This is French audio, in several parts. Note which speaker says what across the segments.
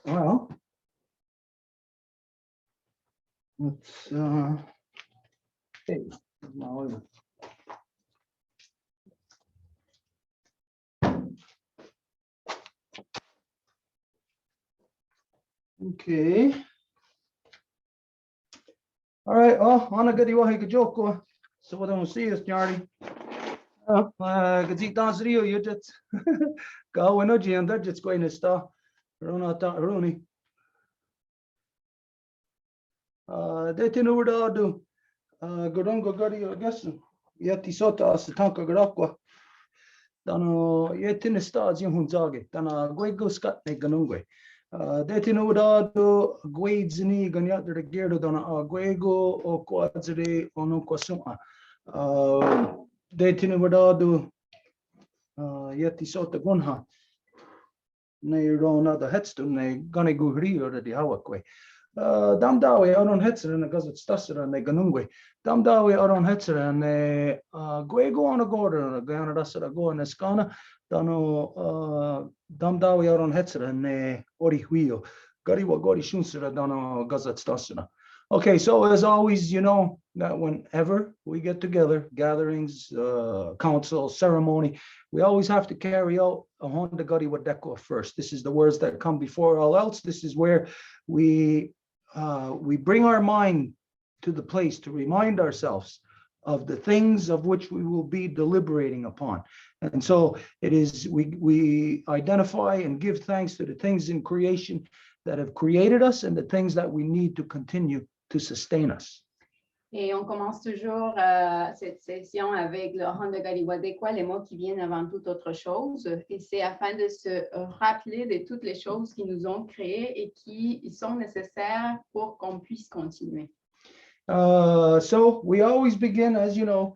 Speaker 1: Well, let's okay. Now, okay. All right. Oh, Anna Goody Wahi Joko. So what I don't see is Jardy. Gazit dans Rio, you just go when Oji they're just going to stop. Rona Rooney. They tin over the do. Gorongo Gadi, I guess. Yet he sort of the tank of Garaqua. Dano yet in the stars, young Hunzage. Dana Guego Scott Neganungwe. They tin over the do Guades in Eganyat the Gerdo Dana Guego or Quadzere or no Quasuma. They tin over the do yet he sort of Gunha. Nay, Rona the headstone, nay, Gunny Guri or the Hawakwe. Damdawi aron hetzer and gazet stasser and ganungwe. Damdawi aron hetzer and Guego on a gorder and Gana Rasser go and Escana. Dano Damdawi aron hetzer and Ori Huio. Gariwa Gori Shunser Dano Gazet Stasser. Okay, so as always, you know that whenever we get together, gatherings, council, ceremony, we always have to carry out a Honda Gadi Wadeko first. This is the words that come before all else. This is where we bring our mind to the place to remind ourselves of the things of which we will be deliberating upon. And so it is, we identify and give thanks to the things in creation that have created us and the things that we need to continue to sustain us.
Speaker 2: Et on commence toujours cette session avec le Honda Galiwadekwa, les mots qui viennent avant toute autre chose. Et c'est afin de se rappeler de toutes les choses qui nous ont créés et qui sont nécessaires pour qu'on puisse continuer.
Speaker 1: So we always begin, as you know,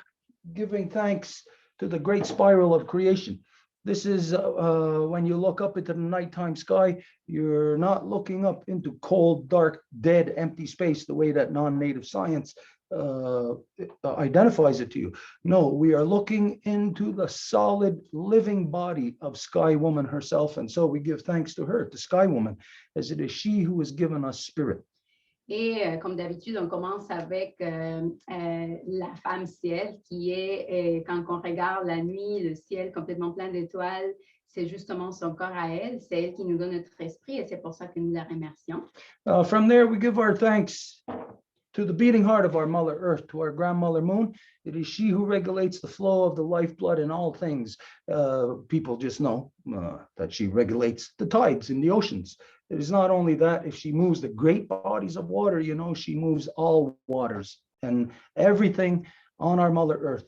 Speaker 1: giving thanks to the great spiral of creation. This is when you look up into the nighttime sky, you're not looking up into cold, dark, dead, empty space the way that non-native science identifies it to you. No, we are looking into the solid living body of Sky Woman herself. And so we give thanks to her, to Sky Woman, as it is she who has given us spirit.
Speaker 2: Et comme d'habitude, on commence avec la femme ciel, qui est, quand on regarde la nuit, le ciel complètement plein d'étoiles, c'est justement son corps à elle, c'est elle qui nous donne notre esprit et c'est pour ça que nous la remercions.
Speaker 1: From there, we give our thanks to the beating heart of our Mother Earth, to our grandmother Moon. It is she who regulates the flow of the lifeblood in all things. People just know that she regulates the tides in the oceans. It is not only that, if she moves the great bodies of water, you know, she moves all waters, and everything on our Mother Earth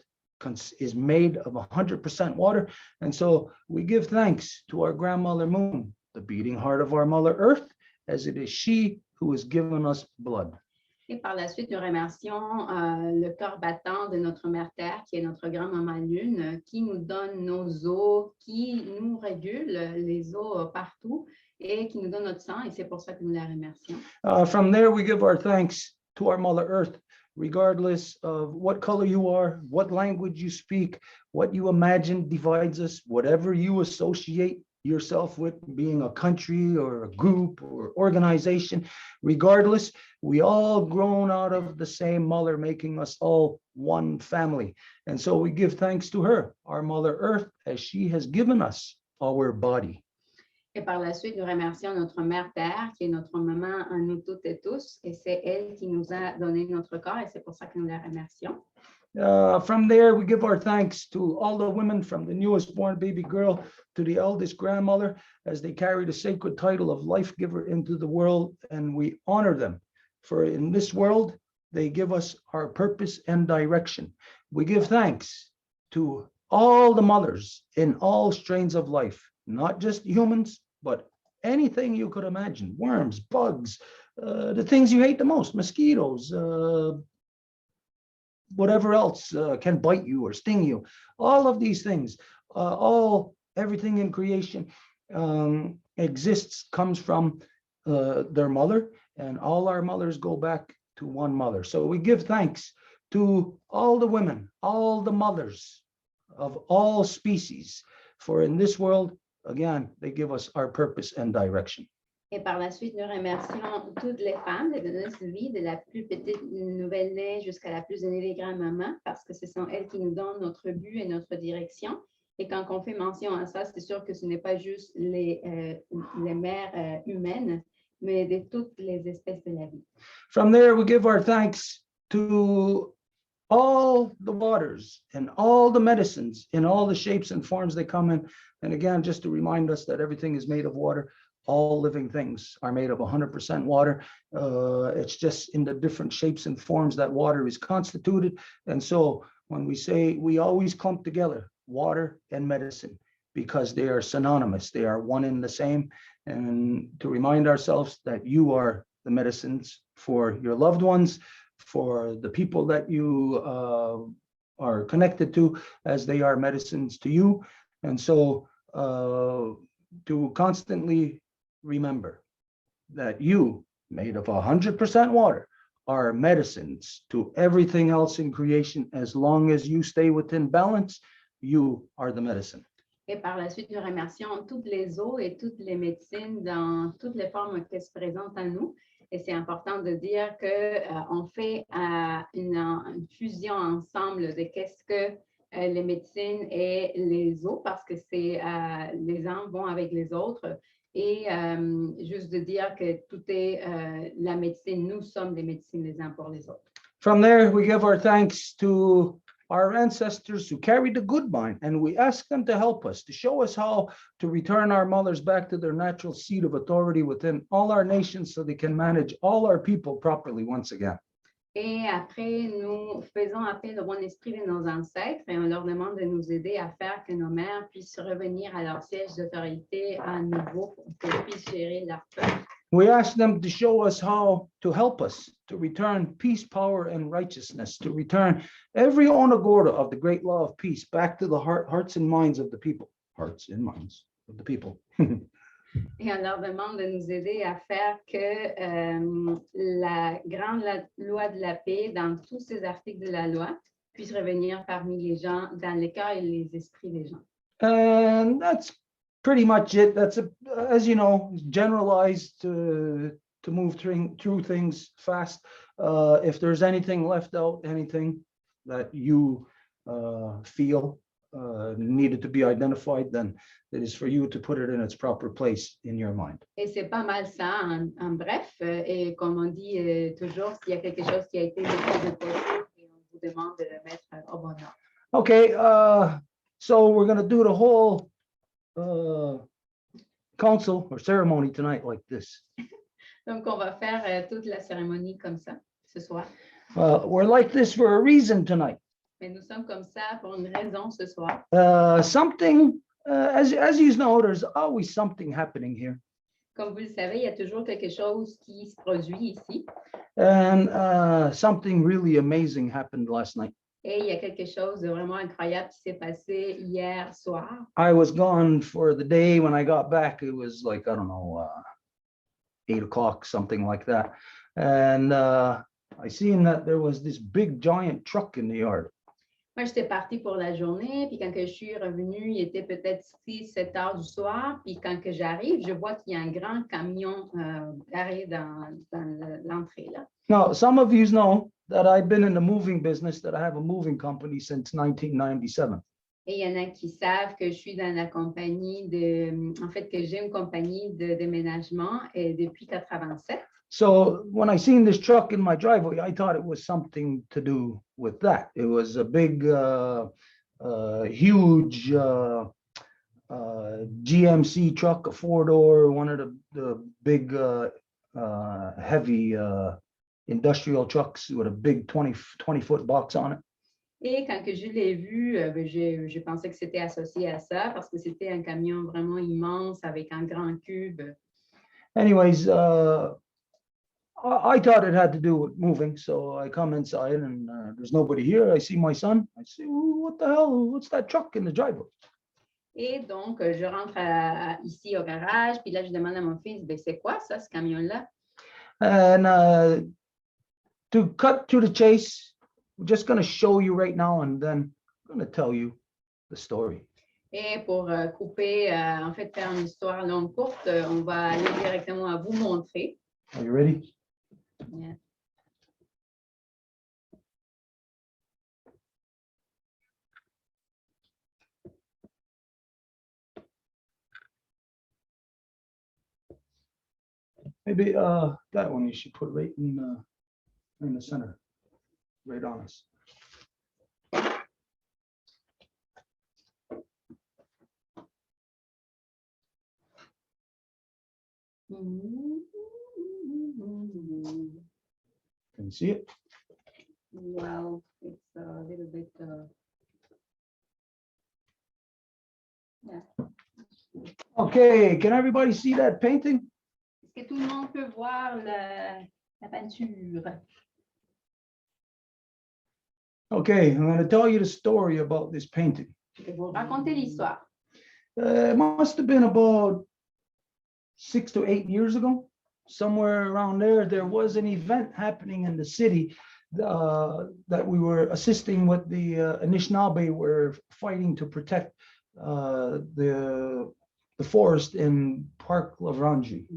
Speaker 1: is made of 100% water. And so we give thanks to our grandmother Moon, the beating heart of our Mother Earth, as it is she who has given us blood.
Speaker 2: Et par la suite, nous remercions le cœur battant de notre mère Terre, qui est notre grand-maman Lune, qui nous donne nos eaux, qui nous régule les eaux partout et qui nous donne notre sang, et c'est pour ça que nous la remercions.
Speaker 1: From there, we give our thanks to our Mother Earth, regardless of what color you are, what language you speak, what you imagine divides us, whatever you associate yourself with, being a country or a group or organization, regardless, we all grown out of the same mother, making us all one family. And so we give thanks to her, our Mother Earth, as she has given us our body.
Speaker 2: Et par la suite, nous remercions notre mère Terre, qui est notre maman à nous toutes et tous, et c'est elle qui nous a donné notre corps, et c'est pour ça que nous la remercions.
Speaker 1: From there, we give our thanks to all the women, from the newest born baby girl to the eldest grandmother, as they carry the sacred title of life giver into the world, and we honor them. For in this world, they give us our purpose and direction. We give thanks to all the mothers in all strains of life, not just humans, but anything you could imagine, worms, bugs, the things you hate the most, mosquitoes, whatever else can bite you or sting you. All of these things, everything in creation exists, comes from their mother, and all our mothers go back to one mother. So we give thanks to all the women, all the mothers of all species, for in this world, again, they give us our purpose and direction.
Speaker 2: Et par la suite, nous remercions toutes les femmes, les donneuses de vie, de la plus petite nouvelle-née jusqu'à la plus aînée des grands-mamans, parce que ce sont elles qui nous donnent notre but et notre direction. Et quand on fait mention à ça, c'est sûr que ce n'est pas juste les mères humaines, mais de toutes les espèces de la vie.
Speaker 1: From there, we give our thanks to all the waters and all the medicines in all the shapes and forms they come in. And again, just to remind us that everything is made of water. All living things are made of 100% water. It's just in the different shapes and forms that water is constituted. And so when we say, we always clump together water and medicine because they are synonymous. They are one and the same. And to remind ourselves that you are the medicines for your loved ones, for the people that you are connected to, as they are medicines to you. And so to constantly remember that you, made of 100% water, are medicines to everything else in creation. As long as you stay within balance, you are the medicine.
Speaker 2: Et par la suite, nous remercions toutes les eaux et toutes les médecines dans toutes les formes qui se présentent à nous. Et c'est important de dire qu'on fait une fusion ensemble de qu'est-ce que les médecines et les eaux, parce que c'est les uns vont avec les autres. Et juste de dire que tout est la médecine, nous sommes des médecines les uns pour les autres.
Speaker 1: From there, we give our thanks to our ancestors who carried the good mind, and we ask them to help us, to show us how to return our mothers back to their natural seat of authority within all our nations so they can manage all our people properly once again.
Speaker 2: Et après, nous faisons appel au bon esprit de nos ancêtres et on leur demande de nous aider à faire que nos mères puissent revenir à leur siège d'autorité à nouveau pour qu'elles puissent gérer leur peuple.
Speaker 1: We ask them to show us how to help us to return peace, power, and righteousness, to return every onagorda of the great law of peace back to the hearts and minds of the people. Hearts and minds of the people.
Speaker 2: Et on leur demande de nous aider à faire que la grande loi de la paix, dans tous ces articles de la loi, puisse revenir parmi les gens, dans les cœurs et les esprits des gens.
Speaker 1: And that's pretty much it. That's, as you know, generalized to move through things fast. If there's anything left out, anything that you feel needed to be identified, then it is for you to put it in its proper place in your mind.
Speaker 2: Et c'est pas mal ça, en bref. Et comme on dit toujours, s'il y a quelque chose qui a été laissé de côté, on vous demande de le mettre au bon ordre.
Speaker 1: Okay, so we're going to do the whole council or ceremony tonight like this.
Speaker 2: Donc, on va faire toute la cérémonie comme ça, ce soir.
Speaker 1: We're like this for a reason tonight.
Speaker 2: Mais nous sommes comme ça pour une raison ce soir.
Speaker 1: Something, as you know, there's always something happening here.
Speaker 2: Comme vous le savez, il y a toujours quelque chose qui se produit ici.
Speaker 1: And something really amazing happened last night.
Speaker 2: Et il y a quelque chose de vraiment incroyable qui s'est passé hier soir.
Speaker 1: I was gone for the day. When I got back, it was like, I don't know, 8 o'clock, something like that. And I seen that there was this big giant truck in the yard.
Speaker 2: Moi, j'étais partie pour la journée, puis quand que je suis revenue, il était peut-être 6-7 heures du soir, puis quand que j'arrive, je vois qu'il y a un grand camion garé dans l'entrée là.
Speaker 1: Now, some of you know that I've been in the moving business, that I have a moving company since 1997.
Speaker 2: Et il y en a qui savent que je suis dans la compagnie en fait, que j'ai une compagnie de déménagement depuis 87.
Speaker 1: So when I seen this truck in my driveway, I thought it was something to do with that. It was a big, huge GMC truck, a 4-door, one of the big, heavy industrial trucks with a big 20-foot box on it.
Speaker 2: Et quand que je l'ai vu, je pensais que c'était associé à ça parce que c'était un camion vraiment immense avec un grand cube.
Speaker 1: Anyways, I thought it had to do with moving, so I come inside and there's nobody here. I see my son. I say, what the hell? What's that truck in the driveway?
Speaker 2: Et donc, je rentre ici au garage, puis là, je demande à mon fils, ben, c'est quoi ça, ce camion-là?
Speaker 1: And to cut to the chase, we're just going to show you right now, and then I'm going to tell you the story.
Speaker 2: Et pour couper, en fait, faire une histoire longue courte, on va aller directement à vous montrer.
Speaker 1: Are you ready?
Speaker 2: Yeah.
Speaker 1: Maybe that one you should put right in the center, right on us. Can you see it?
Speaker 2: Well, it's a little bit. Yeah.
Speaker 1: Okay, can everybody see that painting?
Speaker 2: Est-ce que tout le monde peut voir la peinture?
Speaker 1: Okay, I'm going to tell you the story about this painting.
Speaker 2: Je vais vous raconter l'histoire.
Speaker 1: It must have been about 6 to 8 years ago, somewhere around there. There was an event happening in the city that we were assisting with. The Anishinaabe were fighting to protect the forest in Park Lavranji.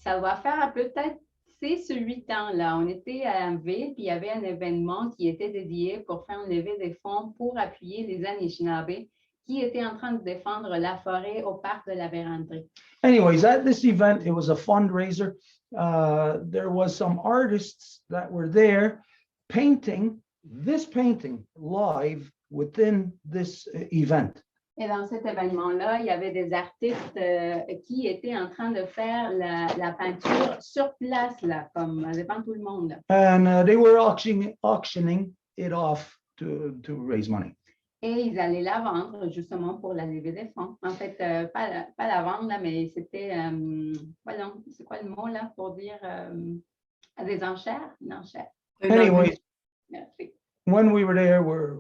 Speaker 2: Ça va faire peut-être 6 ou 8 ans là. On était à la ville, puis il y avait un événement qui était dédié pour faire une levée des fonds pour appuyer les Anishinaabe qui étaient en train de défendre la forêt au parc de la Vérandrie.
Speaker 1: Anyways, at this event, it was a fundraiser. There was some artists that were there painting this painting live within this event.
Speaker 2: Et dans cet événement-là, il y avait des artistes qui étaient en train de faire la peinture sur place, là, comme devant tout le monde.
Speaker 1: And they were auctioning it off to raise money.
Speaker 2: Et ils allaient la vendre justement pour la levée des fonds. En fait, pas la vendre, là, mais c'était, voilà, c'est quoi le mot là pour dire des enchères? Une enchère.
Speaker 1: Anyways,
Speaker 2: Merci.
Speaker 1: when we were there, we're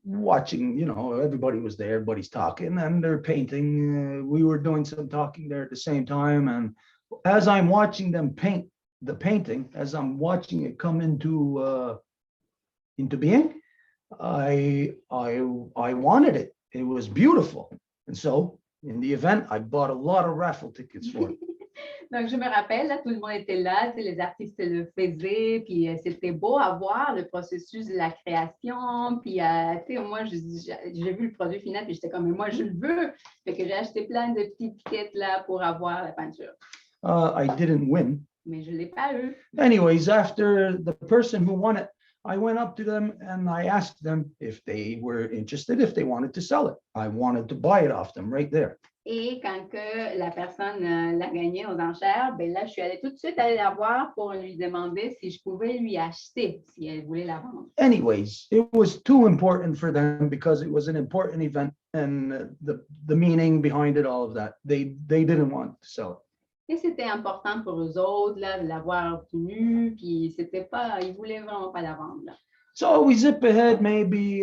Speaker 1: watching, everybody was there, everybody's talking and they're painting. We were doing some talking there at the same time. And as I'm watching them paint the painting, as I'm watching it come into being, I wanted it. It was beautiful. And so in the event, I bought a lot of raffle tickets for it.
Speaker 2: Donc, je me rappelle, là, tout le monde était là, les artistes le faisaient, puis c'était beau à voir le processus de la création. Puis, moi, j'ai vu le produit final, puis j'étais comme, mais moi, je le veux. Fait que j'ai acheté plein de petites tickets là pour avoir la peinture.
Speaker 1: I didn't win.
Speaker 2: Mais je ne l'ai pas eu.
Speaker 1: Anyways, after the person who won it, I went up to them and I asked them if they were interested, if they wanted to sell it. I wanted to buy it off them right there.
Speaker 2: Et quand que la personne l'a gagné aux enchères, ben là, je suis allée tout de suite aller la voir pour lui demander si je pouvais lui acheter, si elle voulait la vendre.
Speaker 1: Anyways, it was too important for them because it was an important event and the meaning behind it, all of that. They didn't want to sell it.
Speaker 2: Et c'était important pour eux autres là, de l'avoir obtenue, puis c'était pas, ils voulaient vraiment pas la vendre. Là.
Speaker 1: So we zip ahead maybe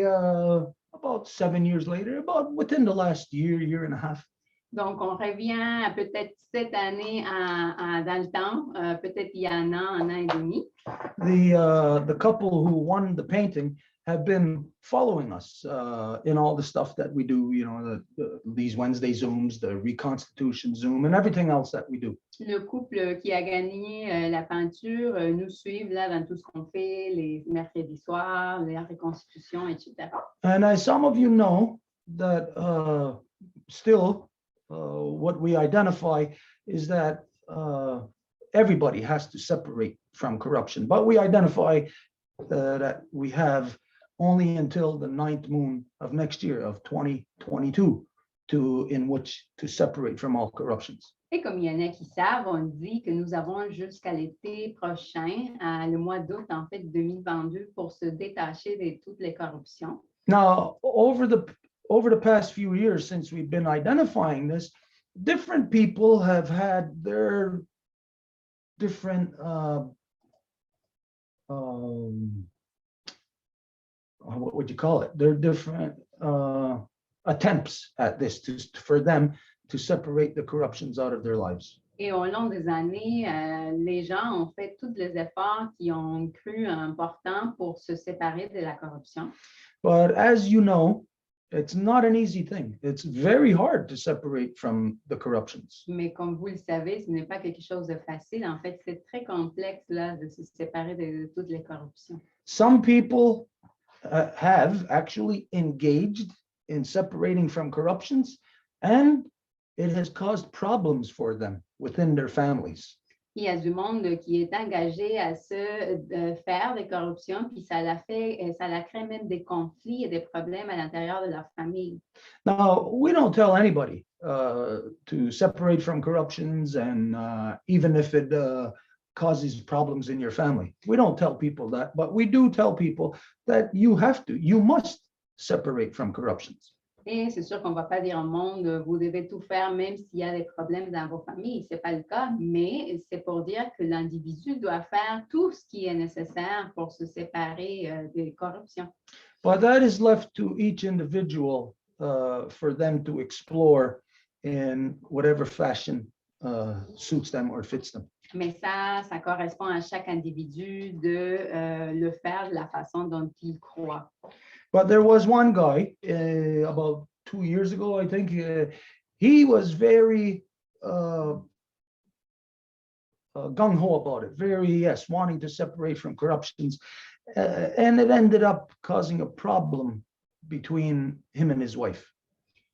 Speaker 1: about 7 years later, about within the last year and a half.
Speaker 2: Donc, on revient à peut-être cette année dans le temps, peut-être il y a un an et demi.
Speaker 1: The couple who won the painting have been following us in all the stuff that we do, these Wednesday Zooms, the reconstitution Zoom, and everything else that we do.
Speaker 2: Le couple qui a gagné la peinture nous suivent là dans tout ce qu'on fait, les mercredis soirs, la reconstitution, etc.
Speaker 1: And as some of you know, that still what we identify is that everybody has to separate from corruption, but we identify that we have only until the 9th moon of next year of 2022 in which to separate from all corruptions.
Speaker 2: Et comme il y en a qui savent, on dit que nous avons jusqu'à l'été prochain, le mois d'août en fait 2022, pour se détacher de toutes les corruptions.
Speaker 1: Now, over the past few years since we've been identifying this, different people have had their different what would you call it? Their different attempts at this for them to separate the corruptions out of their lives.
Speaker 2: Et au long des années, les gens ont fait tous les efforts qui ont cru importants pour se séparer de la corruption.
Speaker 1: But as you know, It's not an easy thing. It's very hard to separate from the corruptions.
Speaker 2: Mais comme vous le savez, ce n'est pas quelque chose de facile. En fait, c'est très complexe là, de se séparer de toutes les corruptions.
Speaker 1: Some people have actually engaged in separating from corruptions, and it has caused problems for them within their families.
Speaker 2: Il y a du monde qui est engagé à se faire des corruptions, puis ça la crée même des conflits et des problèmes à l'intérieur de leur famille.
Speaker 1: Now, we don't tell anybody to separate from corruptions, and even if it causes problems in your family. We don't tell people that, but we do tell people that you must separate from corruptions.
Speaker 2: Et c'est sûr qu'on ne va pas dire au monde, vous devez tout faire, même s'il y a des problèmes dans vos familles. Ce n'est pas le cas, mais c'est pour dire que l'individu doit faire tout ce qui est nécessaire pour se séparer des corruptions.
Speaker 1: But that is left to each individual for them to explore in whatever fashion suits them or fits them.
Speaker 2: Mais ça correspond à chaque individu de le faire de la façon dont il croit.
Speaker 1: But there was one guy about 2 years ago, I think. He was very gung-ho about it, wanting to separate from corruptions. And it ended up causing a problem between him and his wife.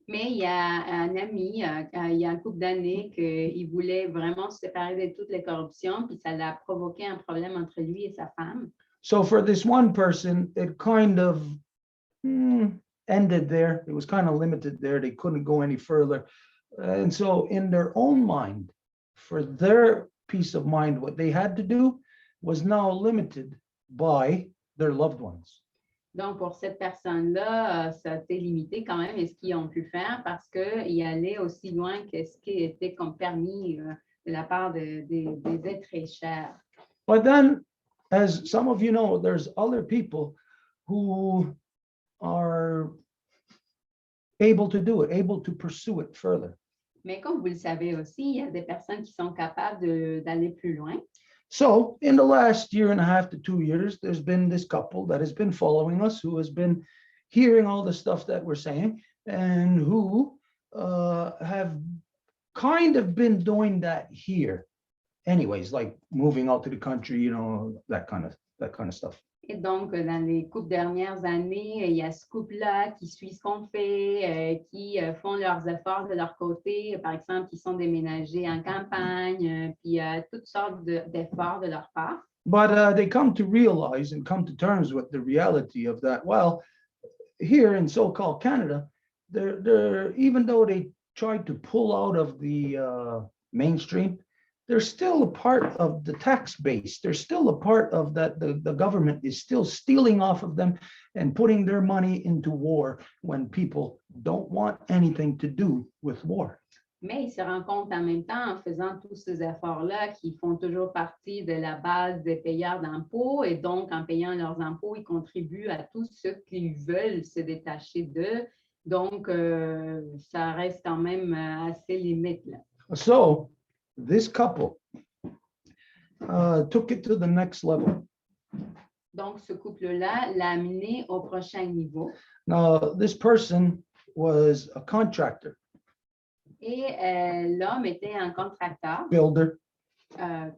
Speaker 2: Mais il y a un ami, il y a un couple d'années, qu'il voulait vraiment se séparer de toutes les corruptions, puis ça l'a provoqué un problème entre lui et sa femme.
Speaker 1: So for this one person, it kind of ended there. It was kind of limited there. They couldn't go any further. And so in their own mind, for their peace of mind, what they had to do was now limited by their loved ones.
Speaker 2: Donc, pour cette personne-là, ça a été limité quand même, et ce qu'ils ont pu faire, parce qu'il allait aussi loin que ce qui était comme permis de la part des êtres chers.
Speaker 1: But then, as some of you know, there's other people who are able to do it, able to pursue it further.
Speaker 2: Mais comme vous le savez aussi, il y a des personnes qui sont capables d'aller plus loin.
Speaker 1: So in the last year and a half to 2 years, there's been this couple that has been following us, who has been hearing all the stuff that we're saying, and who have kind of been doing that here anyways, like moving out to the country, you know, that kind of stuff.
Speaker 2: Et donc, dans les couples dernières années, il y a ce couple-là qui suit ce qu'on fait, qui font leurs efforts de leur côté. Par exemple, qui sont déménagés en campagne, puis toutes sortes d'efforts de leur part.
Speaker 1: But they come to realize and come to terms with the reality of that. Well, here in so-called Canada, they're even though they tried to pull out of the mainstream, they're still a part of the tax base. They're still a part of that. The government is still stealing off of them and putting their money into war when people don't want anything to do with war.
Speaker 2: Mais ils se rendent compte en même temps, en faisant tous ces efforts-là, qui font toujours partie de la base des payeurs d'impôts, et donc en payant leurs impôts, ils contribuent à tous ceux qui veulent se détacher d'eux. Donc, ça reste quand même assez limite là.
Speaker 1: So, this couple took it to the next level.
Speaker 2: Donc, ce couple-là l'a amené au prochain niveau.
Speaker 1: Now, this person was a contractor,
Speaker 2: Et l'homme était un contracteur,
Speaker 1: builder,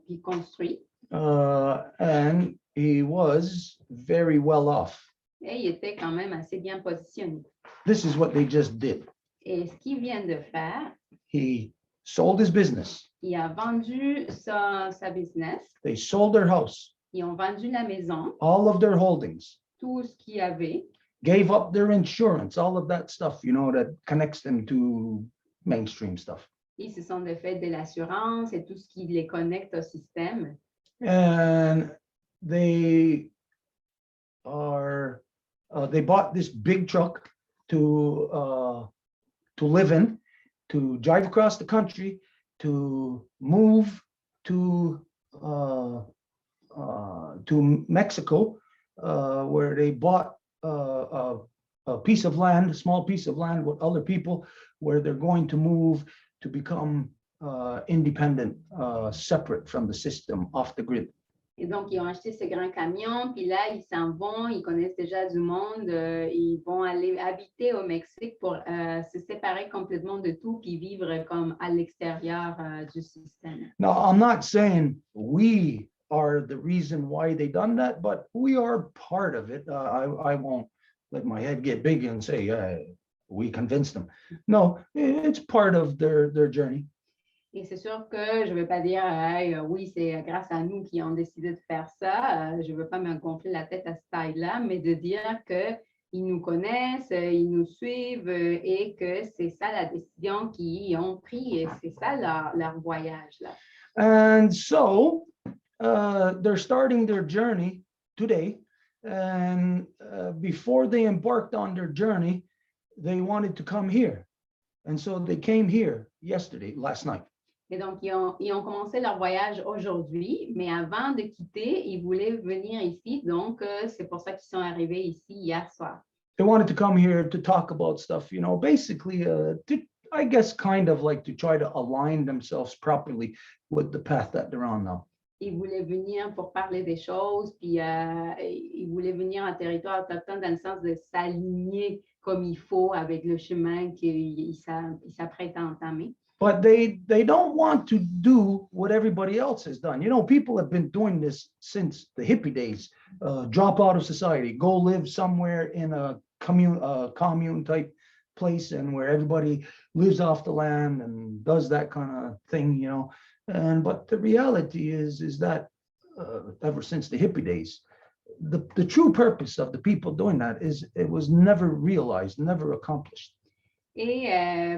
Speaker 2: puis construit.
Speaker 1: and he was very well off.
Speaker 2: Et il était quand même assez bien positionné.
Speaker 1: This is what they just did.
Speaker 2: Et ce qu'il vient de faire,
Speaker 1: He sold his business.
Speaker 2: il a vendu sa business,
Speaker 1: They sold their house,
Speaker 2: ils ont vendu la maison,
Speaker 1: all of their holdings,
Speaker 2: tout ce qu'il y avait,
Speaker 1: gave up their insurance, all of that stuff, you know, that connects them to mainstream stuff.
Speaker 2: ils se sont défaits de l'assurance et tout ce qui les connecte au système.
Speaker 1: And they bought this big truck to live in, to drive across the country, to move to Mexico, where they bought a piece of land, a small piece of land with other people, where they're going to move to become independent, separate from the system, off the grid.
Speaker 2: Et donc, ils ont acheté ce grand camion, puis là, ils s'en vont, ils connaissent déjà du monde, ils vont aller habiter au Mexique pour se séparer complètement de tout, puis vivre comme à l'extérieur du système.
Speaker 1: Now, I'm not saying we are the reason why they done that, but we are part of it. I won't let my head get big and say we convinced them. No, it's part of their journey.
Speaker 2: Et c'est sûr que je ne veux pas dire, hey, oui, c'est grâce à nous qui ont décidé de faire ça. Je ne veux pas me gonfler la tête à ce taille-là, mais de dire qu'ils nous connaissent, ils nous suivent et que c'est ça la décision qu'ils ont prise et c'est ça leur voyage. Là.
Speaker 1: And so they're starting their journey today. And before they embarked on their journey, they wanted to come here. And so they came here last night.
Speaker 2: Et donc, ils ont commencé leur voyage aujourd'hui, mais avant de quitter, ils voulaient venir ici. Donc, c'est pour ça qu'ils sont arrivés ici hier soir.
Speaker 1: They wanted to come here to talk about stuff, basically, I guess, kind of like to try to align themselves properly with the path that they're on now.
Speaker 2: Ils voulaient venir pour parler des choses, puis ils voulaient venir en territoire autochtone dans le sens de s'aligner comme il faut avec le chemin qu'ils s'apprêtent à entamer.
Speaker 1: But they don't want to do what everybody else has done. People have been doing this since the hippie days. Drop out of society, go live somewhere in a commune type place, and where everybody lives off the land and does that kind of thing, but the reality is that ever since the hippie days, the true purpose of the people doing that it was never realized, never accomplished.
Speaker 2: Et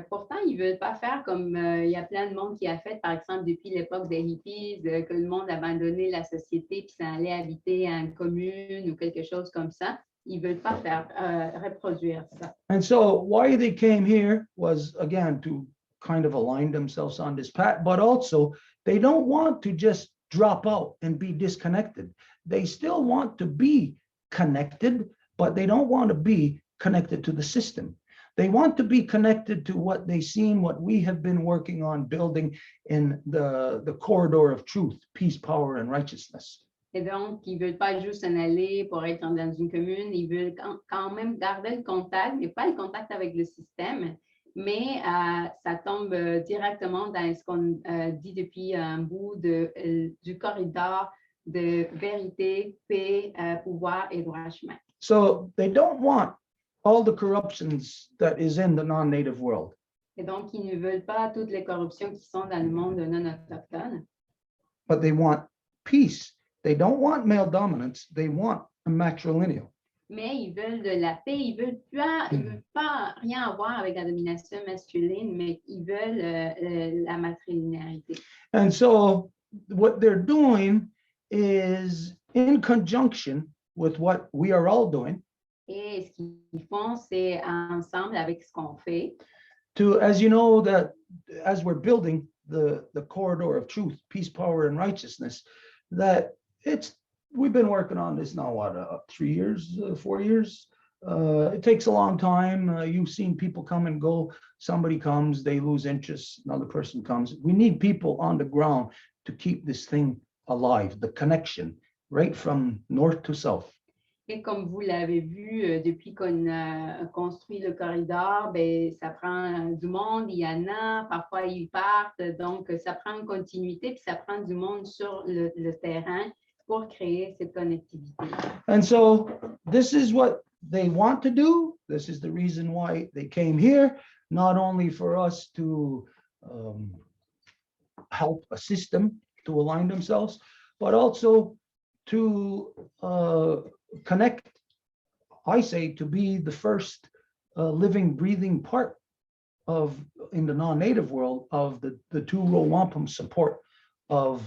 Speaker 2: pourtant, ils ne veulent pas faire comme il y a plein de monde qui a fait, par exemple, depuis l'époque des hippies, que le monde abandonnait la société puis ça allait habiter en commune ou quelque chose comme ça. Ils ne veulent pas reproduire ça.
Speaker 1: And so why they came here was, again, to kind of align themselves on this path, but also they don't want to just drop out and be disconnected. They still want to be connected, but they don't want to be connected to the system. They want to be connected to what they've seen, what we have been working on building in the corridor of truth, peace, power, and righteousness.
Speaker 2: Et donc, ils ne veulent pas juste s'en aller pour être dans une commune, ils veulent quand même garder le contact, mais pas le contact avec le système, mais ça tombe directement dans ce qu'on dit depuis un bout du corridor de vérité, paix, pouvoir et droit chemin.
Speaker 1: So they don't want all the corruptions that is in the non-native world.
Speaker 2: Et donc, ils ne veulent pas toutes les corruptions qui sont dans le monde non autochtone.
Speaker 1: But they want peace. They don't want male dominance. They want a matrilineal.
Speaker 2: Mais ils veulent de la paix. Ils veulent pas rien avoir avec la domination masculine, mais ils veulent la matrilinéarité.
Speaker 1: And so what they're doing is in conjunction with what we are all doing.
Speaker 2: Et ce qu'ils font, c'est ensemble avec ce qu'on fait.
Speaker 1: As you know, that as we're building the corridor of truth, peace, power, and righteousness, that we've been working on this now, 3 years, 4 years? It takes a long time. You've seen people come and go. Somebody comes, they lose interest, another person comes. We need people on the ground to keep this thing alive, the connection, right from north to south.
Speaker 2: Et comme vous l'avez vu, depuis qu'on a construit le corridor, ben, ça prend du monde, il y en a, parfois ils partent, donc ça prend une continuité, puis ça prend du monde sur le terrain pour créer cette connectivité.
Speaker 1: And so this is what they want to do. This is the reason why they came here, not only for us to help assist them to align themselves, but also to connect, I say, to be the first living, breathing part in the non-native world of the two-row wampum support of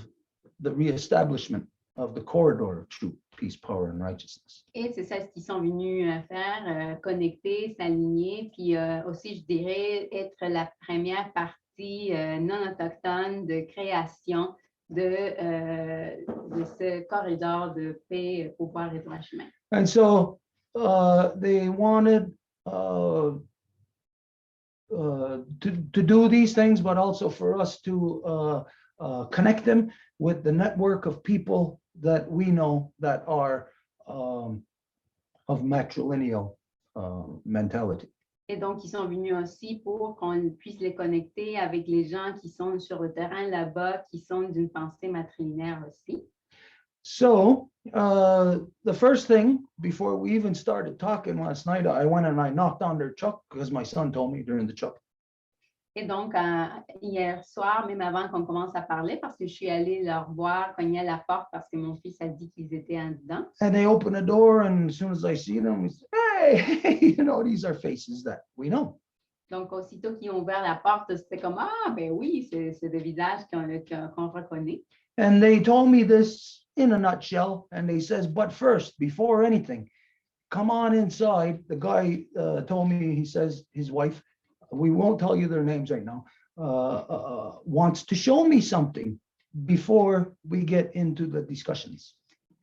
Speaker 1: the reestablishment of the corridor of truth, peace, power, and righteousness.
Speaker 2: Et c'est ça ce qu'ils sont venus faire, connecter, s'aligner, puis aussi, je dirais, être la première partie non autochtone de création de ce corridor de paix, pouvoir et droit chemin.
Speaker 1: And so they wanted to do these things, but also for us to connect them with the network of people that we know that are of matrilineal mentality.
Speaker 2: Et donc, ils sont venus aussi pour qu'on puisse les connecter avec les gens qui sont sur le terrain là-bas, qui sont d'une pensée matrilinéaire aussi.
Speaker 1: So the first thing, before we even started talking last night, I went and I knocked on their truck because my son told me they're in the truck.
Speaker 2: Et donc, hier soir, même avant qu'on commence à parler, parce que je suis allée leur voir, cogner à la porte parce que mon fils a dit qu'ils étaient en dedans.
Speaker 1: And they open the door, and as soon as I see them, we say, hey, you know, these are faces that we know.
Speaker 2: Donc, aussitôt qu'ils ont ouvert la porte, c'était comme, ah, ben oui, c'est des visages qu'on reconnaît.
Speaker 1: And they told me this in a nutshell, and they says, but first, before anything, come on inside. The guy told me, he says, his wife, we won't tell you their names right now, wants to show me something before we get into the discussions.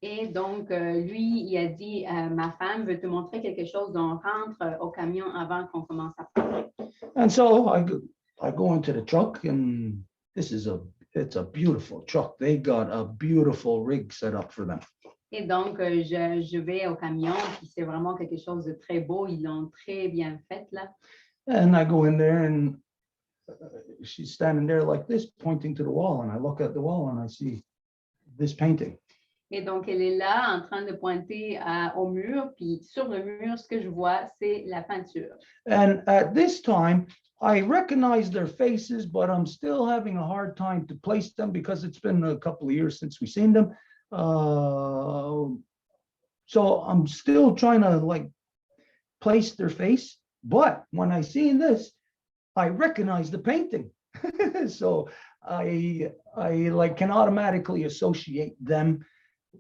Speaker 2: Et donc, lui, il a dit, ma femme veut te montrer quelque chose, donc rentre au camion avant qu'on commence à parler.
Speaker 1: And so I go into the truck, and it's a beautiful truck. They got a beautiful rig set up for them.
Speaker 2: Et donc, je vais au camion, puis c'est vraiment quelque chose de très beau. Ils l'ont très bien fait, là.
Speaker 1: And I go in there, and she's standing there like this, pointing to the wall. And I look at the wall, and I see this painting.
Speaker 2: Et donc, elle est là en train de pointer au mur, puis sur le mur, ce que je vois, c'est la peinture.
Speaker 1: And at this time, I recognize their faces, but I'm still having a hard time to place them because it's been a couple of years since we've seen them. So I'm still trying to like place their face. But when I see this, I recognize the painting. So I like can automatically associate them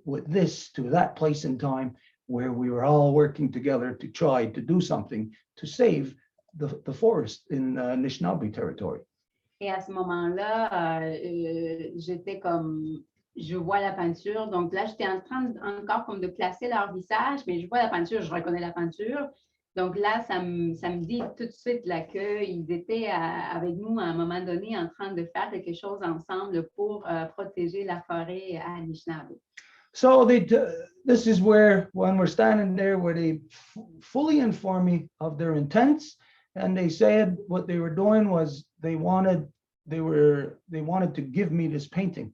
Speaker 1: with this to that place in time where we were all working together to try to do something to save the forest in Anishinaabe territory.
Speaker 2: Et à ce moment-là, j'étais comme, je vois la peinture. Donc là, j'étais en train encore comme de placer leur visage, mais je vois la peinture, je reconnais la peinture. Donc là, ça me dit tout de suite là qu'ils étaient avec nous à un moment donné en train de faire quelque chose ensemble pour protéger la forêt à Anishinaabe.
Speaker 1: So this is where, when we're standing there, where they fully inform me of their intents, and they said what they were doing was they wanted to give me this painting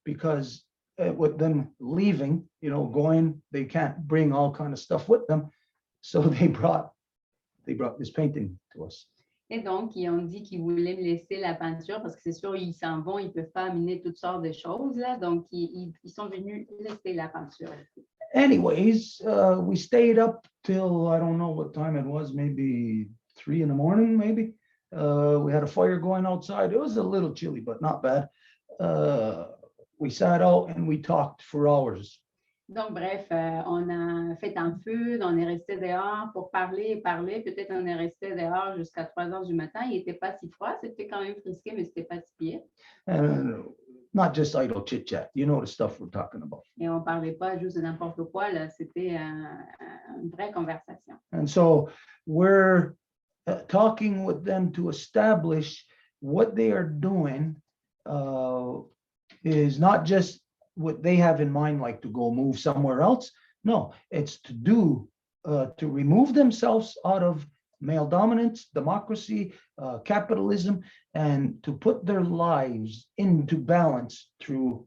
Speaker 1: because with them leaving, you know, going, they can't bring all kind of stuff with them, so they brought this painting to us.
Speaker 2: Et donc, ils ont dit qu'ils voulaient me laisser la peinture parce que c'est sûr, ils s'en vont, ils ne peuvent pas amener toutes sortes de choses. Là, donc, ils sont venus laisser la peinture.
Speaker 1: Anyways, we stayed up till, I don't know what time it was, maybe 3 in the morning, maybe. We had a fire going outside. It was a little chilly, but not bad. We sat out and we talked for hours.
Speaker 2: Donc, bref, on a fait un feu, on est resté dehors pour parler. Peut-être on est resté dehors jusqu'à 3 heures du matin. Il n'était pas si froid, c'était quand même frisqué, mais c'était pas si pire.
Speaker 1: Not just idle chit-chat, you know the stuff we're talking about.
Speaker 2: Et on ne parlait pas juste de n'importe quoi, là, c'était une vraie conversation.
Speaker 1: And so we're talking with them to establish what they are doing is not just what they have in mind, like to go move somewhere else. No, it's to remove themselves out of male dominance, democracy, capitalism, and to put their lives into balance through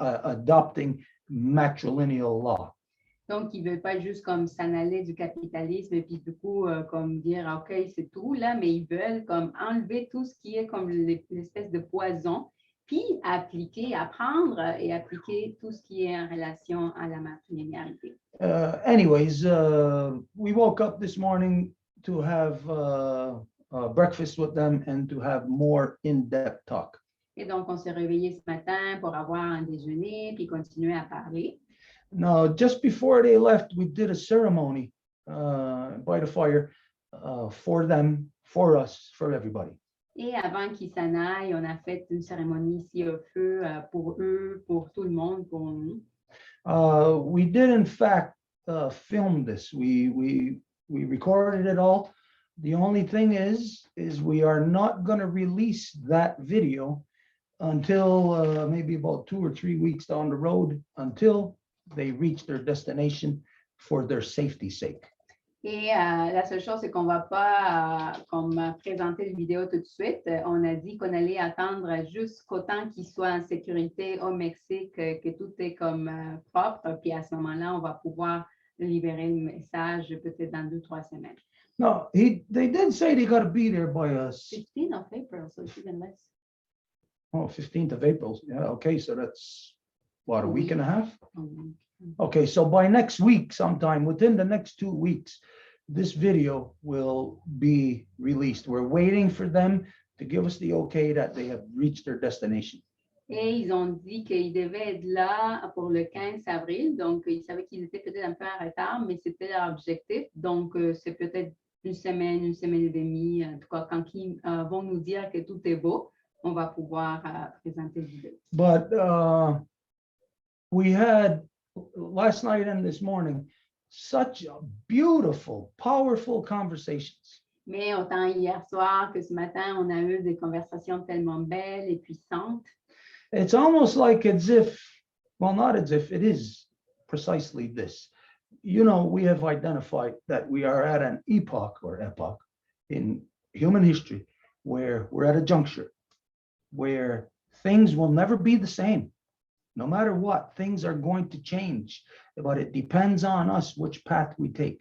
Speaker 1: adopting matrilineal law.
Speaker 2: Donc, ils ne veulent pas juste comme s'en aller du capitalisme et puis du coup, comme dire, OK, c'est tout, là, mais ils veulent comme enlever tout ce qui est comme l'espèce de poison, puis apprendre et appliquer tout ce qui est en relation à la matrilinéarité.
Speaker 1: Anyways, we woke up this morning to have breakfast with them and to have more in-depth talk.
Speaker 2: Et donc, on s'est réveillé ce matin pour avoir un déjeuner puis continuer à parler.
Speaker 1: Now, just before they left, we did a ceremony by the fire for them, for us, for everybody.
Speaker 2: Et avant qu'ils s'en aillent, on a fait une cérémonie ici au feu pour eux, pour tout le monde, pour nous.
Speaker 1: We did, in fact, film this. We recorded it all. The only thing is we are not going to release that video until maybe about 2 or 3 weeks down the road until they reach their destination for their safety's sake.
Speaker 2: Et la seule chose, c'est qu'on ne va pas comme présenter le vidéo tout de suite. On a dit qu'on allait attendre jusqu'au temps qu'ils soient en sécurité au Mexique, que tout est comme propre. Puis à ce moment-là, on va pouvoir libérer le message peut-être dans 2-3 semaines.
Speaker 1: No, they did say they got to be there by us.
Speaker 2: 15th of April, so it's even less.
Speaker 1: Oh, 15th of April. Yeah, okay, so that's what, a week and a half?
Speaker 2: Mhm.
Speaker 1: Okay, so by next week, sometime within the next 2 weeks, this video will be released. We're waiting for them to give us the okay that they have reached their destination.
Speaker 2: Et ils ont dit qu'ils devaient être là pour le 15 avril. Donc, ils savaient qu'ils étaient peut-être un peu en retard, mais c'était leur objectif. Donc, c'est peut-être une semaine et demie. En tout cas, quand ils vont nous dire que tout est beau, on va pouvoir présenter le vidéo.
Speaker 1: But we had last night and this morning such beautiful, powerful conversations.
Speaker 2: Mais autant hier soir que ce matin, on a eu des conversations tellement belles et puissantes.
Speaker 1: It's almost like as if, well, not as if, it is precisely this. You know, we have identified that we are at an epoch in human history where we're at a juncture where things will never be the same. No matter what, things are going to change, but it depends on us which path we take.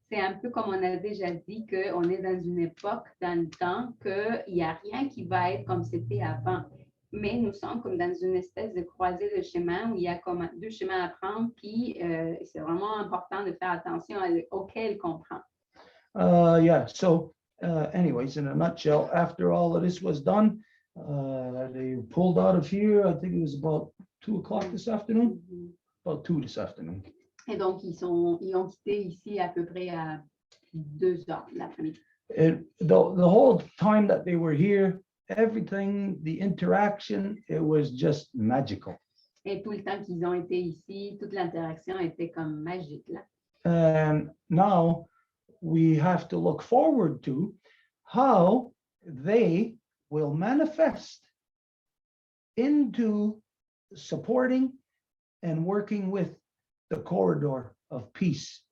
Speaker 2: C'est un peu comme on a déjà dit qu'on est dans une époque, dans le temps, qu'il n'y a rien qui va être comme c'était avant. Mais nous sommes comme dans une espèce de croisée de chemins où il y a comme 2 chemins à prendre, puis c'est vraiment important de faire attention auquel qu'on prend.
Speaker 1: Yeah, so anyways, in a nutshell, after all of this was done, they pulled out of here. I think it was about 2 o'clock this afternoon, about 2 this afternoon.
Speaker 2: Et donc, ils ont quitté ici à peu près à 2 heures de l'après-midi.
Speaker 1: The whole time that they were here, everything, the interaction, it was just magical.
Speaker 2: Et tout le temps qu'ils ont été ici, toute l'interaction était comme magique là.
Speaker 1: And now we have to look forward to how they will manifest into supporting and working with the corridor of peace,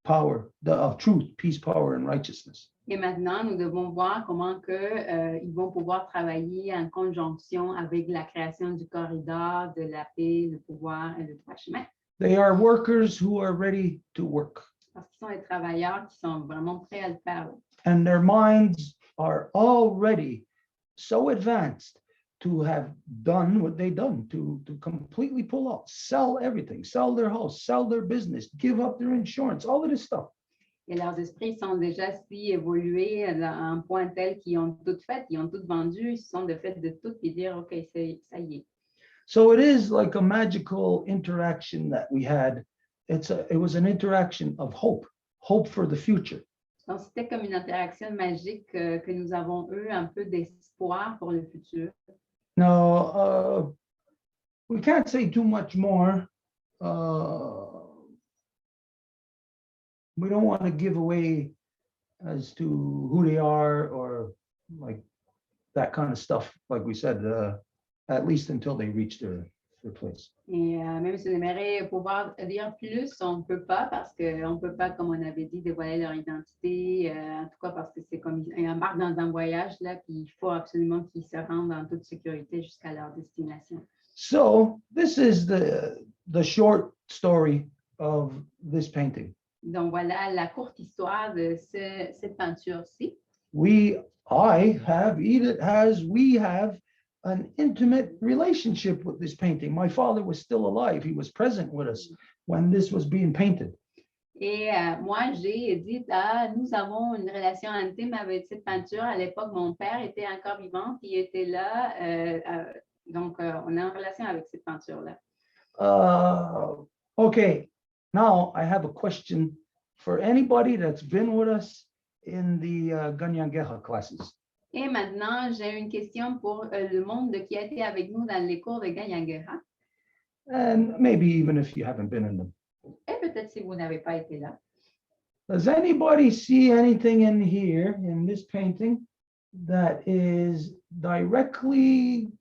Speaker 1: power, of truth, peace, power, and righteousness.
Speaker 2: Et maintenant, nous devons voir comment ils vont pouvoir travailler en conjonction avec la création du corridor de la paix, le pouvoir et le droit chemin.
Speaker 1: They are workers who are ready to work.
Speaker 2: Parce qu'ils sont des travailleurs qui sont vraiment prêts à le faire.
Speaker 1: And their minds are already so advanced to have done what they've done, to completely pull out, sell everything, sell their house, sell their business, give up their insurance, all of this stuff.
Speaker 2: Et leurs esprits sont déjà si évolués à un point tel qu'ils ont tout fait, ils ont tout vendu, ils sont de fait de tout et dire, OK, ça y est.
Speaker 1: So it is like a magical interaction that we had. It was an interaction of hope for the future.
Speaker 2: Donc, c'était comme une interaction magique que nous avons eu, un peu d'espoir pour le futur.
Speaker 1: Now, we can't say too much more. We don't want to give away as to who they are or like that kind of stuff, like we said, at least until they reach their place.
Speaker 2: Et même si on aimerait pouvoir dire plus, on ne peut pas parce qu'on ne peut pas, comme on avait dit, dévoiler leur identité, en tout cas parce que c'est comme ils embarquent dans un voyage, là, puis il faut absolument qu'ils se rendent en toute sécurité jusqu'à leur destination.
Speaker 1: So this is the short story of this painting.
Speaker 2: Donc voilà la courte histoire de cette peinture-ci.
Speaker 1: We have an intimate relationship with this painting. My father was still alive. He was present with us when this was being painted.
Speaker 2: Et moi, j'ai dit, nous avons une relation intime avec cette peinture. À l'époque, mon père était encore vivant, puis il était là. Donc, on a une relation avec cette peinture-là.
Speaker 1: Okay, now I have a question for anybody that's been with us in the Ganyangeha classes.
Speaker 2: Et maintenant, j'ai une question pour le monde qui a été avec nous dans les cours de Ganyangeha.
Speaker 1: And maybe even if you haven't been in them.
Speaker 2: Et peut-être si vous n'avez pas été là.
Speaker 1: Does anybody see anything in here, in this painting, that is directly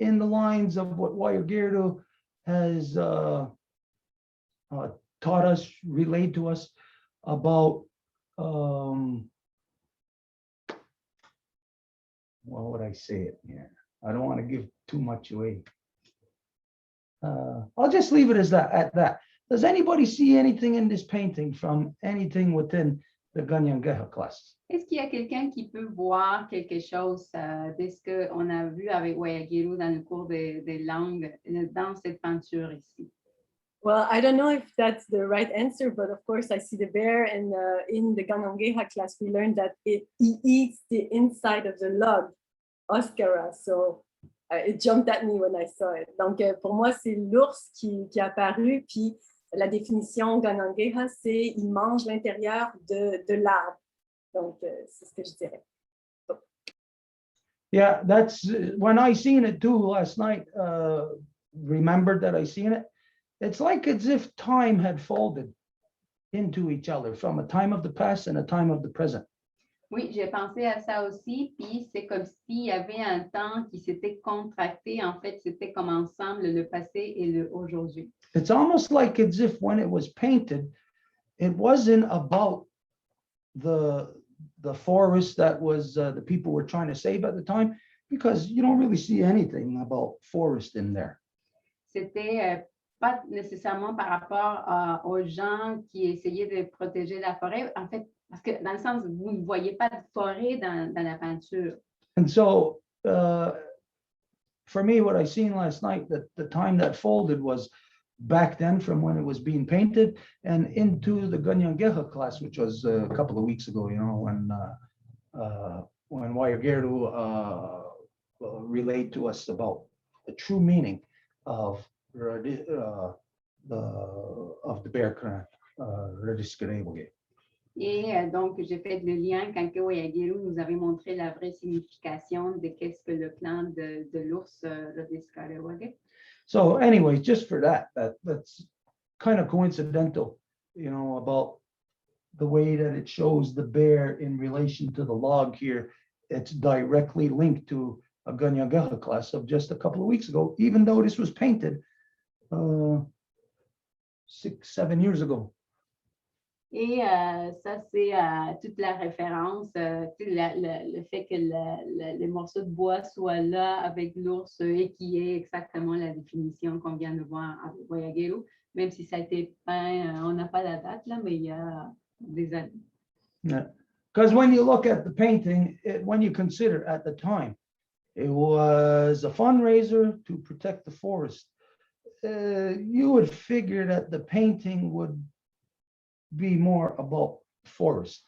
Speaker 1: in the lines of what Wampum has taught us, relayed to us about, well, would I say it? Yeah, I don't want to give too much away. I'll just leave it as that, at that. Does anybody see anything in this painting from anything within the Ganyangeha class?
Speaker 2: Est-ce qu'il y a quelqu'un qui peut voir quelque chose de ce qu'on a vu avec Wayagiru dans le cours des langues dans cette peinture ici?
Speaker 3: Well, I don't know if that's the right answer, but of course I see the bear, and in the Ganyangeha class we learned that he eats the inside of the log, Oscara. So it jumped at me when I saw it. Donc pour moi c'est l'ours qui est apparu, puis la définition Ganyangeha c'est il mange l'intérieur de l'arbre. Donc c'est ce que je dirais.
Speaker 1: Yeah, that's when I seen it too last night. Remembered that I seen it. It's like as if time had folded into each other from a time of the past and a time of the present.
Speaker 2: Oui, j'ai pensé à ça aussi, puis c'est comme s'il y avait un temps qui s'était contracté. En fait, c'était comme ensemble le passé et le aujourd'hui.
Speaker 1: It's almost like as if when it was painted, it wasn't about the forest that was the people were trying to save at the time, because you don't really see anything about forest in there.
Speaker 2: C'était pas nécessairement par rapport aux gens qui essayaient de protéger la forêt. En fait, parce que dans le sens, vous ne voyez pas de forêt dans la peinture.
Speaker 1: And so for me, what I seen last night, that the time that folded was back then from when it was being painted and into the Ganyangeha class, which was a couple of weeks ago, you know, when Wayagiru relayed to us about the true meaning of the bear craft.
Speaker 2: Et donc, j'ai fait le lien quand Wayagiru nous avait montré la vraie signification de qu'est-ce que le clan de l'ours Rodiscarewage.
Speaker 1: So anyway, just for that's kind of coincidental, you know, about the way that it shows the bear in relation to the log here. It's directly linked to a Ganyangeha class of just a couple of weeks ago, even though this was painted 6-7 years ago.
Speaker 2: Et ça, c'est toute la référence, le fait que le morceau de bois soit là avec l'ours et qui est exactement la définition qu'on vient de voir avec Wayagiru, même si ça a été peint, on n'a pas la date là, mais il y a des années.
Speaker 1: Yeah, because when you look at the painting, when you consider at the time, it was a fundraiser to protect the forest. You would figure that the painting would be more about forest.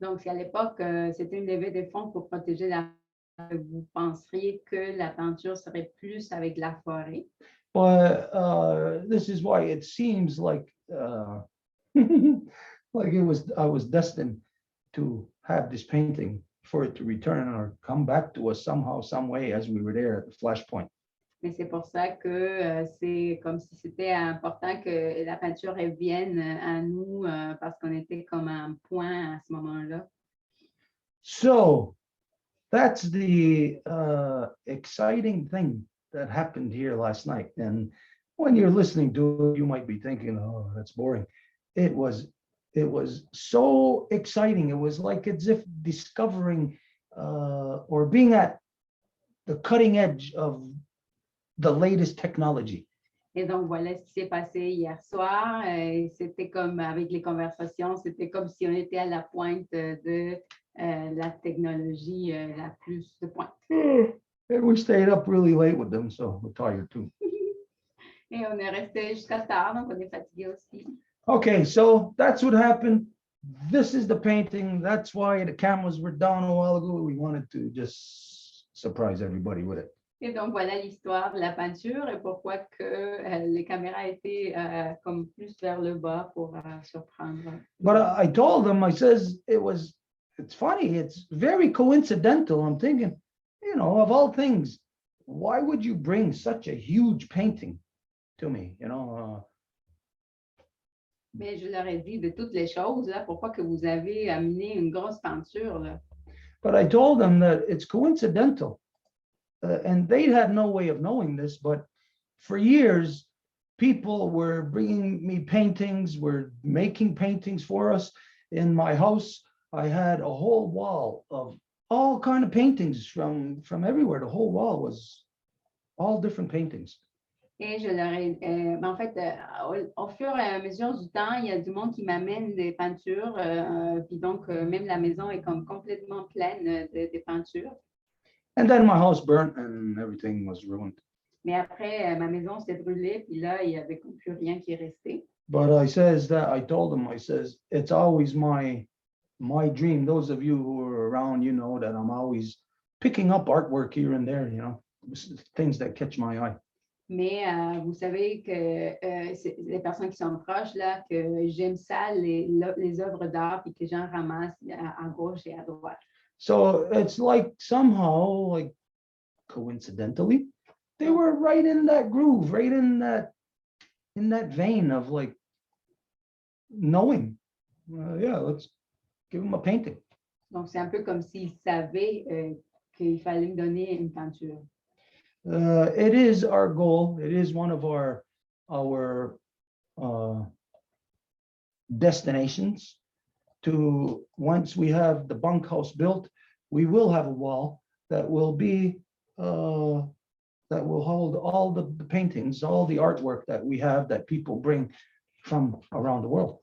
Speaker 2: Donc, si à l'époque, c'était une levée de fonds pour protéger la forêt, vous penseriez que la peinture serait plus avec la forêt.
Speaker 1: But this is why it seems like like I was destined to have this painting, for it to return or come back to us somehow, some way, as we were there at the flashpoint.
Speaker 2: Mais c'est pour ça que c'est comme si c'était important que la peinture revienne à nous parce qu'on était comme à un point à ce moment-là.
Speaker 1: So that's the exciting thing that happened here last night. And when you're listening to it, you might be thinking, oh, that's boring. It was so exciting. It was like as if discovering or being at the cutting edge of the latest technology.
Speaker 2: Et donc, voilà ce qui s'est passé hier soir. C'était comme avec les conversations, c'était comme si on était à la pointe de la technologie la plus de pointe.
Speaker 1: And we stayed up really late with them, so we're tired too.
Speaker 2: Et on est resté jusqu'à tard, donc on est fatigué aussi.
Speaker 1: Okay, so that's what happened. This is the painting. That's why the cameras were down a while ago. We wanted to just surprise everybody with it.
Speaker 2: Et donc, voilà l'histoire de la peinture et pourquoi que les caméras étaient comme plus vers le bas pour surprendre.
Speaker 1: But I told them, I says, it's funny, it's very coincidental. I'm thinking, you know, of all things, why would you bring such a huge painting to me, you know?
Speaker 2: Mais je leur ai dit de toutes les choses, là, pourquoi que vous avez amené une grosse peinture, là.
Speaker 1: But I told them that it's coincidental and they had no way of knowing this, but for years, people were bringing me paintings, were making paintings for us. In my house, I had a whole wall of all kind of paintings from everywhere. The whole wall was all different paintings.
Speaker 2: Et je leur ai, ben, en fait, au fur et à mesure du temps, il y a du monde qui m'amène des peintures. Puis donc, même la maison est comme complètement pleine de peintures.
Speaker 1: And then my house burnt and everything was ruined.
Speaker 2: Mais après, ma maison s'est brûlée, puis là, il n'y avait plus rien qui est resté.
Speaker 1: But I told them, I says, it's always my dream. Those of you who are around, you know that I'm always picking up artwork here and there, you know, things that catch my eye.
Speaker 2: Mais vous savez que les personnes qui sont proches, là, que j'aime ça, les œuvres d'art, puis que j'en ramasse à gauche et à droite.
Speaker 1: So it's like somehow, like coincidentally, they were right in that groove, right in that vein of like knowing, yeah, let's give them a painting.
Speaker 2: Donc, c'est un peu comme s'ils savaient qu'il fallait me donner une peinture.
Speaker 1: It is our goal. It is one of our destinations. To once we have the bunkhouse built, we will have a wall that will be that will hold all the paintings, all the artwork that we have that people bring from around the world.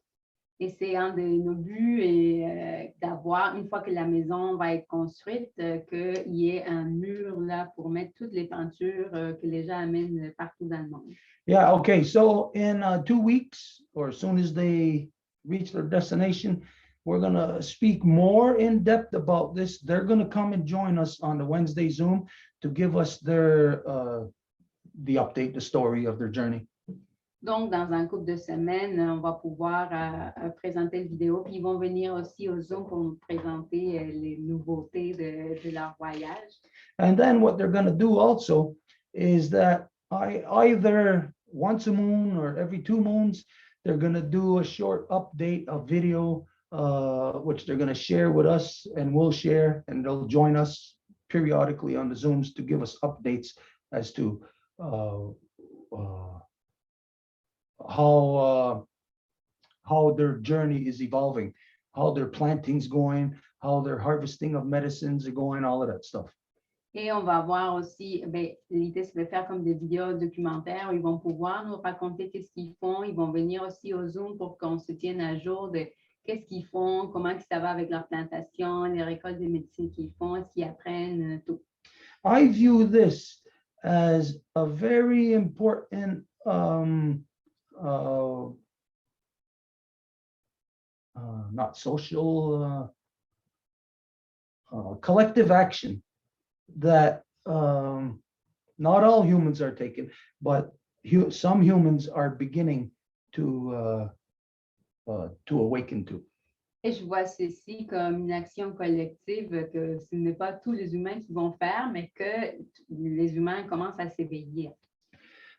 Speaker 2: Et c'est un de nos buts et d'avoir, une fois que la maison va être construite, qu'il y ait un mur là pour mettre toutes les peintures que les gens amènent partout dans le monde.
Speaker 1: Yeah, okay. So in 2 weeks, or as soon as they reach their destination, we're going to speak more in depth about this. They're going to come and join us on the Wednesday Zoom to give us their the update, the story of their journey.
Speaker 2: Donc, dans un couple de semaines, on va pouvoir présenter le vidéo. Puis ils vont venir aussi au Zoom pour nous présenter les nouveautés de leur voyage.
Speaker 1: And then what they're going to do also is that either once a moon or every 2 moons, they're going to do a short update, a video, which they're going to share with us, and we'll share, and they'll join us periodically on the Zooms to give us updates as to how their journey is evolving, how their planting's going, how their harvesting of medicines are going, all of that stuff.
Speaker 2: Et on va voir aussi, l'idée c'est de faire comme des vidéos documentaires où ils vont pouvoir nous raconter qu'est-ce qu'ils font. Ils vont venir aussi au Zoom pour qu'on se tienne à jour de qu'est-ce qu'ils font, comment ça va avec leur plantation, les récoltes de médecine qu'ils font, ce qu'ils apprennent, tout.
Speaker 1: I view this as a very important not social, collective action that not all humans are taking, but some humans are beginning to awaken to.
Speaker 2: Et je vois ceci comme une action collective que ce n'est pas tous les humains qui vont faire, mais que les humains commencent à s'éveiller.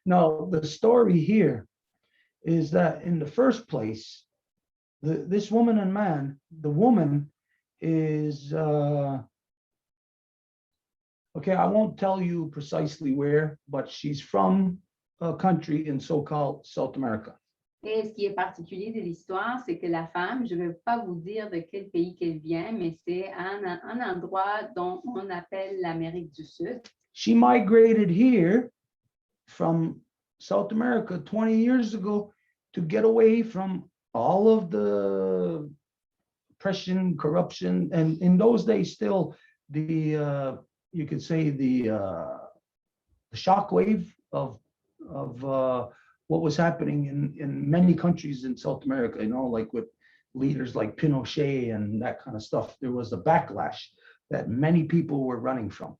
Speaker 1: Now, the story here is that in the first place, this woman and man, the woman is, okay, I won't tell you precisely where, but she's from a country in so-called South America.
Speaker 2: Et ce qui est particulier de l'histoire, c'est que la femme, je ne vais pas vous dire de quel pays qu'elle vient, mais c'est un endroit dont on appelle l'Amérique du Sud.
Speaker 1: She migrated here from South America 20 years ago to get away from all of the oppression, corruption, and in those days still the you could say the shockwave of what was happening in many countries in South America, you know, like with leaders like Pinochet and that kind of stuff. There was a backlash that many people were running from.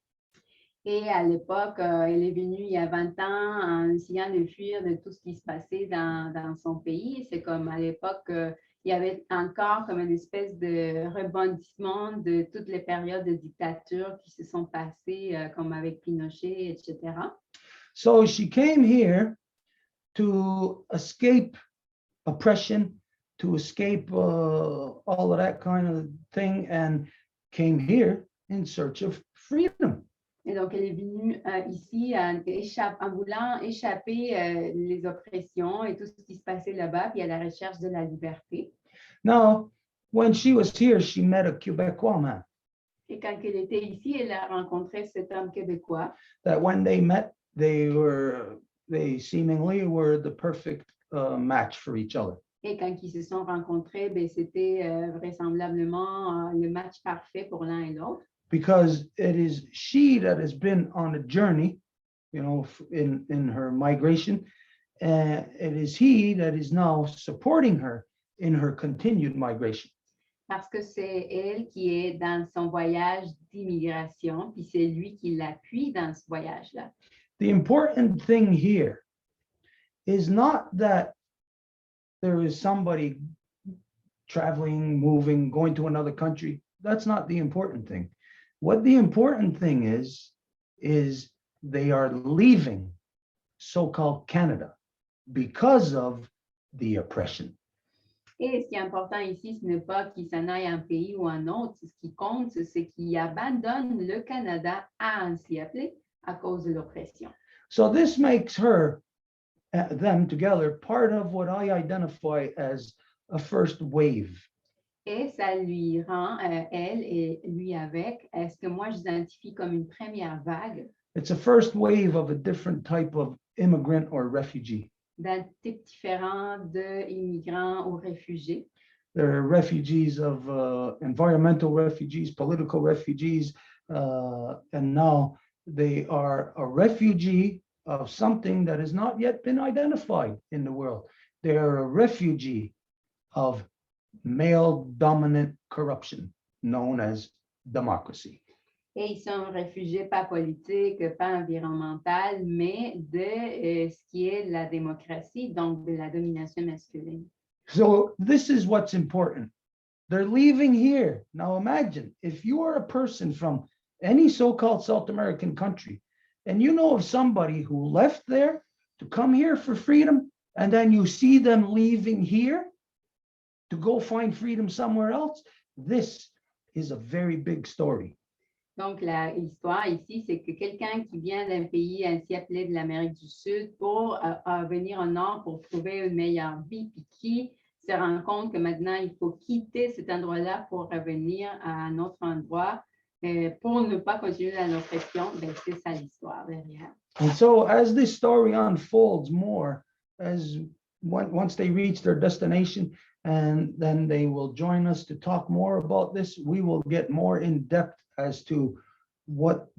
Speaker 2: Et à l'époque, elle est venue il y a 20 ans en essayant de fuir de tout ce qui se passait dans son pays. C'est comme à l'époque, il y avait encore comme une espèce de rebondissement de toutes les périodes de dictature qui se sont passées, comme avec Pinochet, etc.
Speaker 1: So she came here to escape oppression, to escape all of that kind of thing, and came here in search of freedom.
Speaker 2: Et donc, elle est venue ici en voulant échapper les oppressions et tout ce qui se passait là-bas, puis à la recherche de la liberté.
Speaker 1: Now, when she was here, she met a Quebecois man.
Speaker 2: Et quand elle était ici, elle a rencontré cet homme québécois.
Speaker 1: That when they met, they seemingly were the perfect match for each other.
Speaker 2: Et quand ils se sont rencontrés, ben, c'était vraisemblablement le match parfait pour l'un et l'autre.
Speaker 1: Because it is she that has been on a journey, you know, in her migration, and it is he that is now supporting her in her continued migration.
Speaker 2: Parce que c'est elle qui est dans son voyage d'immigration, puis c'est lui qui l'appuie dans ce voyage-là.
Speaker 1: The important thing here is not that there is somebody traveling, moving, going to another country. That's not the important thing. What the important thing is they are leaving so-called Canada because of the oppression.
Speaker 2: Et ce qui est important ici, ce n'est pas qu'ils s'en aillent un pays ou un autre. Ce qui compte, c'est qu'ils abandonnent le Canada, à ainsi appelé, à cause de l'oppression.
Speaker 1: So this makes her, them together, part of what I identify as a first wave.
Speaker 2: Et ça lui rend, elle et lui avec, ce que moi j'identifie comme une première vague.
Speaker 1: It's a first wave of a different type of immigrant or refugee.
Speaker 2: D'un type différent d'immigrants ou réfugiés.
Speaker 1: There are refugees of environmental refugees, political refugees, and now they are a refugee of something that has not yet been identified in the world. They are a refugee of male dominant corruption known as democracy.
Speaker 2: Et ils sont réfugiés pas politiques, pas environnementales, mais de ce qui est la démocratie, donc de la domination masculine.
Speaker 1: So this is what's important. They're leaving here. Now imagine if you are a person from any so-called South American country, and you know of somebody who left there to come here for freedom, and then you see them leaving here to go find freedom somewhere else, this is a very big story.
Speaker 2: Donc, l'histoire ici, c'est que quelqu'un qui vient d'un pays ainsi appelé de l'Amérique du Sud pour venir au Nord pour trouver une meilleure vie, puis qui se rend compte que maintenant, il faut quitter cet endroit-là pour revenir à un autre endroit pour ne pas continuer dans l'oppression, ben, c'est ça l'histoire derrière.
Speaker 1: And so as this story unfolds more, as once they reach their destination, and then they will join us to talk more about this, we will get more in depth as to what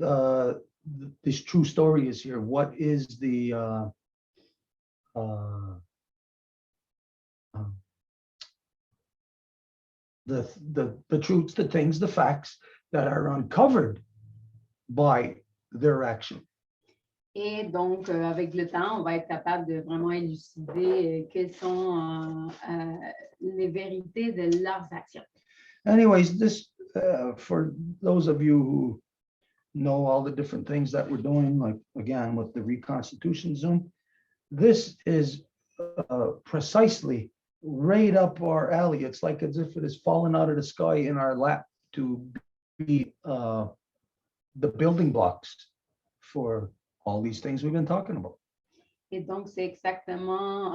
Speaker 1: this true story is here. What is the truths, the things, the facts that are uncovered by their action.
Speaker 2: Et donc, avec le temps, on va être capable de vraiment élucider quelles sont les vérités de leurs actions.
Speaker 1: Anyways, this, for those of you who know all the different things that we're doing, like again with the Reconstitution Zoom, this is precisely right up our alley. It's like as if it has fallen out of the sky in our lap to be the building blocks for all these things we've been talking about.
Speaker 2: Et donc, c'est exactement,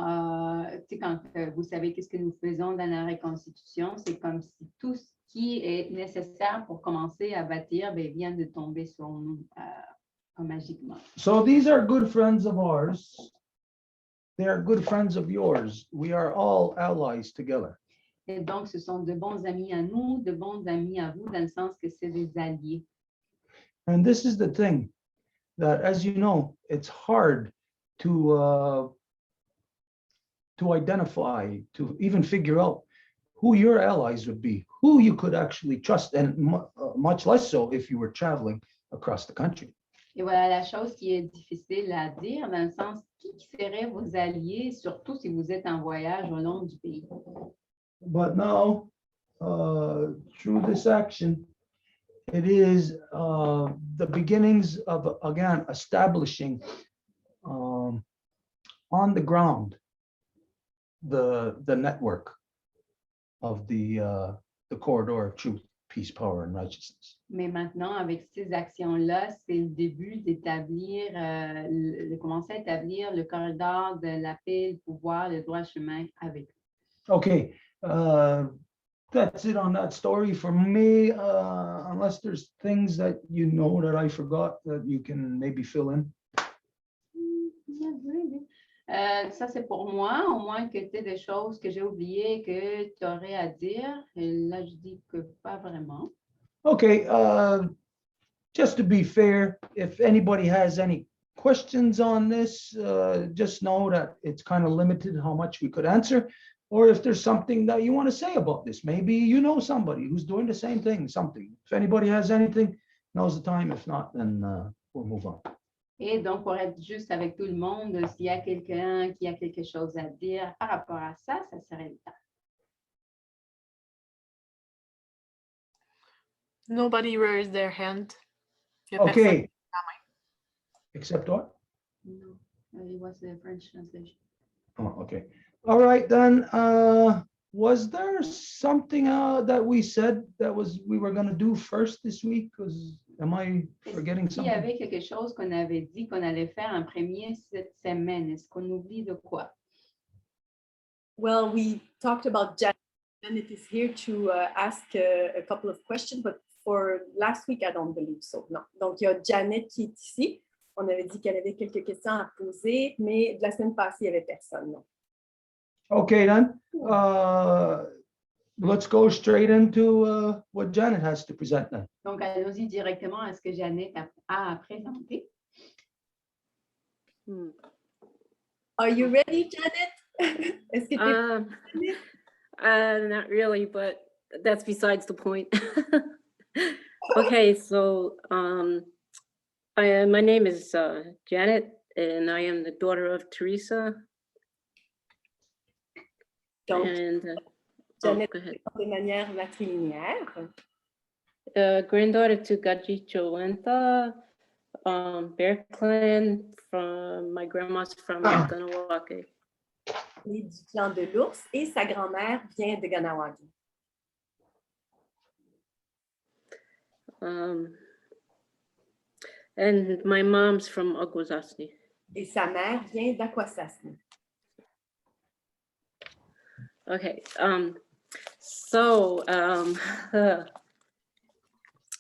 Speaker 2: tu sais, quand vous savez qu'est-ce que nous faisons dans la Reconstitution, c'est comme si tout ce qui est nécessaire pour commencer à bâtir vient de tomber sur nous magiquement.
Speaker 1: So these are good friends of ours. They are good friends of yours. We are all allies together.
Speaker 2: Et donc, ce sont de bons amis à nous, de bons amis à vous, dans le sens que c'est des alliés.
Speaker 1: And this is the thing, that as you know, it's hard to identify, to even figure out who your allies would be, who you could actually trust, and much less so if you were traveling across the country.
Speaker 2: Et voilà la chose qui est difficile à dire, dans le sens qui seraient vos alliés, surtout si vous êtes en voyage au long du pays.
Speaker 1: But now, through this action, it is the beginnings of, again, establishing on the ground the network of the corridor of truth. peace, power, and righteousness.
Speaker 2: Mais maintenant, avec ces actions-là, c'est le début d'établir, de commencer à établir le corridor de la paix, le pouvoir, le droit chemin avec eux.
Speaker 1: Okay, that's it on that story for me. Unless there's things that you know that I forgot that you can maybe fill in.
Speaker 2: Ça, c'est pour moi, au moins que tu aies des choses que j'ai oubliées que tu aurais à dire. Et là, je dis que pas vraiment.
Speaker 1: Okay, just to be fair, if anybody has any questions on this, just know that it's kind of limited how much we could answer. Or if there's something that you want to say about this, maybe you know somebody who's doing the same thing, something. If anybody has anything, now's the time. If not, then we'll move on.
Speaker 2: Et donc, pour être juste avec tout le monde, s'il y a quelqu'un qui a quelque chose à dire par rapport à ça, ça serait le temps.
Speaker 4: Nobody raised their hand. Il y a personne.
Speaker 1: Okay. Except what?
Speaker 2: No, it was the French translation.
Speaker 1: Oh, okay. All right, then. Was there something that we said that we were going to do first this week? Because am I forgetting
Speaker 2: Il y
Speaker 1: something?
Speaker 2: avait quelque chose qu'on avait dit qu'on allait faire en premier cette semaine. Est-ce qu'on oublie de quoi?
Speaker 3: Well, we talked about Janet. Janet is here to ask a couple of questions, but for last week, I don't believe so. Non. Donc, il y a Janet qui est ici. On avait dit qu'elle avait quelques questions à poser, mais de la semaine passée, il n'y avait personne. Non.
Speaker 1: Okay, then. Let's go straight into what Janet has to present then.
Speaker 2: Donc, allons-y directement à ce que Jeannette a à présenter.
Speaker 3: Are you ready, Janet? Est-ce que tu es
Speaker 5: Not really, but that's besides the point. Okay, so my name is Janet, and I am the daughter of Teresa.
Speaker 3: Donc,
Speaker 5: And
Speaker 3: Janet,
Speaker 5: go ahead.
Speaker 3: de manière matrilinéaire.
Speaker 5: Granddaughter to Gaji Joenta, Bear Clan from my grandma's from Ganawake.
Speaker 3: Et du clan de l'ours, et sa grand-mère vient de Ganawagi.
Speaker 5: And my mom's from Ogwazasni.
Speaker 3: Et sa mère vient d'Akwesasne.
Speaker 5: Okay, so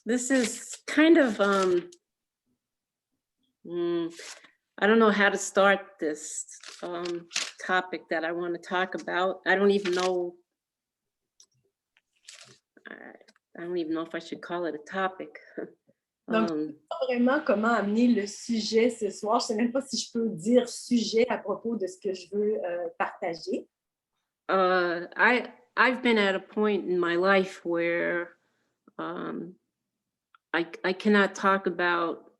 Speaker 5: this is kind of, I don't know how to start this topic that I want to talk about. I don't even know if I should call it a topic.
Speaker 3: Donc, je ne sais pas vraiment comment amener le sujet ce soir. Je ne sais même pas si je peux dire sujet à propos de ce que je veux partager.
Speaker 5: I've been at a point in my life where I cannot talk about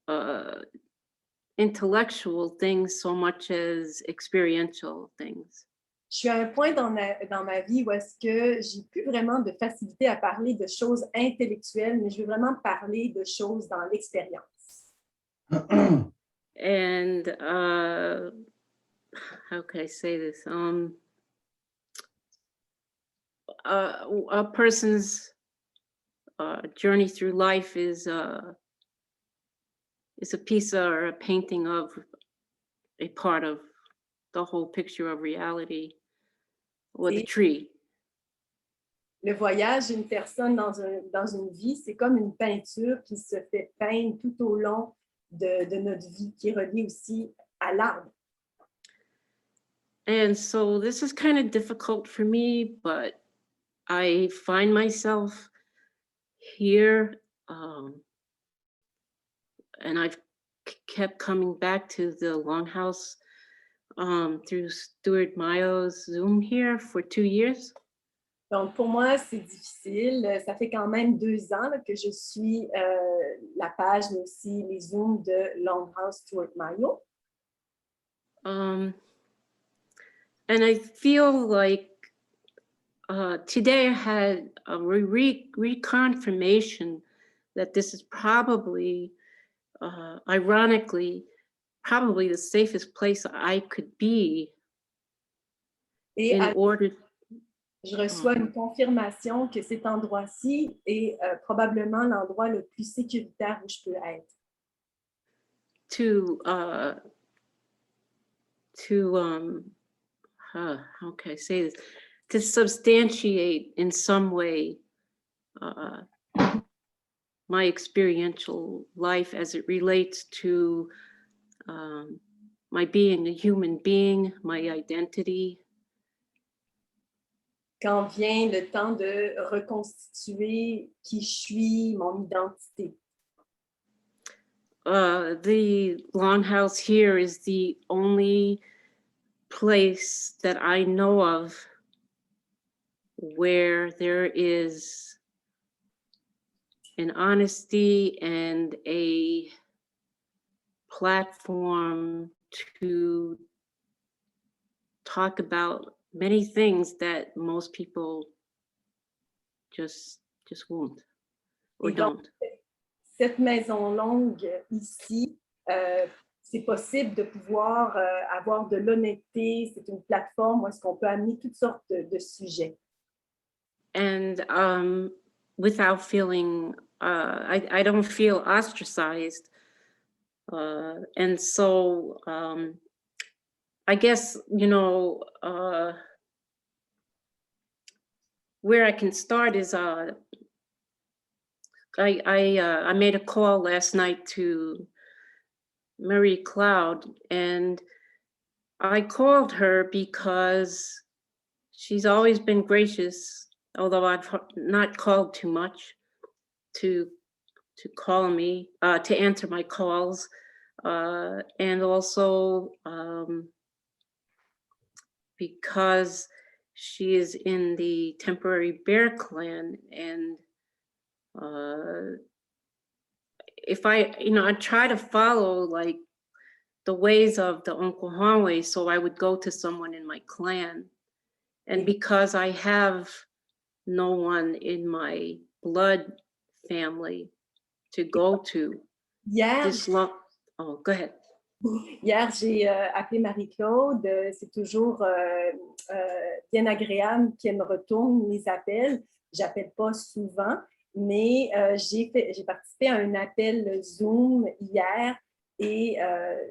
Speaker 5: intellectual things so much as experiential things.
Speaker 3: Je suis à un point dans ma vie où est-ce que j'ai plus vraiment de facilité à parler de choses intellectuelles, mais je veux vraiment parler de choses dans l'expérience.
Speaker 5: And how can I say this? A person's journey through life is a piece or a painting of a part of the whole picture of reality, or the tree.
Speaker 3: Le voyage d'une personne dans une vie, c'est comme une peinture qui se fait peindre tout au long de notre vie, qui est reliée aussi à l'arbre.
Speaker 5: And so this is kind of difficult for me, but I find myself here, and I've kept coming back to the Longhouse through Stuart Mayo's Zoom here for 2 years.
Speaker 3: Donc, pour moi, c'est difficile. Ça fait quand même 2 ans là, que je suis la page, mais aussi les Zooms de Longhouse Stuart Mayo.
Speaker 5: And I feel like today I had a reconfirmation that this is probably, ironically, probably the safest place I could be
Speaker 3: Et
Speaker 5: in order.
Speaker 3: Je reçois une confirmation que cet endroit-ci est probablement l'endroit le plus sécuritaire où je peux être.
Speaker 5: How can I say this? To substantiate in some way my experiential life as it relates to my being a human being, my identity.
Speaker 3: Quand vient le temps de reconstituer qui je suis, mon identité.
Speaker 5: The longhouse here is the only place that I know of where there is an honesty and a platform to talk about many things that most people just won't or
Speaker 3: Et donc,
Speaker 5: don't.
Speaker 3: cette maison longue ici, c'est possible de pouvoir avoir de l'honnêteté. C'est une plateforme où est-ce qu'on peut amener toutes sortes de sujets.
Speaker 5: And without feeling, I don't feel ostracized. And so I guess, you know, where I can start is I made a call last night to Marie Cloud, and I called her because she's always been gracious, although I've not called too much, to call me, to answer my calls, and also because she is in the temporary bear clan, and if I try to follow like the ways of the Onkohanwe, so I would go to someone in my clan, and because I have no one in my blood family to go to,
Speaker 3: Hier,
Speaker 5: oh, go ahead.
Speaker 3: Hier, j'ai appelé Marie-Claude. C'est toujours bien agréable qu'elle me retourne les appels. J'appelle pas souvent, mais j'ai participé à un appel Zoom hier et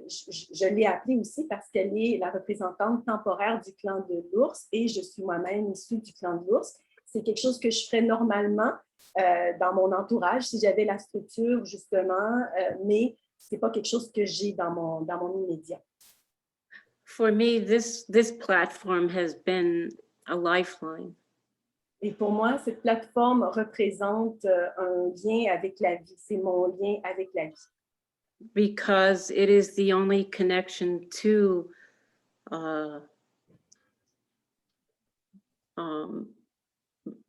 Speaker 3: je l'ai appelée aussi parce qu'elle est la représentante temporaire du clan de l'ours et je suis moi-même issue du clan de l'ours. C'est quelque chose que je ferais normalement dans mon entourage si j'avais la structure justement, mais c'est pas quelque chose que j'ai dans mon immédiat.
Speaker 5: For me, this platform has been a lifeline.
Speaker 3: Et pour moi, cette plateforme représente un lien avec la vie. C'est mon lien avec la vie.
Speaker 5: Because it is the only connection to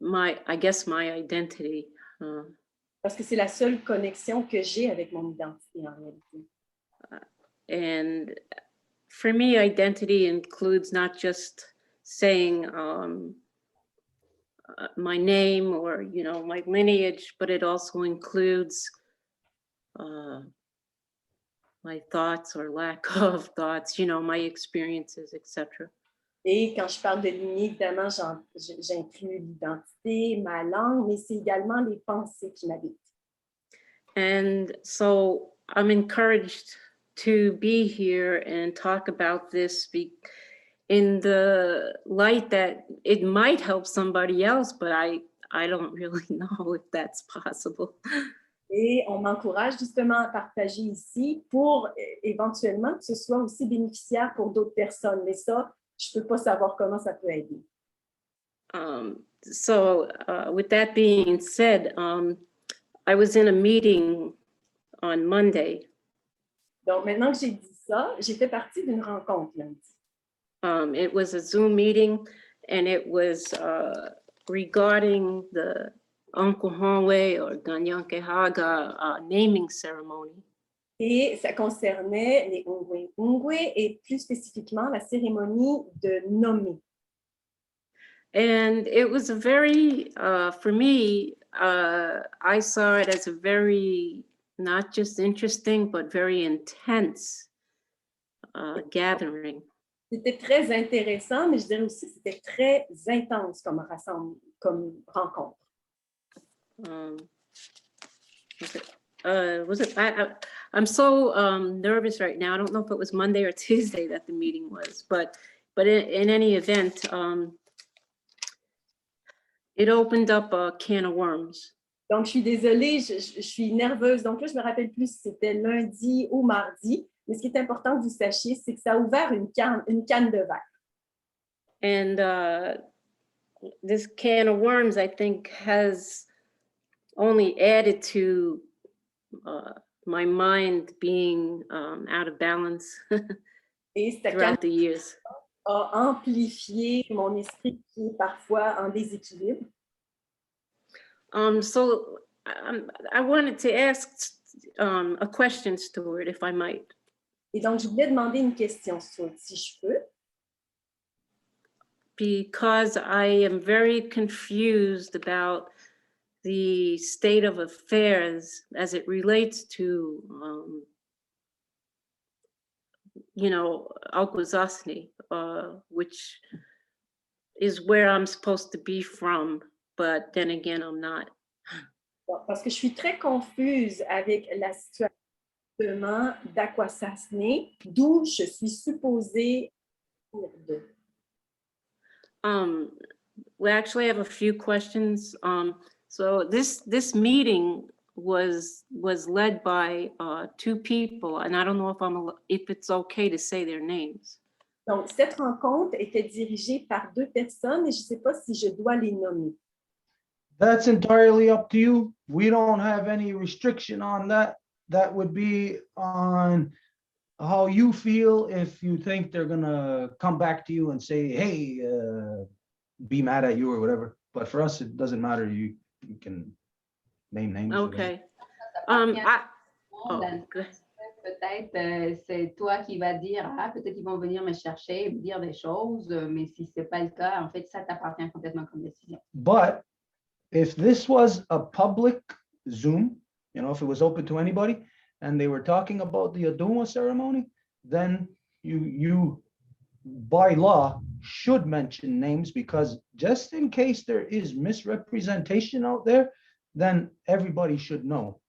Speaker 5: my identity.
Speaker 3: Parce que c'est la seule connexion que j'ai avec mon identité en réalité.
Speaker 5: And for me, identity includes not just saying my name or, my lineage, but it also includes my thoughts or lack of thoughts, my experiences, etc.
Speaker 3: Et quand je parle de lignée, évidemment, j'inclus l'identité, ma langue, mais c'est également les pensées qui m'habitent.
Speaker 5: And so I'm encouraged to be here and talk about this in the light that it might help somebody else, but I don't really know if that's possible.
Speaker 3: Et on m'encourage justement à partager ici pour éventuellement que ce soit aussi bénéficiaire pour d'autres personnes. Mais ça, je ne peux pas savoir comment ça peut aider.
Speaker 5: So with that being said, I was in a meeting on Monday.
Speaker 3: Donc maintenant que j'ai dit ça, j'ai fait partie d'une rencontre lundi.
Speaker 5: It was a Zoom meeting and it was regarding the Onkohanwe or Ganyankehaga naming ceremony.
Speaker 3: Et ça concernait les Ongwe et plus spécifiquement la cérémonie de nommer.
Speaker 5: And it was a very, for me, I saw it as a very, not just interesting, but very intense gathering.
Speaker 3: C'était très intéressant, mais je dirais aussi que c'était très intense comme rencontre.
Speaker 5: Was it? I'm so nervous right now. I don't know if it was Monday or Tuesday that the meeting was, but in any event, it opened up a can of worms.
Speaker 3: Donc, je suis désolée, je suis nerveuse. Donc là, je me rappelle plus si c'était lundi ou mardi. Mais ce qui est important que vous sachiez, c'est que ça a ouvert une canne de verre.
Speaker 5: And this can of worms, I think, has only added to my mind being out of balance
Speaker 3: Et cette canne
Speaker 5: throughout the years.
Speaker 3: a amplifié mon esprit qui est parfois en déséquilibre.
Speaker 5: So I wanted to ask a question, Stuart, if I might.
Speaker 3: Et donc, je voulais demander une question, Stuart, si je peux.
Speaker 5: Because I am very confused about the state of affairs as it relates to, Alkozasny, which is where I'm supposed to be from, but then again, I'm not.
Speaker 3: Bon, parce que je suis très confuse avec la situation d'Akwesasne, d'où je suis supposée venir de.
Speaker 5: We actually have a few questions. So this meeting was led by two people, and I don't know if it's okay to say their names.
Speaker 3: Donc, cette rencontre était dirigée par deux personnes et je ne sais pas si je dois les nommer.
Speaker 1: That's entirely up to you. We don't have any restriction on that. That would be on how you feel. If you think they're gonna come back to you and say, hey, be mad at you or whatever. But for us, it doesn't matter. You can name names.
Speaker 5: Okay.
Speaker 2: Peut-être c'est toi qui vas dire, peut-être qu'ils vont venir me chercher, me dire des choses, mais si ce n'est pas le cas, en fait, ça t'appartient complètement comme décision.
Speaker 1: But if this was a public Zoom, if it was open to anybody and they were talking about the Aduma ceremony, then you by law should mention names, because just in case there is misrepresentation out there, then everybody should know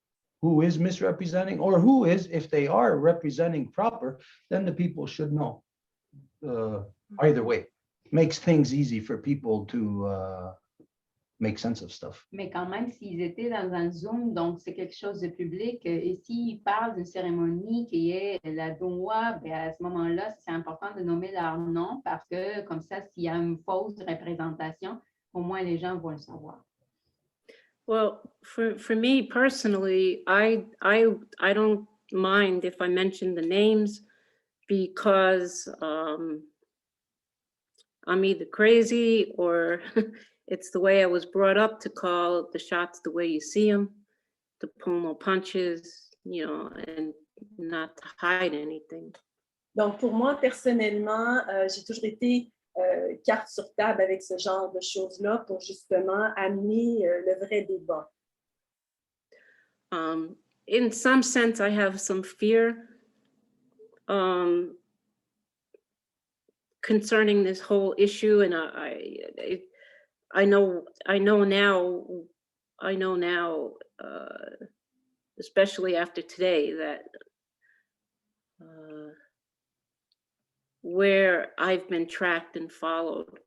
Speaker 1: who is misrepresenting, or who is, if they are representing proper, then the people should know. Either way, makes things easy for people to make sense of stuff.
Speaker 2: Mais quand même, s'ils étaient dans un Zoom, donc c'est quelque chose de public, et s'ils parlent d'une cérémonie qui est la Doua, à ce moment-là, c'est important de nommer leur nom, parce que comme ça, s'il y a une fausse représentation, au moins les gens vont le savoir.
Speaker 5: Well, for me personally, I don't mind if I mention the names, because I'm either crazy or it's the way I was brought up to call the shots the way you see them, to pull no punches, and not to hide anything.
Speaker 3: Donc, pour moi, personnellement, j'ai toujours été carte sur table avec ce genre de choses-là pour justement amener le vrai débat.
Speaker 5: In some sense, I have some fear concerning this whole issue, and I know now, especially after today, that where I've been tracked and followed.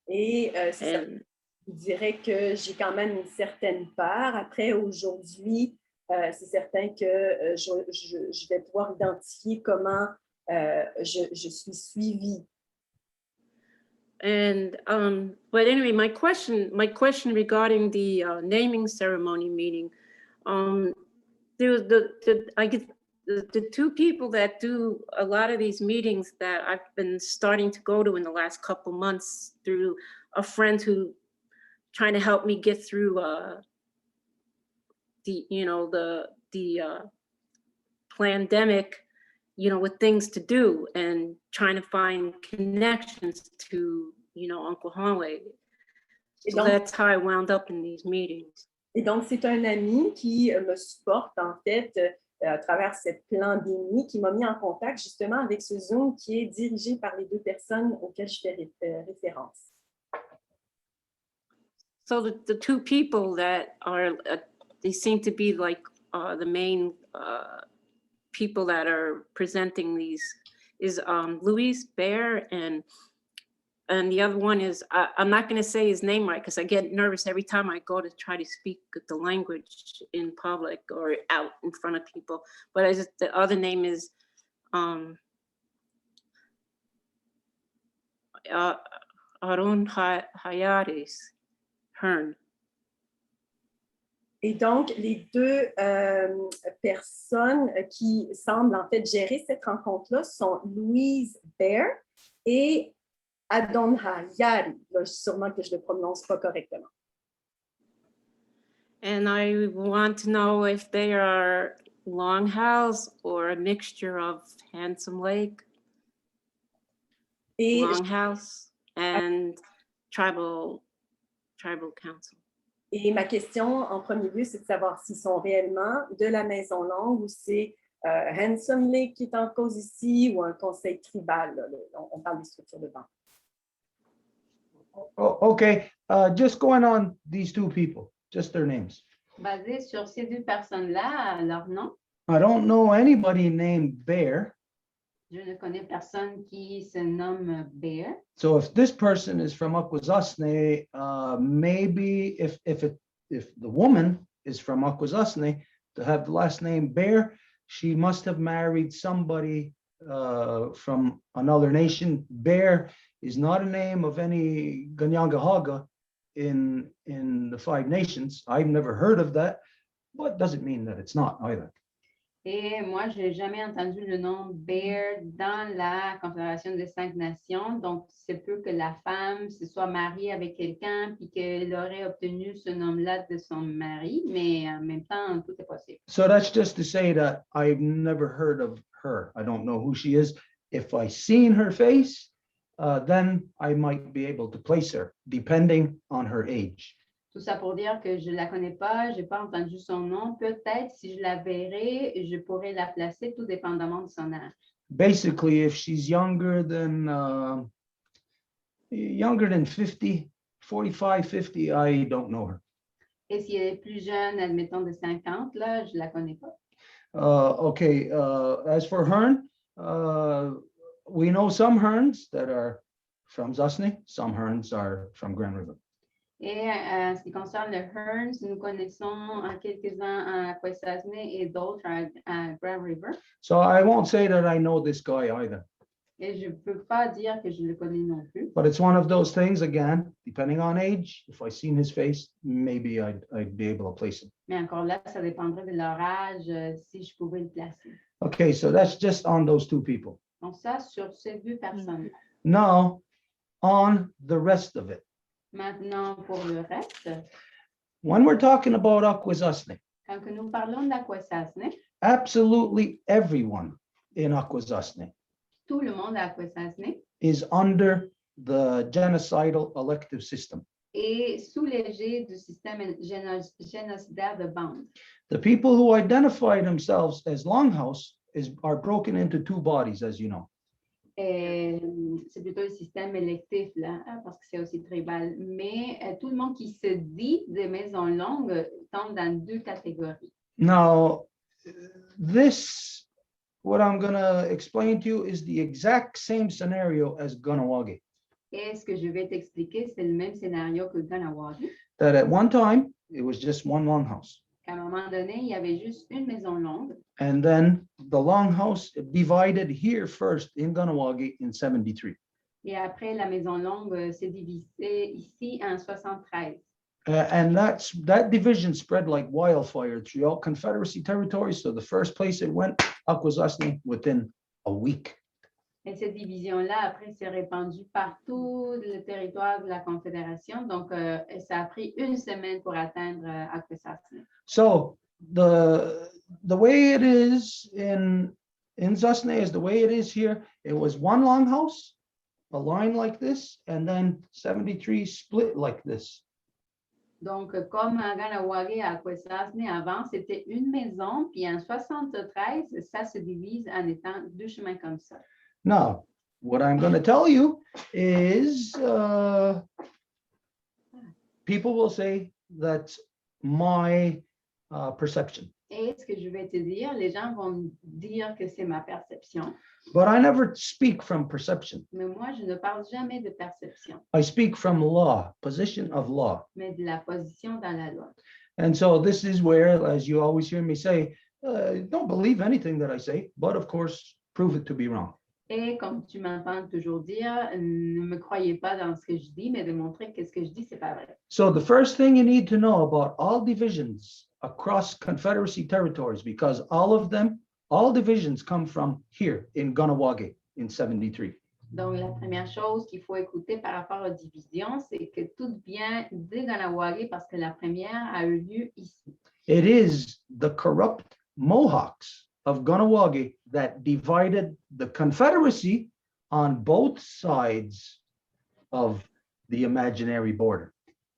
Speaker 3: Et je dirais que j'ai quand même une certaine peur. Après, aujourd'hui, c'est certain que je vais pouvoir identifier comment je suis suivie.
Speaker 5: And but anyway, my question regarding the naming ceremony meeting, I get the two people that do a lot of these meetings that I've been starting to go to in the last couple months through a friend who trying to help me get through the pandemic, with things to do and trying to find connections to, Uncle Hanway. So
Speaker 3: donc,
Speaker 5: that's how I wound up in these meetings.
Speaker 3: Et donc, c'est un ami qui me supporte, en fait, à travers cette pandémie qui m'a mis en contact justement avec ce Zoom qui est dirigé par les deux personnes auxquelles je fais référence.
Speaker 5: So the two people that are, they seem to be like the main people that are presenting these is Luis Bear and the other one is, I'm not going to say his name right because I get nervous every time I go to try to speak the language in public or out in front of people. But the other name is Arun Hayaris Hearn.
Speaker 3: Et donc, les deux personnes qui semblent en fait gérer cette rencontre-là sont Louise Bear et Adonha Yari. Là, sûrement que je ne le prononce pas correctement.
Speaker 5: And I want to know if they are Longhouse or a mixture of Handsome Lake,
Speaker 3: Et
Speaker 5: Longhouse, and Tribal Council.
Speaker 3: Et ma question, en premier lieu, c'est de savoir s'ils sont réellement de la Maison Longue ou c'est Handsome Lake qui est en cause ici ou un conseil tribal. Là, on parle des structures de banque.
Speaker 1: Oh, okay, just going on these two people, just their names.
Speaker 2: Basé sur ces deux personnes-là, leur nom,
Speaker 1: I don't know anybody named Bear.
Speaker 2: je ne connais personne qui se nomme Bear.
Speaker 1: So if this person is from Akwesasne, maybe if the woman is from Akwesasne, to have the last name Bear, she must have married somebody from another nation. Bear is not a name of any Ganyangahaga in the Five Nations. I've never heard of that, but doesn't mean that it's not either.
Speaker 2: Et moi, je n'ai jamais entendu le nom Bear dans la Confédération des Cinq Nations. Donc, c'est peu que la femme se soit mariée avec quelqu'un puis qu'elle aurait obtenu ce nom-là de son mari, mais en même temps, tout est possible.
Speaker 1: So that's just to say that I've never heard of her. I don't know who she is. If I seen her face, then I might be able to place her, depending on her age.
Speaker 2: Tout ça pour dire que je ne la connais pas, je n'ai pas entendu son nom. Peut-être, si je la verrai, je pourrais la placer tout dépendamment de son âge.
Speaker 1: Basically, if she's younger than 50, 45, 50, I don't know her.
Speaker 2: Et si elle est plus jeune, admettons de 50, là, je ne la connais pas.
Speaker 1: Okay, as for Hearn, we know some Hearns that are from Zasne, some Hearns are from Grand River.
Speaker 2: Et en ce qui concerne le Hearns, nous connaissons quelques-uns à Akwesasne et d'autres à Grand River.
Speaker 1: So I won't say that I know this guy either.
Speaker 2: Et je ne peux pas dire que je le connais non plus.
Speaker 1: But it's one of those things, again, depending on age, if I seen his face, maybe I'd be able to place him.
Speaker 2: Mais encore là, ça dépendrait de leur âge, si je pouvais le placer.
Speaker 1: Okay, so that's just on those two people.
Speaker 2: Donc ça, sur ces deux personnes.
Speaker 1: Now, on the rest of it.
Speaker 2: Maintenant, pour le reste,
Speaker 1: When we're talking about Akwesasne,
Speaker 2: quand que nous parlons d'Akwesasne,
Speaker 1: absolutely everyone in Akwesasne
Speaker 2: tout le monde à Akwesasne
Speaker 1: is under the genocidal elective system.
Speaker 2: est sous l'égide du système génocidaire de bande.
Speaker 1: The people who identify themselves as Longhouse are broken into two bodies, as you know.
Speaker 2: C'est plutôt le système électif, là, parce que c'est aussi tribal. Mais tout le monde qui se dit des maisons longues tombe dans deux catégories.
Speaker 1: Now, this, what I'm going to explain to you is the exact same scenario as Ganawagi.
Speaker 2: Et ce que je vais t'expliquer, c'est le même scénario que Ganawagi.
Speaker 1: That at one time, it was just one Longhouse.
Speaker 2: Qu'à un moment donné, il y avait juste une maison longue.
Speaker 1: And then the Longhouse divided here first in Ganawagi in 73.
Speaker 2: Et après, la maison longue s'est divisée ici en 73.
Speaker 1: And that division spread like wildfire throughout Confederacy territory. So the first place it went, Akwesasne, within a week.
Speaker 2: Et cette division-là, après, s'est répandue partout le territoire de la Confédération. Donc, ça a pris une semaine pour atteindre Akwesasne.
Speaker 1: So the way it is in Zasne is the way it is here. It was one Longhouse, a line like this, and then 73 split like this.
Speaker 2: Donc, comme à Ganawagi, à Kwesasne, avant, c'était une maison, puis en 73, ça se divise en étant deux chemins comme ça.
Speaker 1: Now, what I'm going to tell you is people will say that's my perception.
Speaker 2: Et ce que je vais te dire, les gens vont dire que c'est ma perception,
Speaker 1: But I never speak from perception.
Speaker 2: mais moi, je ne parle jamais de perception,
Speaker 1: I speak from law, position of law.
Speaker 2: mais de la position dans la loi.
Speaker 1: And so this is where, as you always hear me say, don't believe anything that I say, but of course, prove it to be wrong.
Speaker 2: Et comme tu m'entends toujours dire, ne me croyez pas dans ce que je dis, mais de montrer que ce que je dis, c'est pas vrai.
Speaker 1: So the first thing you need to know about all divisions across Confederacy territories, because all divisions come from here in Ganawagi in 73.
Speaker 2: Donc, la première chose qu'il faut écouter par rapport aux divisions, c'est que tout vient de Ganawagi parce que la première a eu lieu ici.
Speaker 1: It is the corrupt Mohawks of Ganawagi that divided the Confederacy on both sides of the imaginary border.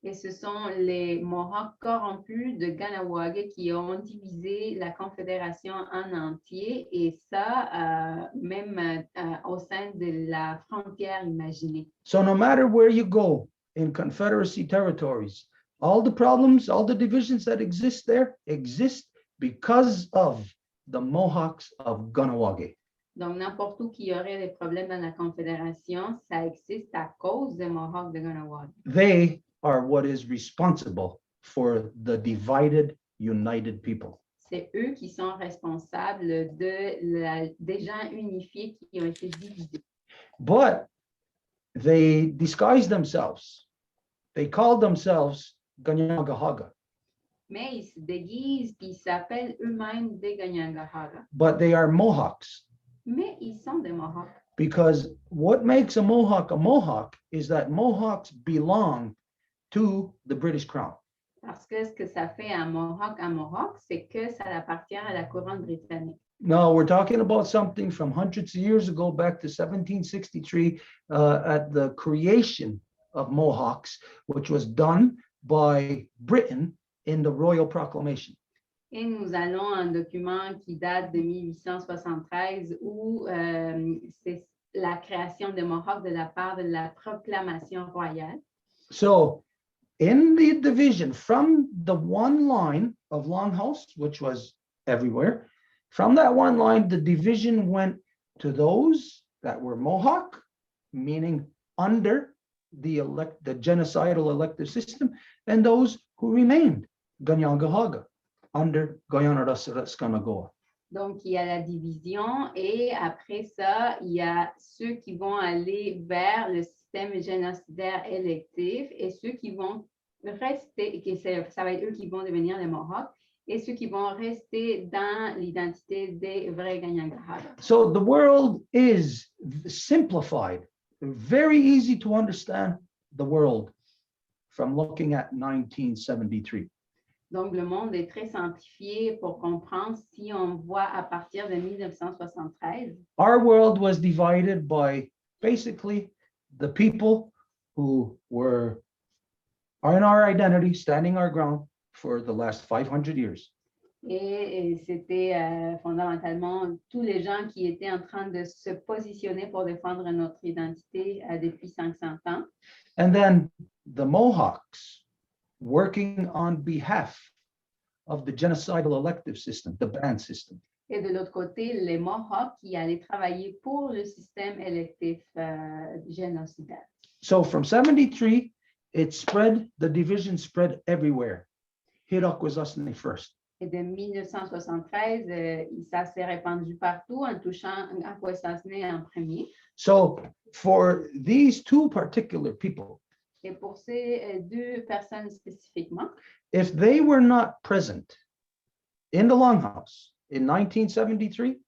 Speaker 2: Et ce sont les Mohawks corrompus de Ganawagi qui ont divisé la Confédération en entier, et ça, même au sein de la frontière imaginée.
Speaker 1: So no matter where you go in Confederacy territories, all the problems, all the divisions that exist there exist because of the Mohawks of Ganawagi.
Speaker 2: Donc, n'importe où qu'il y aurait des problèmes dans la Confédération, ça existe à cause des Mohawks de Ganawagi.
Speaker 1: They are what is responsible for the divided, united people.
Speaker 2: C'est eux qui sont responsables des gens unifiés qui ont été divisés.
Speaker 1: But they disguise themselves. They call themselves Ganyagahaga,
Speaker 2: Mais ils se déguisent puis ils s'appellent eux-mêmes des Ganyangahaga.
Speaker 1: but they are Mohawks.
Speaker 2: Mais ils sont des Mohawks.
Speaker 1: Because what makes a Mohawk is that Mohawks belong to the British Crown.
Speaker 2: Parce que ce que ça fait un Mohawk, c'est que ça appartient à la couronne britannique.
Speaker 1: No, we're talking about something from hundreds of years ago, back to 1763, at the creation of Mohawks, which was done by Britain in the Royal Proclamation.
Speaker 2: Et nous allons à un document qui date de 1873 où c'est la création des Mohawks de la part de la proclamation royale.
Speaker 1: So in the division from the one line of Longhouse, which was everywhere, from that one line, the division went to those that were Mohawk, meaning under the genocidal elective system, and those who remained Ganyangahaga, under Guyana Raskanagawa.
Speaker 2: Donc, il y a la division et après ça, il y a ceux qui vont aller vers le système génocidaire électif et ceux qui vont rester, ça va être eux qui vont devenir les Mohawks, et ceux qui vont rester dans l'identité des vrais Ganyangahaga.
Speaker 1: So the world is simplified, very easy to understand the world from looking at 1973.
Speaker 2: Donc, le monde est très simplifié pour comprendre si on voit à partir de 1973.
Speaker 1: Our world was divided by basically the people who are in our identity, standing our ground for the last 500 years.
Speaker 2: Et c'était fondamentalement tous les gens qui étaient en train de se positionner pour défendre notre identité depuis 500 ans.
Speaker 1: And then the Mohawks working on behalf of the genocidal elective system, the band system.
Speaker 2: Et de l'autre côté, les Mohawks qui allaient travailler pour le système électif génocidaire.
Speaker 1: So from 73, it spread, the division spread everywhere. Hirakwazasne first.
Speaker 2: Et de 1973, ça s'est répandu partout en touchant Akwesasne en premier.
Speaker 1: So for these two particular people,
Speaker 2: Et pour ces deux personnes spécifiquement,
Speaker 1: if they were not present in the Longhouse in 1973,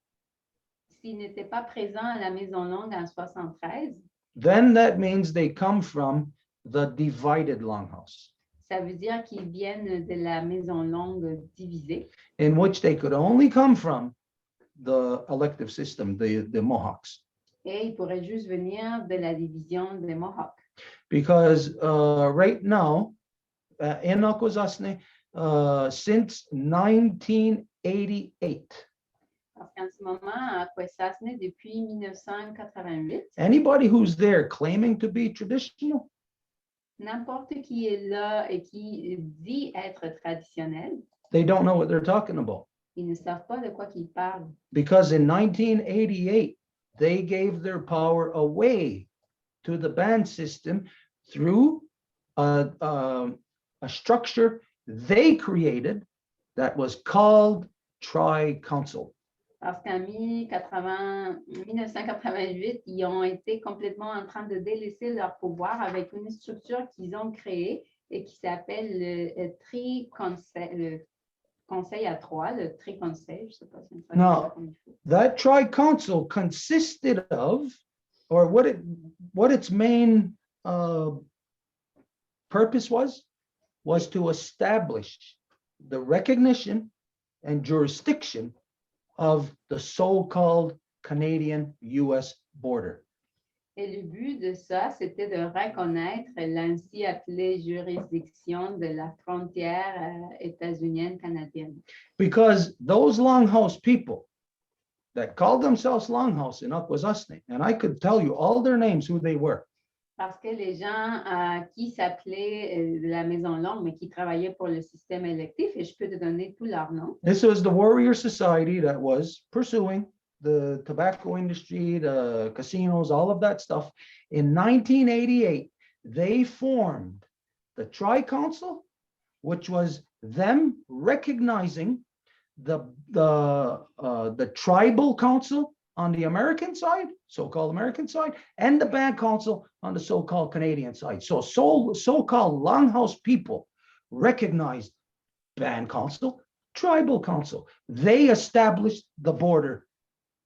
Speaker 2: s'ils n'étaient pas présents à la Maison Longue en 73,
Speaker 1: then that means they come from the divided Longhouse,
Speaker 2: ça veut dire qu'ils viennent de la Maison Longue divisée,
Speaker 1: in which they could only come from the elective system, the Mohawks.
Speaker 2: et ils pourraient juste venir de la division des Mohawks.
Speaker 1: Because right now, in Akwesasne since 1988.
Speaker 2: Parce qu'en ce moment, à Kwesasne, depuis 1988,
Speaker 1: Anybody who's there claiming to be traditional,
Speaker 2: n'importe qui est là et qui dit être traditionnel,
Speaker 1: they don't know what they're talking about.
Speaker 2: ils ne savent pas de quoi qu'ils parlent.
Speaker 1: Because in 1988, they gave their power away to the band system through a structure they created that was called Tri-Council.
Speaker 2: Parce qu'en 1988, ils ont été complètement en train de délaisser leur pouvoir avec une structure qu'ils ont créée et qui s'appelle le conseil à trois, le tri-conseil, je ne sais pas si on traduit ça comme il faut.
Speaker 1: That Tri-Council consisted of, or what its main purpose was to establish the recognition and jurisdiction of the so-called Canadian-US border.
Speaker 2: Et le but de ça, c'était de reconnaître l'ainsi appelée juridiction de la frontière états-unienne canadienne.
Speaker 1: Because those Longhouse people that called themselves Longhouse in Akwesasne, and I could tell you all their names, who they were.
Speaker 2: Parce que les gens qui s'appelaient de la Maison Longue, mais qui travaillaient pour le système électif, et je peux te donner tous leurs noms.
Speaker 1: This was the warrior society that was pursuing the tobacco industry, the casinos, all of that stuff. In 1988, they formed the Tri-Council, which was them recognizing the tribal council on the American side, so-called American side, and the band council on the so-called Canadian side. So-called Longhouse people recognized band council, tribal council. They established the border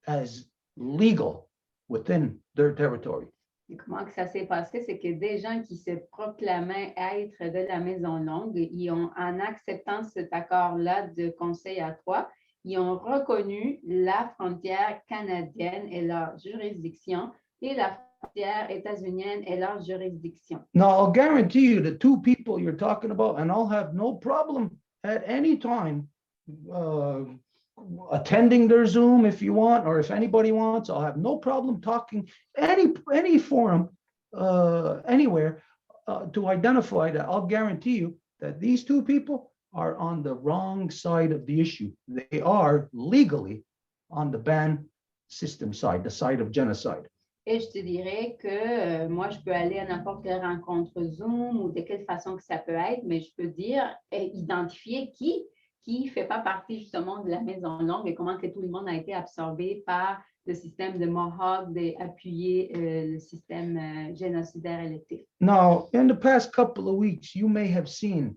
Speaker 1: as legal within their territory.
Speaker 2: Et comment que ça s'est passé, c'est que des gens qui se proclamaient être de la Maison Longue, ils ont, en acceptant cet accord-là de conseil à trois, ils ont reconnu la frontière canadienne et leur juridiction et la frontière états-unienne et leur juridiction.
Speaker 1: Now, I'll guarantee you the two people you're talking about, and I'll have no problem at any time attending their Zoom if you want, or if anybody wants, I'll have no problem talking any forum anywhere to identify that. I'll guarantee you that these two people are on the wrong side of the issue. They are legally on the ban system side, the side of genocide.
Speaker 2: Et je te dirais que moi, je peux aller à n'importe quelle rencontre Zoom ou de quelle façon que ça peut être, mais je peux dire, identifier qui fait pas partie justement de la Maison Longue et comment que tout le monde a été absorbé par le système de Mohawk d'appuyer le système génocidaire électif.
Speaker 1: Now, in the past couple of weeks, you may have seen,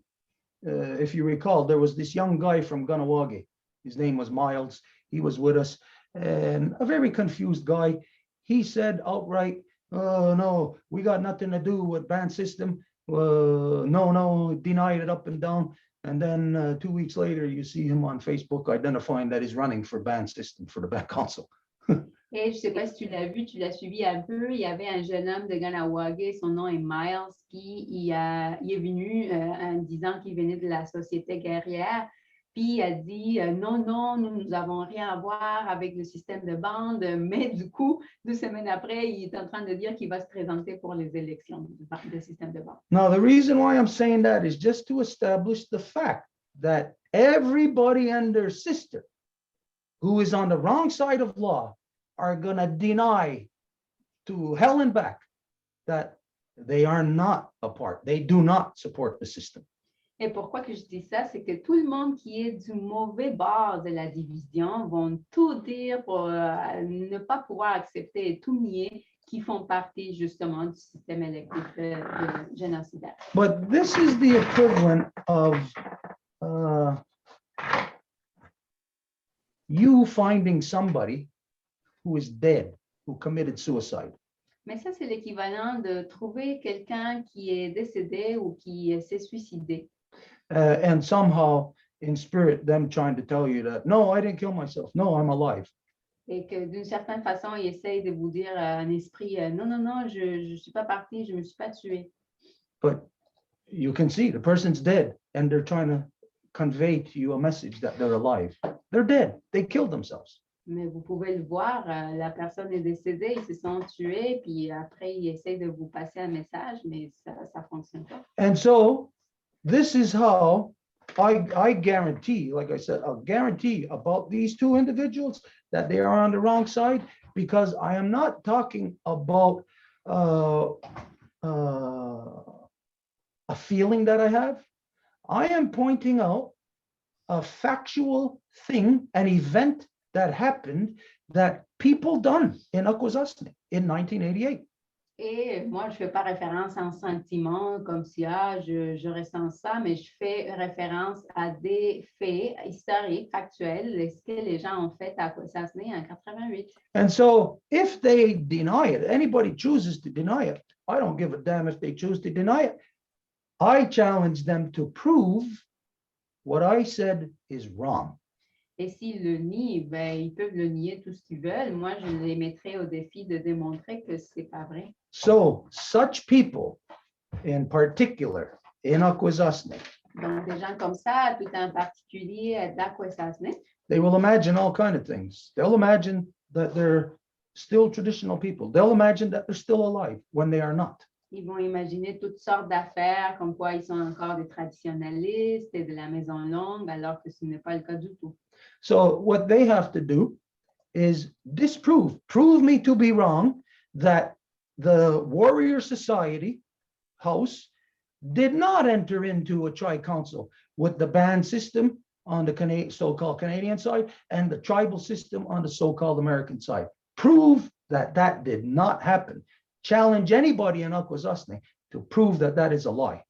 Speaker 1: if you recall, there was this young guy from Ganawagi. His name was Miles. He was with us, and a very confused guy. He said outright, no, we got nothing to do with ban system. No, denied it up and down. And then 2 weeks later, you see him on Facebook identifying that he's running for ban system for the ban council.
Speaker 2: Et je ne sais pas si tu l'as vu, tu l'as suivi un peu. Il y avait un jeune homme de Ganawagi, son nom est Miles, qui il est venu en disant qu'il venait de la société guerrière. Puis il a dit non, nous n'avons rien à voir avec le système de bande. Mais du coup, 2 semaines après, il est en train de dire qu'il va se présenter pour les élections du système de bande.
Speaker 1: Now, the reason why I'm saying that is just to establish the fact that everybody and their sister who is on the wrong side of law are going to deny to hell and back that they are not a part. They do not support the system.
Speaker 2: Et pourquoi que je dis ça, c'est que tout le monde qui est du mauvais bord de la division vont tout dire pour ne pas pouvoir accepter et tout nier qui font partie justement du système électif génocidaire.
Speaker 1: But this is the equivalent of you finding somebody who is dead, who committed suicide.
Speaker 2: Mais ça, c'est l'équivalent de trouver quelqu'un qui est décédé ou qui s'est suicidé.
Speaker 1: And somehow in spirit, them trying to tell you that, no, I didn't kill myself. No, I'm alive.
Speaker 2: Et que d'une certaine façon, il essaye de vous dire en esprit, non, je ne suis pas parti, je ne me suis pas tué.
Speaker 1: But you can see the person's dead and they're trying to convey to you a message that they're alive. They're dead. They killed themselves.
Speaker 2: Mais vous pouvez le voir, la personne est décédée, ils se sont tués, puis après, ils essaient de vous passer un message, mais ça ne fonctionne pas.
Speaker 1: And so this is how I guarantee, like I said, I'll guarantee about these two individuals that they are on the wrong side, because I am not talking about a feeling that I have. I am pointing out a factual thing, an event that happened that people done in Akwesasne in 1988.
Speaker 2: Et moi, je ne fais pas référence en sentiment comme si je ressens ça, mais je fais référence à des faits historiques, factuels, ce que les gens ont fait à Akwesasne en 88.
Speaker 1: And so if they deny it, anybody chooses to deny it, I don't give a damn if they choose to deny it. I challenge them to prove what I said is wrong.
Speaker 2: Et s'ils le nient, ben, ils peuvent le nier tout ce qu'ils veulent. Moi, je les mettrai au défi de démontrer que ce n'est pas vrai.
Speaker 1: So such people in particular in Akwesasne,
Speaker 2: Donc, des gens comme ça, tout en particulier d'Akwesasne,
Speaker 1: they will imagine all kinds of things. They'll imagine that they're still traditional people. They'll imagine that they're still alive when they are not.
Speaker 2: ils vont imaginer toutes sortes d'affaires, comme quoi ils sont encore des traditionnalistes et de la maison longue, alors que ce n'est pas le cas du tout.
Speaker 1: So what they have to do is prove me to be wrong, that the Warrior Society house did not enter into a tri-council with the band system on the so-called Canadian side and the tribal system on the so-called American side. Prove that that did not happen. Challenge anybody in Akwesasne to prove that that is a lie.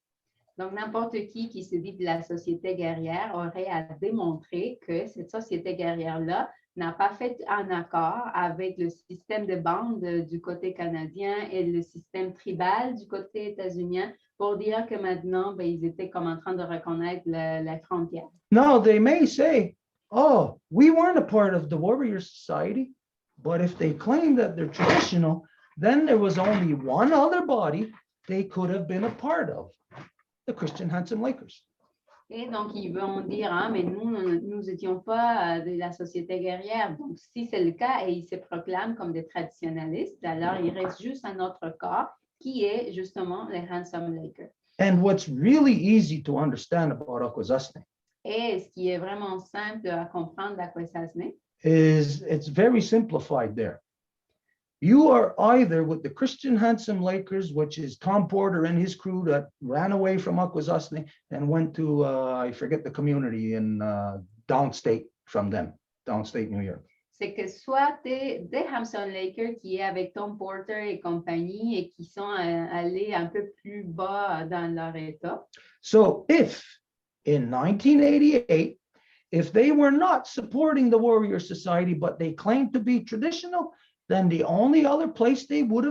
Speaker 2: Donc, n'importe qui se dit de la société guerrière aurait à démontrer que cette société guerrière-là n'a pas fait en accord avec le système de bande du côté canadien et le système tribal du côté états-unien pour dire que maintenant, ben, ils étaient comme en train de reconnaître la frontière.
Speaker 1: Now, they may say, oh, we weren't a part of the Warrior Society, but if they claim that they're traditional, then there was only one other body they could have been a part of, the Christian Handsome Lakers.
Speaker 2: Et donc, ils vont dire, ah, mais nous n'étions pas de la société guerrière. Donc, si c'est le cas et ils se proclament comme des traditionnalistes, alors il reste juste un autre corps qui est justement les Handsome Lakers.
Speaker 1: And what's really easy to understand about Akwesasne
Speaker 2: Et ce qui est vraiment simple à comprendre d'Akwesasne,
Speaker 1: is it's very simplified there. You are either with the Christian Handsome Lakers, which is Tom Porter and his crew that ran away from Akwesasne and went to, I forget the community in downstate from them, downstate New York.
Speaker 2: c'est que soit des Handsome Lakers qui est avec Tom Porter et compagnie et qui sont allés un peu plus bas dans leur état.
Speaker 1: So if in 1988, if they were not supporting the Warrior Society, but they claimed to be traditional, then the only other place they could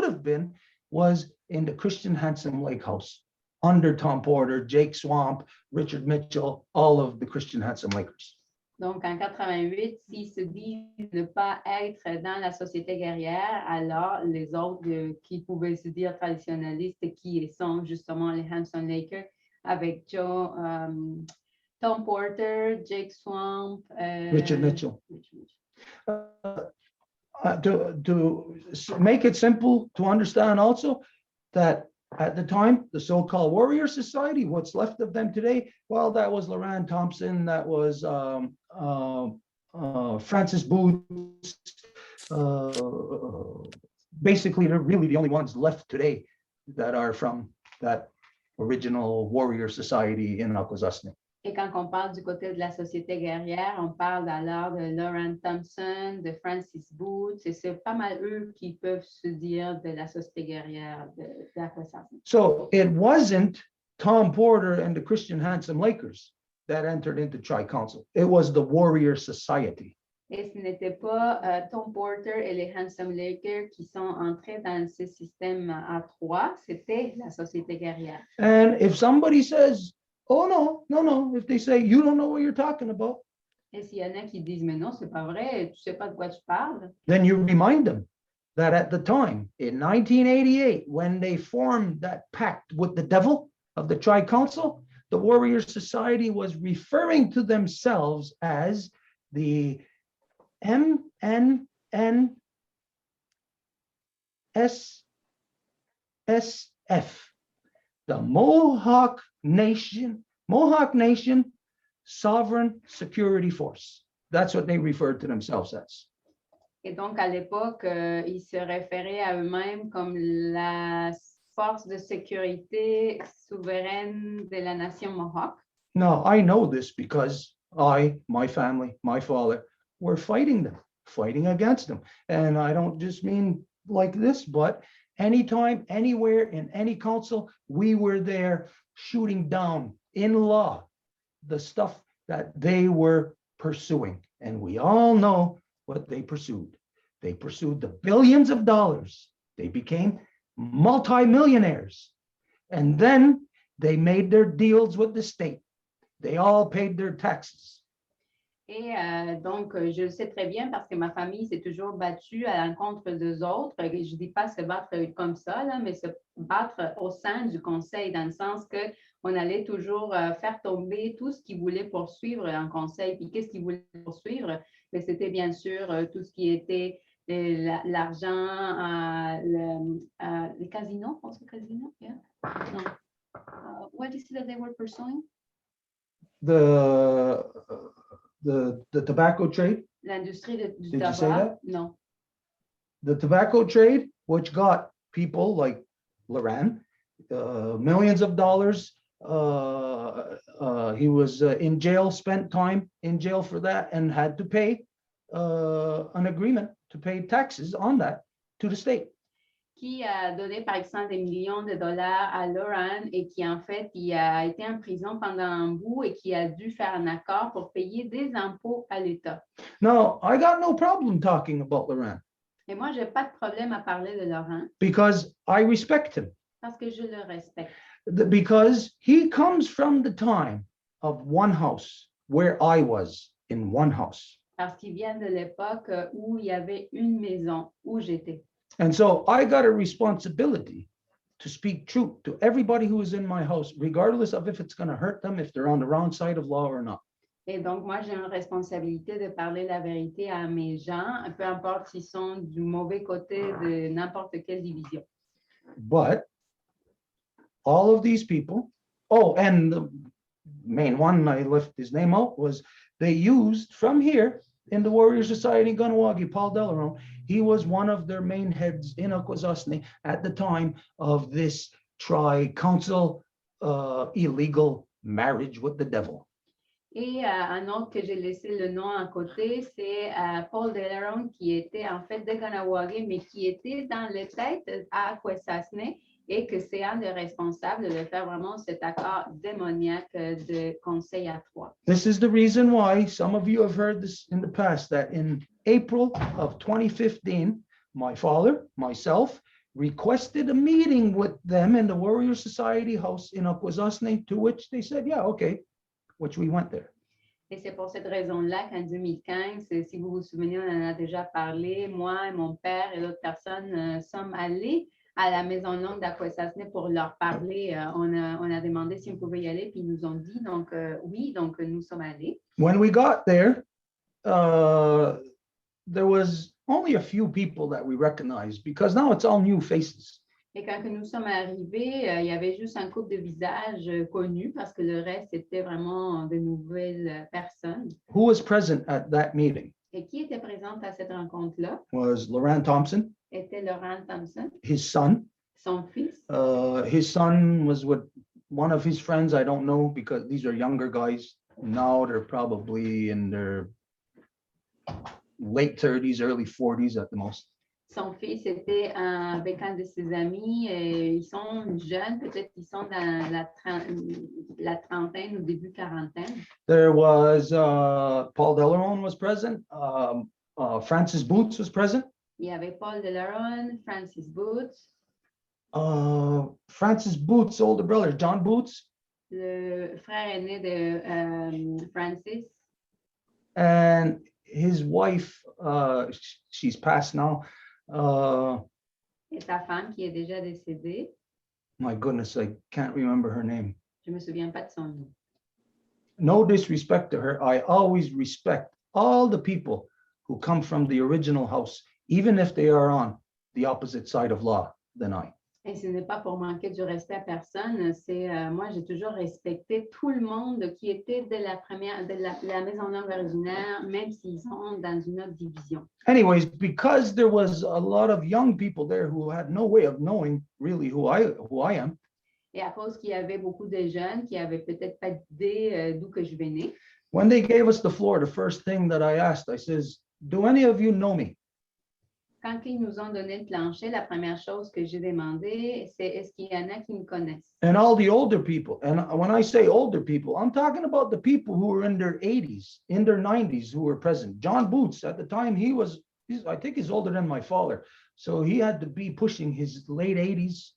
Speaker 1: have been, was in the Christian Handsome Lake House under Tom Porter, Jake Swamp, Richard Mitchell, all of the Christian Handsome Lakers.
Speaker 2: Donc, en 88, s'ils se disent ne pas être dans la société guerrière, alors les autres qui pouvaient se dire traditionnalistes, qui sont justement les Handsome Lakers, avec Tom Porter, Jake Swamp,
Speaker 1: Richard Mitchell. To make it simple to understand also that at the time, the so-called Warrior Society, what's left of them today, well, that was Loran Thompson, that was Francis Booth. Basically, they're really the only ones left today that are from that original Warrior Society in Akwesasne.
Speaker 2: Et quand on parle du côté de la société guerrière, on parle alors de Loran Thompson, de Francis Booth, et c'est pas mal eux qui peuvent se dire de la société guerrière d'Akwesasne.
Speaker 1: So it wasn't Tom Porter and the Christian Handsome Lakers that entered into Tri-Council. It was the Warrior Society.
Speaker 2: Et ce n'était pas Tom Porter et les Handsome Lakers qui sont entrés dans ce système à trois, c'était la société guerrière.
Speaker 1: And if somebody says, oh, no, if they say, you don't know what you're talking about,
Speaker 2: Et s'il y en a qui disent, mais non, c'est pas vrai, tu sais pas de quoi tu parles,
Speaker 1: then you remind them that at the time, in 1988, when they formed that pact with the devil of the Tri-Council, the Warrior Society was referring to themselves as the MNNSSF, the Mohawk Nation Sovereign Security Force. That's what they referred to themselves as.
Speaker 2: Et donc, à l'époque, ils se référaient à eux-mêmes comme la force de sécurité souveraine de la nation Mohawk.
Speaker 1: Now, I know this because I, my family, my father, were fighting them, fighting against them. And I don't just mean like this, but anytime, anywhere, in any council, we were there shooting down in law the stuff that they were pursuing. And we all know what they pursued. They pursued the billions of dollars. They became multimillionaires. And then they made their deals with the state. They all paid their taxes.
Speaker 2: Et donc, je le sais très bien parce que ma famille s'est toujours battue à l'encontre des autres. Et je ne dis pas se battre comme ça, là, mais se battre au sein du conseil, dans le sens qu'on allait toujours faire tomber tout ce qu'ils voulaient poursuivre en conseil. Puis qu'est-ce qu'ils voulaient poursuivre? Mais c'était bien sûr tout ce qui était l'argent, les casinos, what's the casino? Yeah. No. What is it that they were pursuing?
Speaker 1: The tobacco trade,
Speaker 2: L'industrie du
Speaker 1: Did you say
Speaker 2: tabac?
Speaker 1: that?
Speaker 2: Non.
Speaker 1: the tobacco trade, which got people like Loran millions of dollars. He was in jail, spent time in jail for that, and had to pay an agreement to pay taxes on that to the state.
Speaker 2: Qui a donné, par exemple, des millions de dollars à Loran et qui, en fait, il a été en prison pendant un bout et qui a dû faire un accord pour payer des impôts à l'État.
Speaker 1: Now, I got no problem talking about Loran
Speaker 2: Et moi, je n'ai pas de problème à parler de Loran
Speaker 1: because I respect him.
Speaker 2: parce que je le respecte.
Speaker 1: Because he comes from the time of one house where I was in one house.
Speaker 2: Parce qu'il vient de l'époque où il y avait une maison où j'étais.
Speaker 1: And so I got a responsibility to speak truth to everybody who is in my house, regardless of if it's going to hurt them, if they're on the wrong side of law or not.
Speaker 2: Et donc, moi, j'ai une responsabilité de parler la vérité à mes gens, peu importe s'ils sont du mauvais côté de n'importe quelle division.
Speaker 1: But all of these people, oh, and the main one, I left his name out, was they used from here in the Warrior Society in Kahnawake, Paul Delaron. He was one of their main heads in Akwesasne at the time of this tri-council illegal marriage with the devil.
Speaker 2: Et un autre que j'ai laissé le nom à côté, c'est Paul Delaron, qui était en fait de Kahnawake, mais qui était dans les têtes à Akwesasne, et que c'est un des responsables de faire vraiment cet accord démoniaque de conseil à trois.
Speaker 1: This is the reason why some of you have heard this in the past, that in April of 2015, my father, myself, requested a meeting with them in the Warrior Society house in Akwesasne, to which they said, yeah, okay, which we went there.
Speaker 2: Et c'est pour cette raison-là qu'en 2015, si vous vous souvenez, on en a déjà parlé, moi et mon père et d'autres personnes sommes allés à la Maison Longue d'Akwesasne pour leur parler. On a demandé si on pouvait y aller, puis ils nous ont dit, donc oui, donc nous sommes allés.
Speaker 1: When we got there, there was only a few people that we recognized, because now it's all new faces.
Speaker 2: Et quand nous sommes arrivés, il y avait juste un couple de visages connus parce que le reste, c'était vraiment de nouvelles personnes.
Speaker 1: Who was present at that meeting
Speaker 2: Et qui était présente à cette rencontre-là
Speaker 1: was Loran Thompson,
Speaker 2: était Laurent Thompson,
Speaker 1: his son.
Speaker 2: son fils.
Speaker 1: His son was with one of his friends. I don't know, because these are younger guys. Now they're probably in their late 30s, early 40s at the most.
Speaker 2: Son fils était avec un de ses amis. Ils sont jeunes, peut-être qu'ils sont dans la trentaine ou début quarantaine.
Speaker 1: There was Paul Delaron was present. Francis Boots was present.
Speaker 2: Il y avait Paul Delaron, Francis Booth,
Speaker 1: Francis Boots' older brother, John Boots,
Speaker 2: le frère aîné de Francis,
Speaker 1: and his wife. She's passed now.
Speaker 2: et sa femme qui est déjà décédée.
Speaker 1: My goodness, I can't remember her name.
Speaker 2: Je me souviens pas de son nom.
Speaker 1: No disrespect to her. I always respect all the people who come from the original house, even if they are on the opposite side of law than I.
Speaker 2: Et ce n'est pas pour manquer du respect à personne, c'est moi j'ai toujours respecté tout le monde qui était de la maison longue originaire, même s'ils sont dans une autre division.
Speaker 1: Anyways, because there was a lot of young people there who had no way of knowing really who I am,
Speaker 2: Et à cause qu'il y avait beaucoup de jeunes qui avaient peut-être pas d'idée d'où que je venais,
Speaker 1: when they gave us the floor, the first thing that I asked, I says, do any of you know me?
Speaker 2: quand ils nous ont donné le plancher, la première chose que j'ai demandé, c'est est-ce qu'il y en a qui me connaissent?
Speaker 1: And all the older people, and when I say older people, I'm talking about the people who were in their 80s, in their 90s, who were present. John Boots, at the time, I think he's older than my father. So he had to be pushing his late 80s,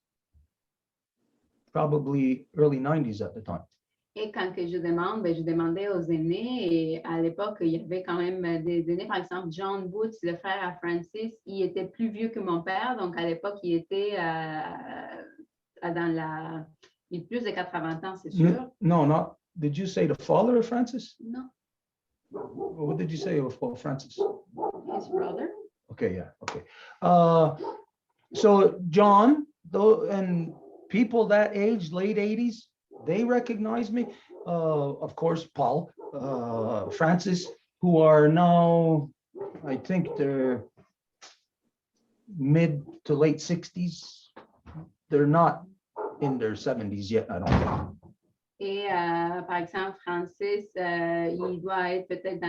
Speaker 1: probably early 90s at the time.
Speaker 2: Et quand que je demande, je demandais aux aînés, et à l'époque, il y avait quand même des aînés, par exemple, John Boots, le frère à Francis, il était plus vieux que mon père, donc à l'époque, il était il plus de 80 ans, c'est sûr.
Speaker 1: No, not, did you say the father of Francis?
Speaker 2: Non,
Speaker 1: What did you say of Francis?
Speaker 2: his brother.
Speaker 1: Okay, yeah, okay. So John, though, and people that age, late 80s, they recognize me. Of course, Paul, Francis, who are now, I think they're mid to late 60s. They're not in their 70s yet, I don't think.
Speaker 2: Et par exemple, Francis, il doit être peut-être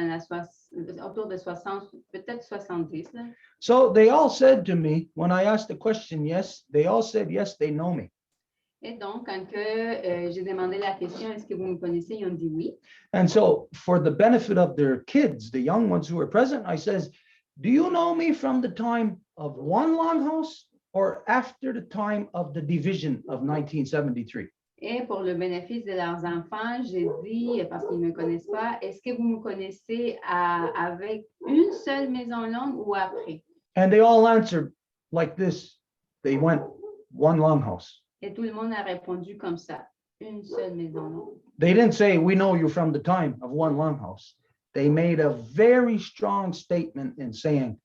Speaker 2: autour de 60, peut-être 70. Là.
Speaker 1: So they all said to me, when I asked the question, yes, they all said, yes, they know me.
Speaker 2: Et donc, quand j'ai demandé la question, est-ce que vous me connaissez? Ils ont dit oui.
Speaker 1: And so for the benefit of their kids, the young ones who are present, I says, do you know me from the time of one longhouse or after the time of the division of 1973?
Speaker 2: Et pour le bénéfice de leurs enfants, j'ai dit, parce qu'ils ne me connaissent pas, est-ce que vous me connaissez avec une seule maison longue ou après?
Speaker 1: And they all answered like this. They went one longhouse.
Speaker 2: Et tout le monde a répondu comme ça, une seule maison longue.
Speaker 1: They didn't say, we know you from the time of one longhouse. They made a very strong statement in saying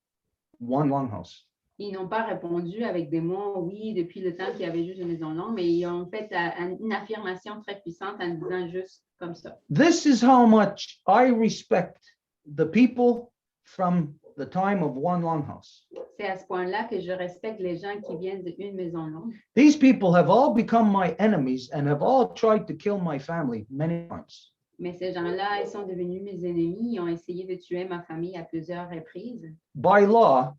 Speaker 1: one longhouse.
Speaker 2: Ils n'ont pas répondu avec des mots, oui, depuis le temps qu'il y avait juste une maison longue, mais ils ont fait une affirmation très puissante en disant juste comme ça.
Speaker 1: This is how much I respect the people from the time of one longhouse.
Speaker 2: C'est à ce point-là que je respecte les gens qui viennent d'une maison longue.
Speaker 1: These people have all become my enemies and have all tried to kill my family many times.
Speaker 2: Mais ces gens-là, ils sont devenus mes ennemis, ils ont essayé de tuer ma famille à plusieurs reprises.
Speaker 1: By law,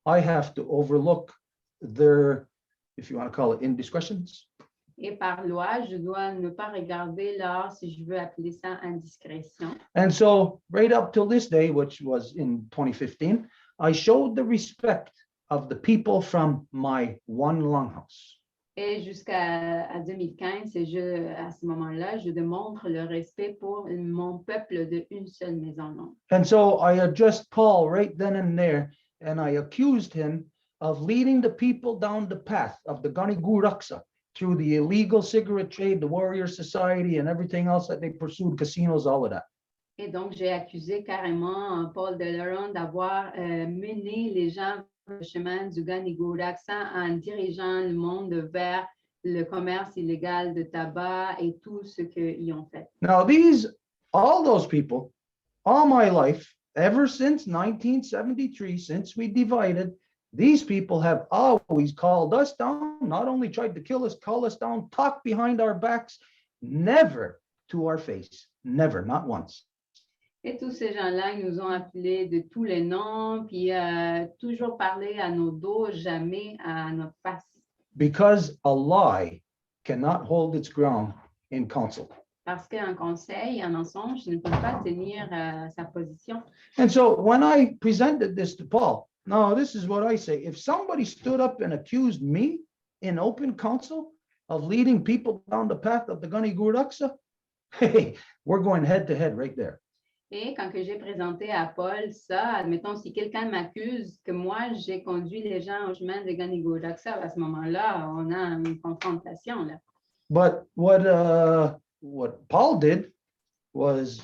Speaker 1: I have to overlook their, if you want to call it, indiscretions.
Speaker 2: Et par loi, je dois ne pas regarder leur, si je veux appeler ça, indiscrétion.
Speaker 1: And so right up till this day, which was in 2015, I showed the respect of the people from my one longhouse.
Speaker 2: Et jusqu'à 2015, à ce moment-là, je démontre le respect pour mon peuple de une seule maison longue.
Speaker 1: And so I addressed Paul right then and there, and I accused him of leading the people down the path of the Ganigu-Raksa through the illegal cigarette trade, the warrior society, and everything else that they pursued, casinos, all of that.
Speaker 2: Et donc, j'ai accusé carrément Paul Deleron d'avoir mené les gens le chemin du Ganigu-Raksa en dirigeant le monde vers le commerce illégal de tabac et tout ce qu'ils ont fait.
Speaker 1: Now, all those people, all my life, ever since 1973, since we divided, these people have always called us down, not only tried to kill us, call us down, talk behind our backs, never to our face, never, not once.
Speaker 2: Et tous ces gens-là, ils nous ont appelés de tous les noms, puis toujours parlé à nos dos, jamais à notre face.
Speaker 1: Because a lie cannot hold its ground in council.
Speaker 2: Parce qu'un conseil, un mensonge ne peut pas tenir sa position.
Speaker 1: And so when I presented this to Paul, now this is what I say. If somebody stood up and accused me in open council of leading people down the path of the Ganigu-Raksa, hey, we're going head to head right there.
Speaker 2: Et quand que j'ai présenté à Paul ça, admettons, si quelqu'un m'accuse que moi, j'ai conduit les gens au chemin de Ganigojaksa, à ce moment-là, on a une confrontation. Là.
Speaker 1: But what Paul did was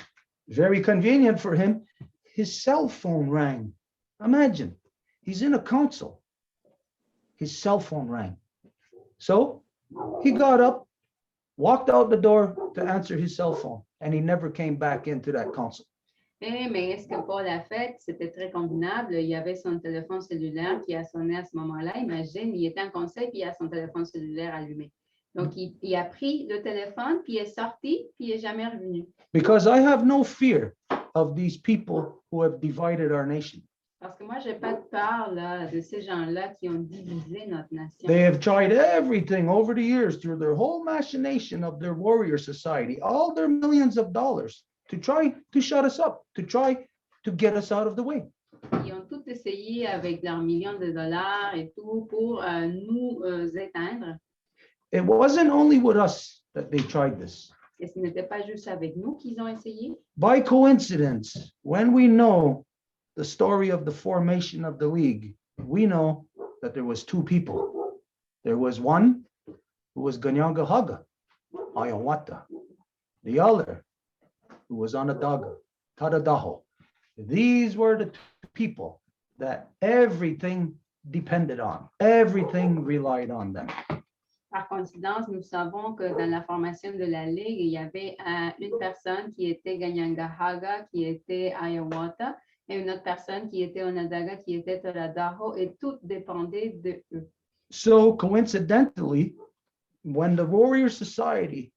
Speaker 1: very convenient for him. His cell phone rang. Imagine, he's in a council. His cell phone rang. So he got up, walked out the door to answer his cell phone, and he never came back into that council.
Speaker 2: Mais ce que Paul a fait, c'était très convenable. Il y avait son téléphone cellulaire qui a sonné à ce moment-là. Imagine, il était en conseil, puis il a son téléphone cellulaire allumé. Donc, il a pris le téléphone, puis il est sorti, puis il n'est jamais revenu.
Speaker 1: Because I have no fear of these people who have divided our nation.
Speaker 2: Parce que moi, je n'ai pas de peur là, de ces gens-là qui ont divisé notre nation.
Speaker 1: They have tried everything over the years through their whole machination of their warrior society, all their millions of dollars, to try to shut us up, to try to get us out of the way.
Speaker 2: Ils ont tout essayé avec leurs millions de dollars et tout pour nous éteindre.
Speaker 1: It wasn't only with us that they tried this.
Speaker 2: Et ce n'était pas juste avec nous qu'ils ont essayé.
Speaker 1: By coincidence, when we know the story of the formation of the league, we know that there was two people. There was one who was Ganyangahaga, Ayawata. The other who was Onondaga, Tadadaho. These were the two people that everything depended on. Everything relied on them.
Speaker 2: Par coïncidence, nous savons que dans la formation de la Ligue, il y avait une personne qui était Ganyangahaga, qui était Ayawata, et une autre personne qui était Onondaga, qui était Tadadaho, et tout dépendait de eux.
Speaker 1: So coincidentally, when the warrior society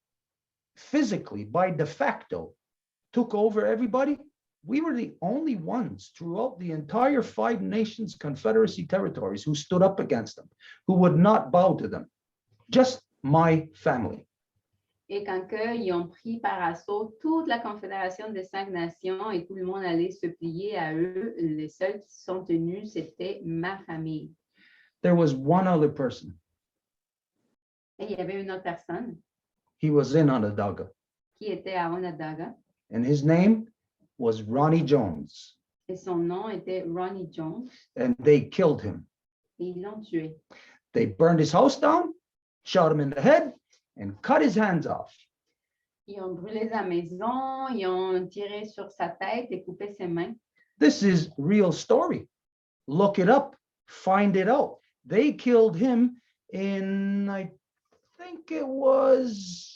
Speaker 1: physically, by de facto, took over everybody, we were the only ones throughout the entire Five Nations Confederacy territories who stood up against them, who would not bow to them. Just my family.
Speaker 2: Et quand ils ont pris par assaut toute la Confédération des 5 Nations et tout le monde allait se plier à eux, les seuls qui se sont tenus, c'était ma famille.
Speaker 1: There was one other person.
Speaker 2: Et il y avait une autre personne
Speaker 1: He was in Onondaga,
Speaker 2: qui était à Onondaga
Speaker 1: and his name was Ronnie Jones,
Speaker 2: et son nom était Ronnie Jones
Speaker 1: and they killed him.
Speaker 2: et ils l'ont tué.
Speaker 1: They burned his house down, shot him in the head, and cut his hands off.
Speaker 2: Ils ont brûlé sa maison, ils ont tiré sur sa tête et coupé ses mains.
Speaker 1: This is real story. Look it up, find it out. They killed him in, I think it was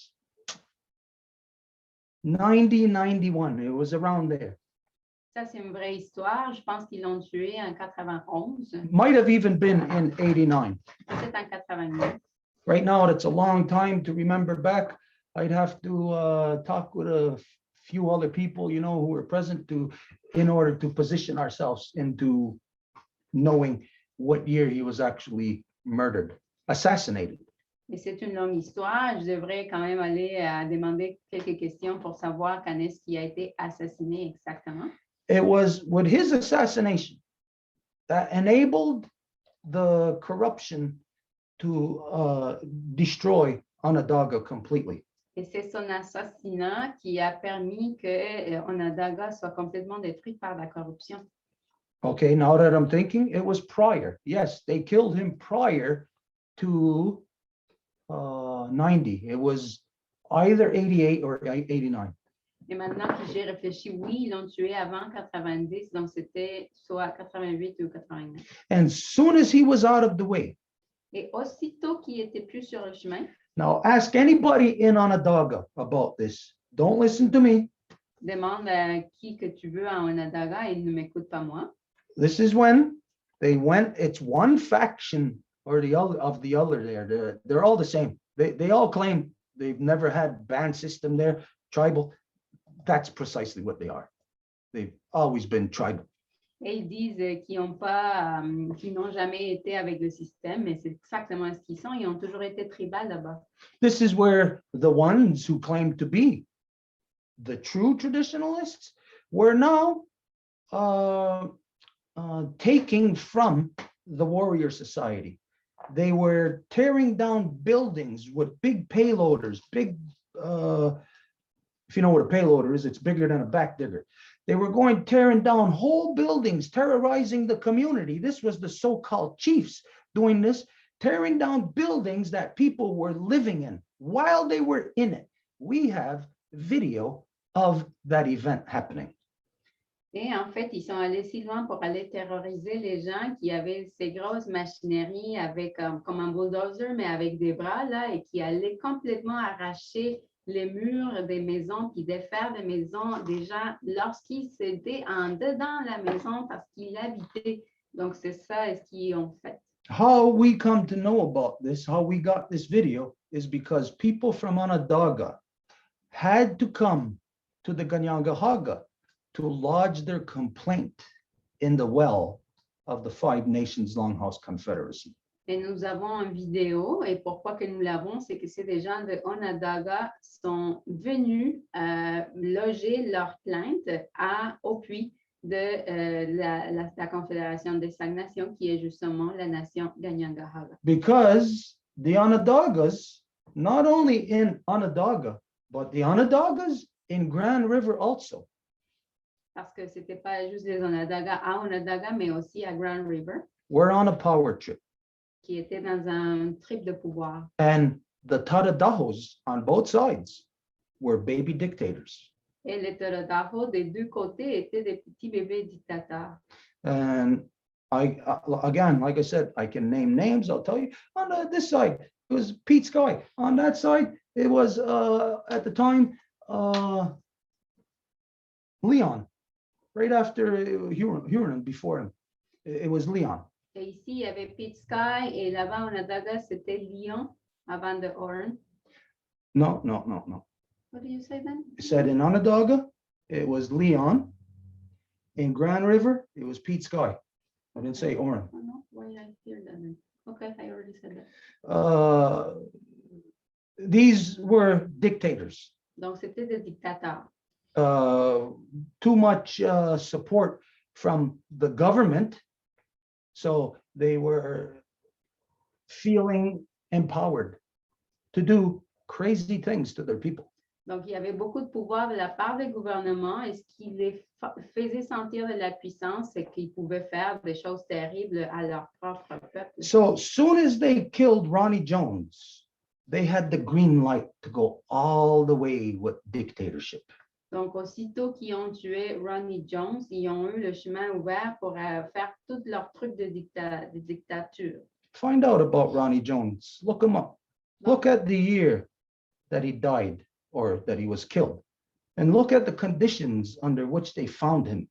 Speaker 1: 91. It was around there.
Speaker 2: Ça, c'est une vraie histoire. Je pense qu'ils l'ont tué en 91,
Speaker 1: Might have even been in 89.
Speaker 2: peut-être en 89.
Speaker 1: Right now, it's a long time to remember back. I'd have to talk with a few other people, you know, who were present in order to position ourselves into knowing what year he was actually murdered, assassinated.
Speaker 2: Mais c'est une longue histoire. Je devrais quand même aller demander quelques questions pour savoir quand est-ce qu'il a été assassiné exactement.
Speaker 1: It was with his assassination that enabled the corruption to destroy Onondaga completely.
Speaker 2: Et c'est son assassinat qui a permis que Onondaga soit complètement détruite par la corruption.
Speaker 1: Okay, now that I'm thinking, it was prior. Yes, they killed him prior to 90. It was either 88 or 89.
Speaker 2: Et maintenant que j'ai réfléchi, oui, ils l'ont tué avant 90, donc c'était soit 88 ou 89.
Speaker 1: And soon as he was out of the way,
Speaker 2: Et aussitôt qu'il était plus sur le chemin,
Speaker 1: now ask anybody in Onondaga about this. Don't listen to me.
Speaker 2: demande à qui que tu veux à Onondaga et il ne m'écoute pas moi.
Speaker 1: This is when they went, it's one faction or the other of the other there. They're all the same. They all claim they've never had band system there, tribal. That's precisely what they are. They've always been tribal.
Speaker 2: Et ils disent qu'ils n'ont jamais été avec le système, mais c'est exactement ce qu'ils sont. Ils ont toujours été tribal là-bas.
Speaker 1: This is where the ones who claim to be the true traditionalists were now taking from the warrior society. They were tearing down buildings with big payloaders, big, if you know what a payloader is, it's bigger than a back digger. They were going tearing down whole buildings, terrorizing the community. This was the so-called chiefs doing this, tearing down buildings that people were living in while they were in it. We have video of that event happening.
Speaker 2: Et en fait, ils sont allés si loin pour aller terroriser les gens qui avaient ces grosses machineries avec comme un bulldozer, mais avec des bras là, et qui allaient complètement arracher les murs des maisons, puis défaire des maisons des gens lorsqu'ils étaient en dedans la maison parce qu'ils l'habitaient. Donc, c'est ça ce qu'ils ont fait.
Speaker 1: How we come to know about this, how we got this video, is because people from Onondaga had to come to the Ganyangahaga to lodge their complaint in the well of the Five Nations Longhouse Confederacy.
Speaker 2: Et nous avons une vidéo, et pourquoi que nous l'avons, c'est que c'est des gens de Onondaga sont venus loger leur plainte au puits de la Confédération des Cinq Nations, qui est justement la nation Ganyangahaga.
Speaker 1: Because the Onondagas, not only in Onondaga, but the Onondagas in Grand River also.
Speaker 2: Parce que ce n'était pas juste les Onondaga à Onondaga, mais aussi à Grand River,
Speaker 1: We're on a power trip.
Speaker 2: qui était dans un trip de pouvoir.
Speaker 1: And the Tadadahos on both sides were baby dictators.
Speaker 2: Et les Torodaho des deux côtés étaient des petits bébés dictateurs.
Speaker 1: And again, like I said, I can name names. I'll tell you. On this side, it was Pete Sky. On that side, it was at the time Leon. Right after Huron, before him, it was Leon.
Speaker 2: Et ici, il y avait Pete Sky, et là-bas, Onondaga, c'était Lyon, avant de Horn.
Speaker 1: No.
Speaker 2: What do you say then?
Speaker 1: It said in Onondaga, it was Leon. In Grand River, it was Pete Sky. I didn't say Oren.
Speaker 2: Oh, no, why did I hear that then? Okay, I already said that.
Speaker 1: These were dictators.
Speaker 2: Donc, c'était des dictateurs.
Speaker 1: Too much support from the government. So they were feeling empowered to do crazy things to their people.
Speaker 2: Donc, il y avait beaucoup de pouvoir de la part des gouvernements, et ce qui les faisait sentir de la puissance, c'est qu'ils pouvaient faire des choses terribles à leur propre peuple.
Speaker 1: So soon as they killed Ronnie Jones, they had the green light to go all the way with dictatorship.
Speaker 2: Donc, aussitôt qu'ils ont tué Ronnie Jones, ils ont eu le chemin ouvert pour faire tous leurs trucs de dictature.
Speaker 1: Find out about Ronnie Jones. Look him up. Look at the year that he died or that he was killed. And look at the conditions under which they found him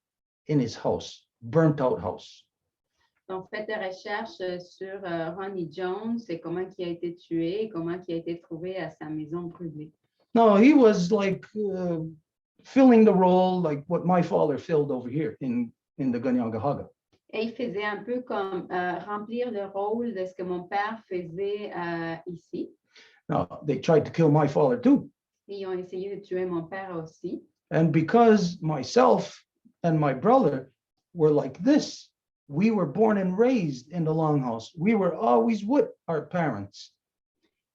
Speaker 1: in his house, burnt out house.
Speaker 2: Donc, faites des recherches sur Ronnie Jones et comment il a été tué, et comment il a été trouvé à sa maison brûlée.
Speaker 1: No, he was like filling the role like what my father filled over here in the Ganyangahaga.
Speaker 2: Et il faisait un peu comme remplir le rôle de ce que mon père faisait ici.
Speaker 1: Now, they tried to kill my father too.
Speaker 2: Et ils ont essayé de tuer mon père aussi.
Speaker 1: And because myself and my brother were like this, we were born and raised in the Longhouse. We were always with our parents.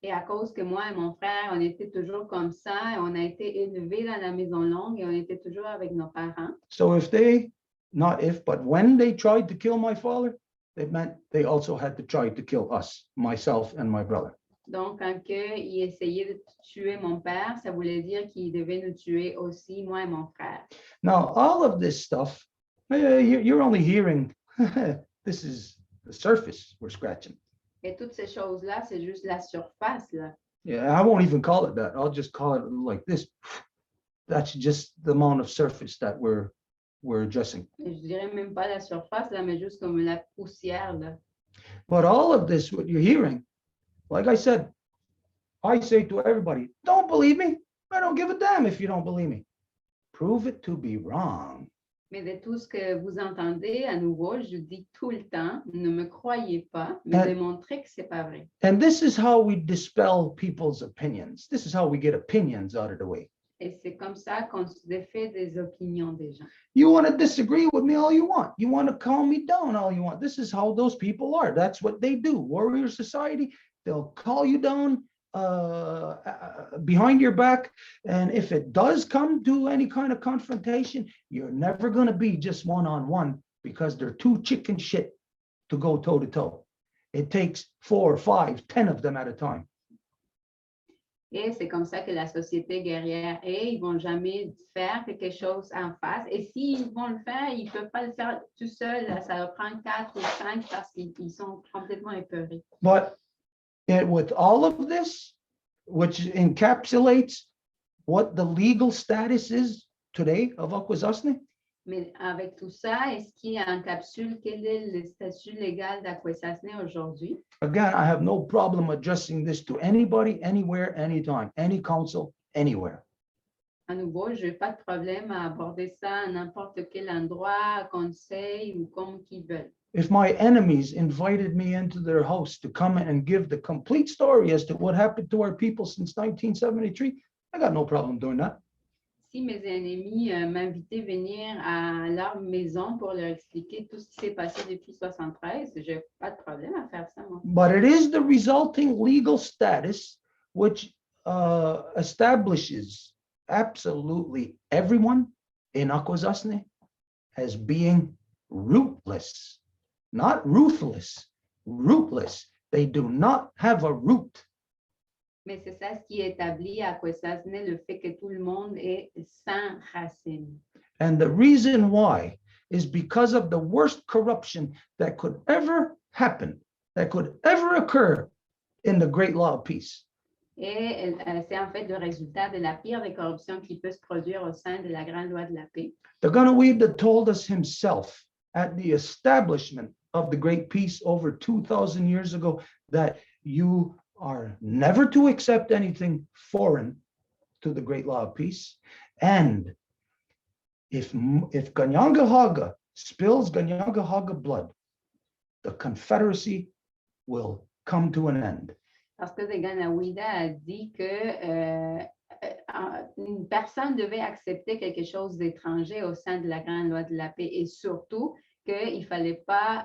Speaker 2: Et à cause que moi et mon frère, on était toujours comme ça, et on a été élevés dans la maison longue, et on était toujours avec nos parents.
Speaker 1: So but when they tried to kill my father, it meant they also had to try to kill us, myself and my brother.
Speaker 2: Donc, quand ils essayaient de tuer mon père, ça voulait dire qu'ils devaient nous tuer aussi, moi et mon frère.
Speaker 1: Now, all of this stuff, you're only hearing, this is the surface we're scratching.
Speaker 2: Et toutes ces choses-là, c'est juste la surface, là.
Speaker 1: Yeah, I won't even call it that. I'll just call it like this. That's just the amount of surface that we're addressing.
Speaker 2: Je dirais même pas la surface, là, mais juste comme la poussière, là.
Speaker 1: But all of this, what you're hearing, like I said, I say to everybody, don't believe me. I don't give a damn if you don't believe me. Prove it to be wrong.
Speaker 2: Mais de tout ce que vous entendez, à nouveau, je dis tout le temps, ne me croyez pas, mais démontrez que c'est pas vrai.
Speaker 1: And this is how we dispel people's opinions. This is how we get opinions out of the way.
Speaker 2: Et c'est comme ça qu'on se défait des opinions des gens.
Speaker 1: You want to disagree with me all you want. You want to calm me down all you want. This is how those people are. That's what they do. Warrior society, they'll call you down behind your back. And if it does come to any kind of confrontation, you're never going to be just one-on-one because they're too chicken shit to go toe-to-toe. It takes 4, 5, 10 of them at a time.
Speaker 2: Et c'est comme ça que la société guerrière est. Ils ne vont jamais faire quelque chose en face. Et s'ils vont le faire, ils ne peuvent pas le faire tout seul. Ça leur prend 4 ou 5 parce qu'ils sont complètement épeurés.
Speaker 1: But with all of this, which encapsulates what the legal status is today of Akwesasne,
Speaker 2: Mais avec tout ça, est-ce qui encapsule quel est le statut légal d'Akwesasne aujourd'hui?
Speaker 1: again, I have no problem addressing this to anybody, anywhere, anytime, any council, anywhere.
Speaker 2: À nouveau, je n'ai pas de problème à aborder ça à n'importe quel endroit, conseil ou comme qu'ils veulent.
Speaker 1: If my enemies invited me into their house to come and give the complete story as to what happened to our people since 1973, I got no problem doing that.
Speaker 2: Si mes ennemis m'invitaient à venir à leur maison pour leur expliquer tout ce qui s'est passé depuis 1973, je n'ai pas de problème à faire ça, moi.
Speaker 1: But it is the resulting legal status which establishes absolutely everyone in Akwesasne as being rootless, not ruthless, rootless. They do not have a root.
Speaker 2: Mais c'est ça ce qui établit à Akwesasne le fait que tout le monde est sans racines.
Speaker 1: And the reason why is because of the worst corruption that could ever happen, that could ever occur in the great law of peace.
Speaker 2: Et c'est en fait le résultat de la pire des corruptions qui peut se produire au sein de la grande loi de la paix.
Speaker 1: The Ganawida told us himself at the establishment of the great peace over 2,000 years ago that you are never to accept anything foreign to the great law of peace. And if Ganyangahaga spills Ganyangahaga blood, the Confederacy will come to an end.
Speaker 2: Parce que Ganawida a dit que une personne devait accepter quelque chose d'étranger au sein de la grande loi de la paix et surtout qu'il ne fallait pas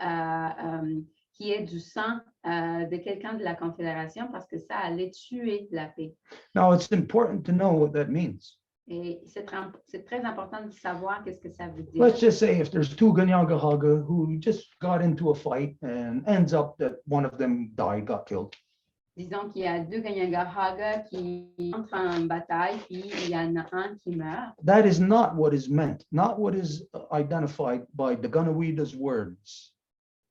Speaker 2: qu'il y ait du sang de quelqu'un de la Confédération parce que ça allait tuer la paix.
Speaker 1: Now, it's important to know what that means.
Speaker 2: Et c'est très important de savoir qu'est-ce que ça veut dire.
Speaker 1: Let's just say if there's two Ganyangahaga who just got into a fight and ends up that one of them died, got killed.
Speaker 2: Disons qu'il y a 2 Ganyangahaga qui entrent en bataille, puis il y en a un qui meurt.
Speaker 1: That is not what is meant, not what is identified by the Ganawida's words,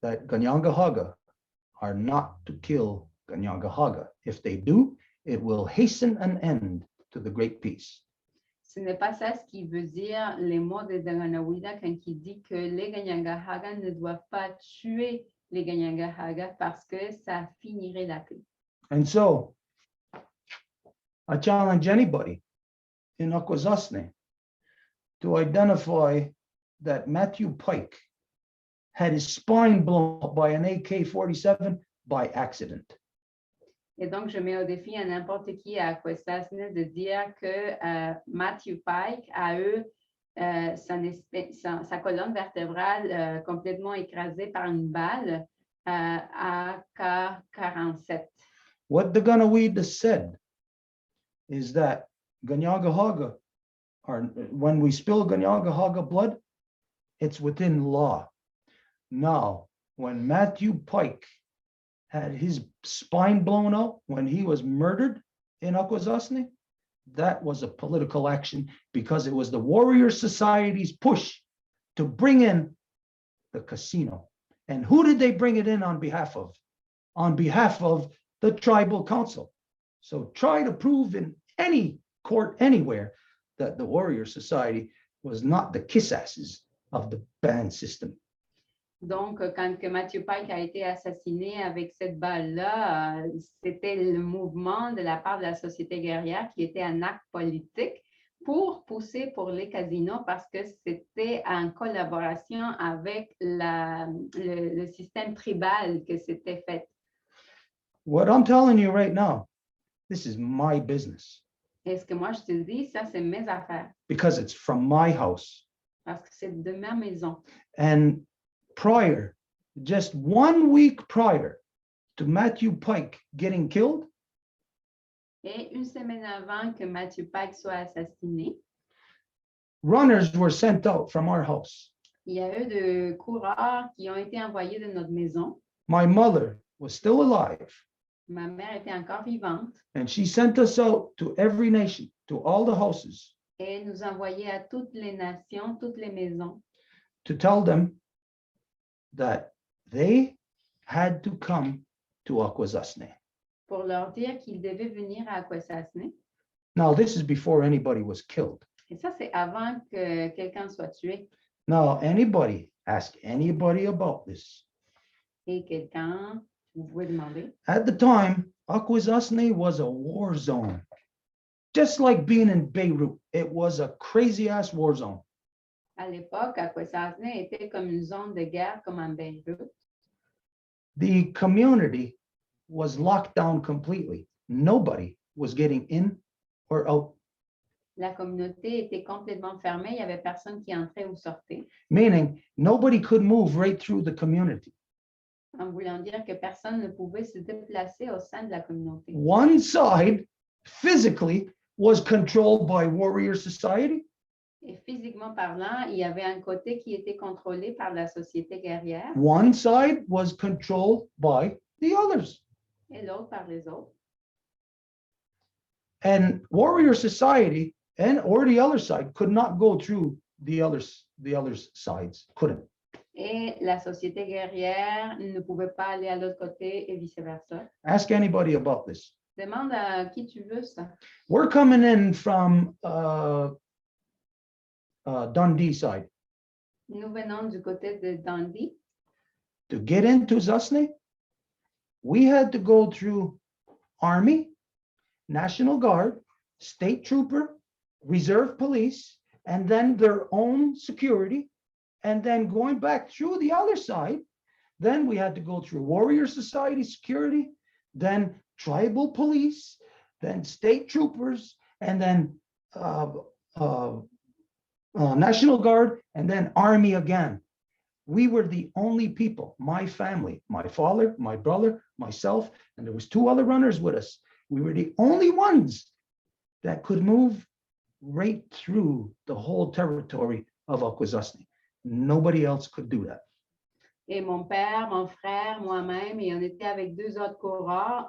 Speaker 1: that Ganyangahaga are not to kill Ganyangahaga. If they do, it will hasten an end to the great peace.
Speaker 2: Ce n'est pas ça ce qui veut dire les mots de Ganawida quand il dit que les Ganyangahaga ne doivent pas tuer les Ganyangahaga parce que ça finirait la paix.
Speaker 1: And so I challenge anybody in Akwesasne to identify that Matthew Pike had his spine blown up by an AK-47 by accident.
Speaker 2: Et donc, je mets au défi à n'importe qui à Akwesasne de dire que Matthew Pike a eu sa colonne vertébrale complètement écrasée par une balle à AK-47.
Speaker 1: What the Ganawida said is that Ganyangahaga, when we spill Ganyangahaga blood, it's within law. Now, when Matthew Pike had his spine blown out when he was murdered in Akwesasne, that was a political action because it was the warrior society's push to bring in the casino. And who did they bring it in on behalf of? On behalf of the tribal council. So try to prove in any court anywhere that the warrior society was not the kiss asses of the band system.
Speaker 2: Donc, quand que Matthew Pike a été assassiné avec cette balle-là, c'était le mouvement de la part de la société guerrière qui était un acte politique pour pousser pour les casinos parce que c'était en collaboration avec le système tribal que c'était fait.
Speaker 1: What I'm telling you right now, this is my business.
Speaker 2: Et ce que moi je te dis, ça c'est mes affaires
Speaker 1: because it's from my house.
Speaker 2: parce que c'est de ma maison.
Speaker 1: And prior, just 1 week prior to Matthew Pike getting killed,
Speaker 2: Et une semaine avant que Matthew Pike soit assassiné,
Speaker 1: runners were sent out from our house.
Speaker 2: il y a eu de coureurs qui ont été envoyés de notre maison.
Speaker 1: My mother was still alive,
Speaker 2: Ma mère était encore vivante
Speaker 1: and she sent us out to every nation, to all the houses,
Speaker 2: et nous envoyait à toutes les nations, toutes les maisons,
Speaker 1: to tell them that they had to come to Akwesasne.
Speaker 2: pour leur dire qu'ils devaient venir à Akwesasne.
Speaker 1: Now, this is before anybody was killed.
Speaker 2: Et ça, c'est avant que quelqu'un soit tué.
Speaker 1: Now, anybody, ask anybody about this.
Speaker 2: Et quelqu'un, vous pouvez demander,
Speaker 1: At the time, Akwesasne was a war zone. Just like being in Beirut, it was a crazy ass war zone.
Speaker 2: à l'époque, Akwesasne était comme une zone de guerre comme en Beirut.
Speaker 1: The community was locked down completely. Nobody was getting in or out,
Speaker 2: La communauté était complètement fermée, il n'y avait personne qui entrait ou sortait,
Speaker 1: meaning nobody could move right through the community.
Speaker 2: en voulant dire que personne ne pouvait se déplacer au sein de la communauté.
Speaker 1: One side physically was controlled by warrior society.
Speaker 2: Et physiquement parlant, il y avait un côté qui était contrôlé par la société guerrière
Speaker 1: One side was controlled by the others.
Speaker 2: et l'autre par les autres.
Speaker 1: And warrior society and or the other side could not go through the other sides, couldn't.
Speaker 2: Et la société guerrière ne pouvait pas aller à l'autre côté et vice-versa.
Speaker 1: Ask anybody about this.
Speaker 2: Demande à qui tu veux ça.
Speaker 1: We're coming in from Dundee side.
Speaker 2: Nous venons du côté de Dundee.
Speaker 1: To get into Zasne, we had to go through Army, National Guard, State Trooper, Reserve Police, and then their own security. And then going back through the other side, then we had to go through Warrior Society security, then tribal police, then state troopers, and then National Guard, and then Army again. We were the only people, my family, my father, my brother, myself, and there was 2 other runners with us. We were the only ones that could move right through the whole territory of Akwesasne. Nobody else could do that.
Speaker 2: Et mon père, mon frère, moi-même, et on était avec 2 autres coureurs,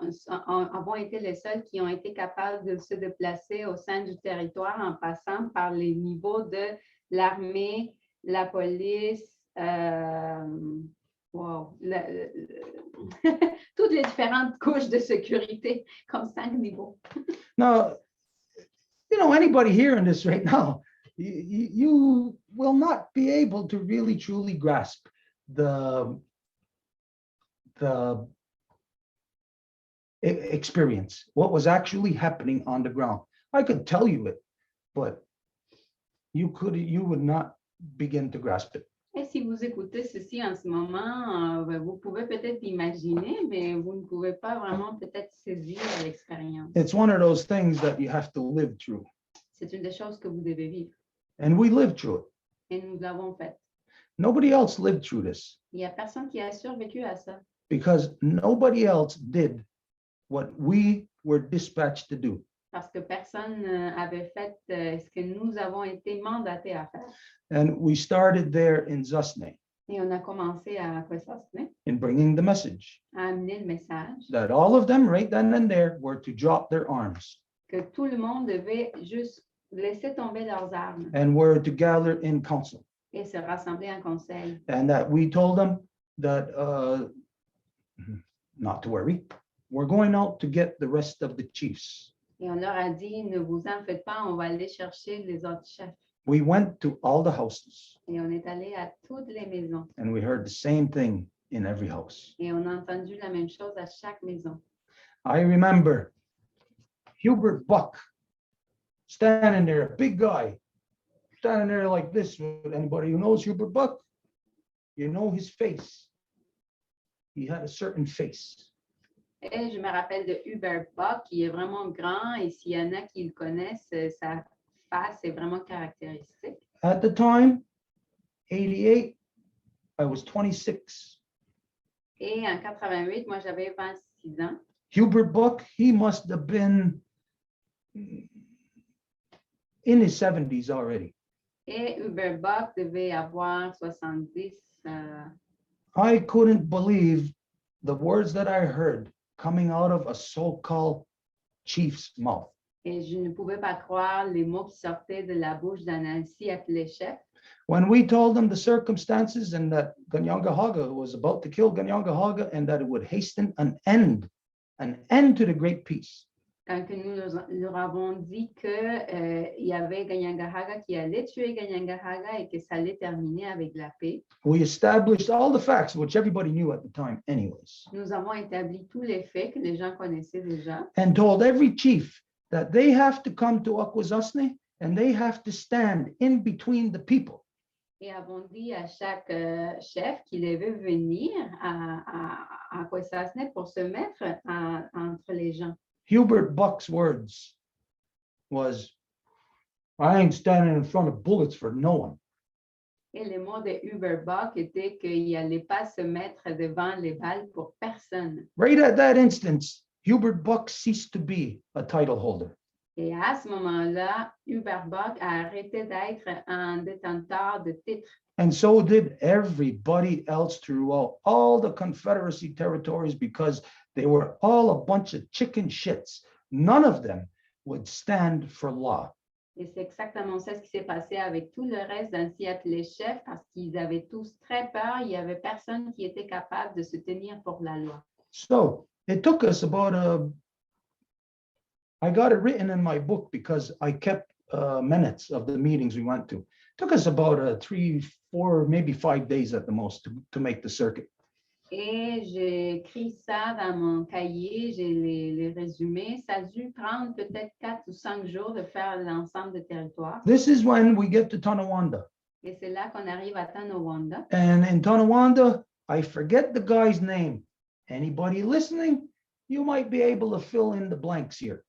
Speaker 2: avons été les seuls qui ont été capables de se déplacer au sein du territoire en passant par les niveaux de l'armée, la police, toutes les différentes couches de sécurité, comme 5 niveaux.
Speaker 1: Now, you know, anybody hearing this right now, you will not be able to really truly grasp the experience, what was actually happening on the ground. I could tell you it, but you would not begin to grasp it.
Speaker 2: Et si vous écoutez ceci en ce moment, vous pouvez peut-être imaginer, mais vous ne pouvez pas vraiment peut-être saisir l'expérience.
Speaker 1: It's one of those things that you have to live through.
Speaker 2: C'est une des choses que vous devez vivre.
Speaker 1: And we lived through it.
Speaker 2: Et nous l'avons fait.
Speaker 1: Nobody else lived through this
Speaker 2: Il n'y a personne qui a survécu à ça.
Speaker 1: because nobody else did what we were dispatched to do.
Speaker 2: Parce que personne avait fait ce que nous avons été mandatés à faire.
Speaker 1: And we started there in Zasne
Speaker 2: Et on a commencé à Akwesasne,
Speaker 1: in bringing the message
Speaker 2: à amener le message
Speaker 1: that all of them right then and there were to drop their arms
Speaker 2: que tout le monde devait juste laisser tomber leurs armes
Speaker 1: and were to gather in council.
Speaker 2: et se rassembler en conseil.
Speaker 1: And that we told them that not to worry, we're going out to get the rest of the chiefs.
Speaker 2: Et on leur a dit, ne vous en faites pas, on va aller chercher les autres chefs.
Speaker 1: We went to all the houses
Speaker 2: Et on est allé à toutes les maisons.
Speaker 1: and we heard the same thing in every house.
Speaker 2: Et on a entendu la même chose à chaque maison.
Speaker 1: I remember Hubert Buck standing there, a big guy, standing there like this. Anybody who knows Hubert Buck, you know his face. He had a certain face.
Speaker 2: Et je me rappelle de Hubert Buck, qui est vraiment grand, et s'il y en a qui le connaissent, sa face est vraiment caractéristique.
Speaker 1: At the time, 88, I was 26.
Speaker 2: Et en 88, moi, j'avais 26 ans.
Speaker 1: Hubert Buck, he must have been in his 70s already.
Speaker 2: Et Uberbach devait avoir 70.
Speaker 1: I couldn't believe the words that I heard coming out of a so-called chief's mouth.
Speaker 2: Et je ne pouvais pas croire les mots qui sortaient de la bouche d'un ainsi appelé chef.
Speaker 1: When we told them the circumstances and that Ganyangahaga was about to kill Ganyangahaga and that it would hasten an end to the great peace.
Speaker 2: Quand que nous leur avons dit qu'il y avait Ganyangahaga qui allait tuer Ganyangahaga et que ça allait terminer avec la paix,
Speaker 1: We established all the facts, which everybody knew at the time anyways,
Speaker 2: nous avons établi tous les faits que les gens connaissaient déjà
Speaker 1: and told every chief that they have to come to Akwesasne and they have to stand in between the people.
Speaker 2: et avons dit à chaque chef qu'il devait venir à Akwesasne pour se mettre entre les gens.
Speaker 1: Hubert Buck's words was, I ain't standing in front of bullets for no one.
Speaker 2: Et les mots de Uberbach étaient qu'il n'allait pas se mettre devant les balles pour personne.
Speaker 1: Right at that instance, Hubert Buck ceased to be a title holder.
Speaker 2: Et à ce moment-là, Uberbach a arrêté d'être un détenteur de titre.
Speaker 1: And so did everybody else throughout all the Confederacy territories, because they were all a bunch of chicken shits. None of them would stand for law.
Speaker 2: Et c'est exactement ça ce qui s'est passé avec tout le reste d'anciens appelés chefs, parce qu'ils avaient tous très peur. Il n'y avait personne qui était capable de se tenir pour la loi.
Speaker 1: So it took us about I got it written in my book because I kept minutes of the meetings we went to. It took us about 3, 4, maybe 5 days at the most to make the circuit.
Speaker 2: Et j'ai écrit ça dans mon cahier, j'ai les résumés. Ça a dû prendre peut-être 4 ou 5 jours de faire l'ensemble des territoires.
Speaker 1: This is when we get to Tonawanda.
Speaker 2: Et c'est là qu'on arrive à Tonawanda.
Speaker 1: And in Tonawanda, I forget the guy's name. Anybody listening? You might be able to fill in the blanks here.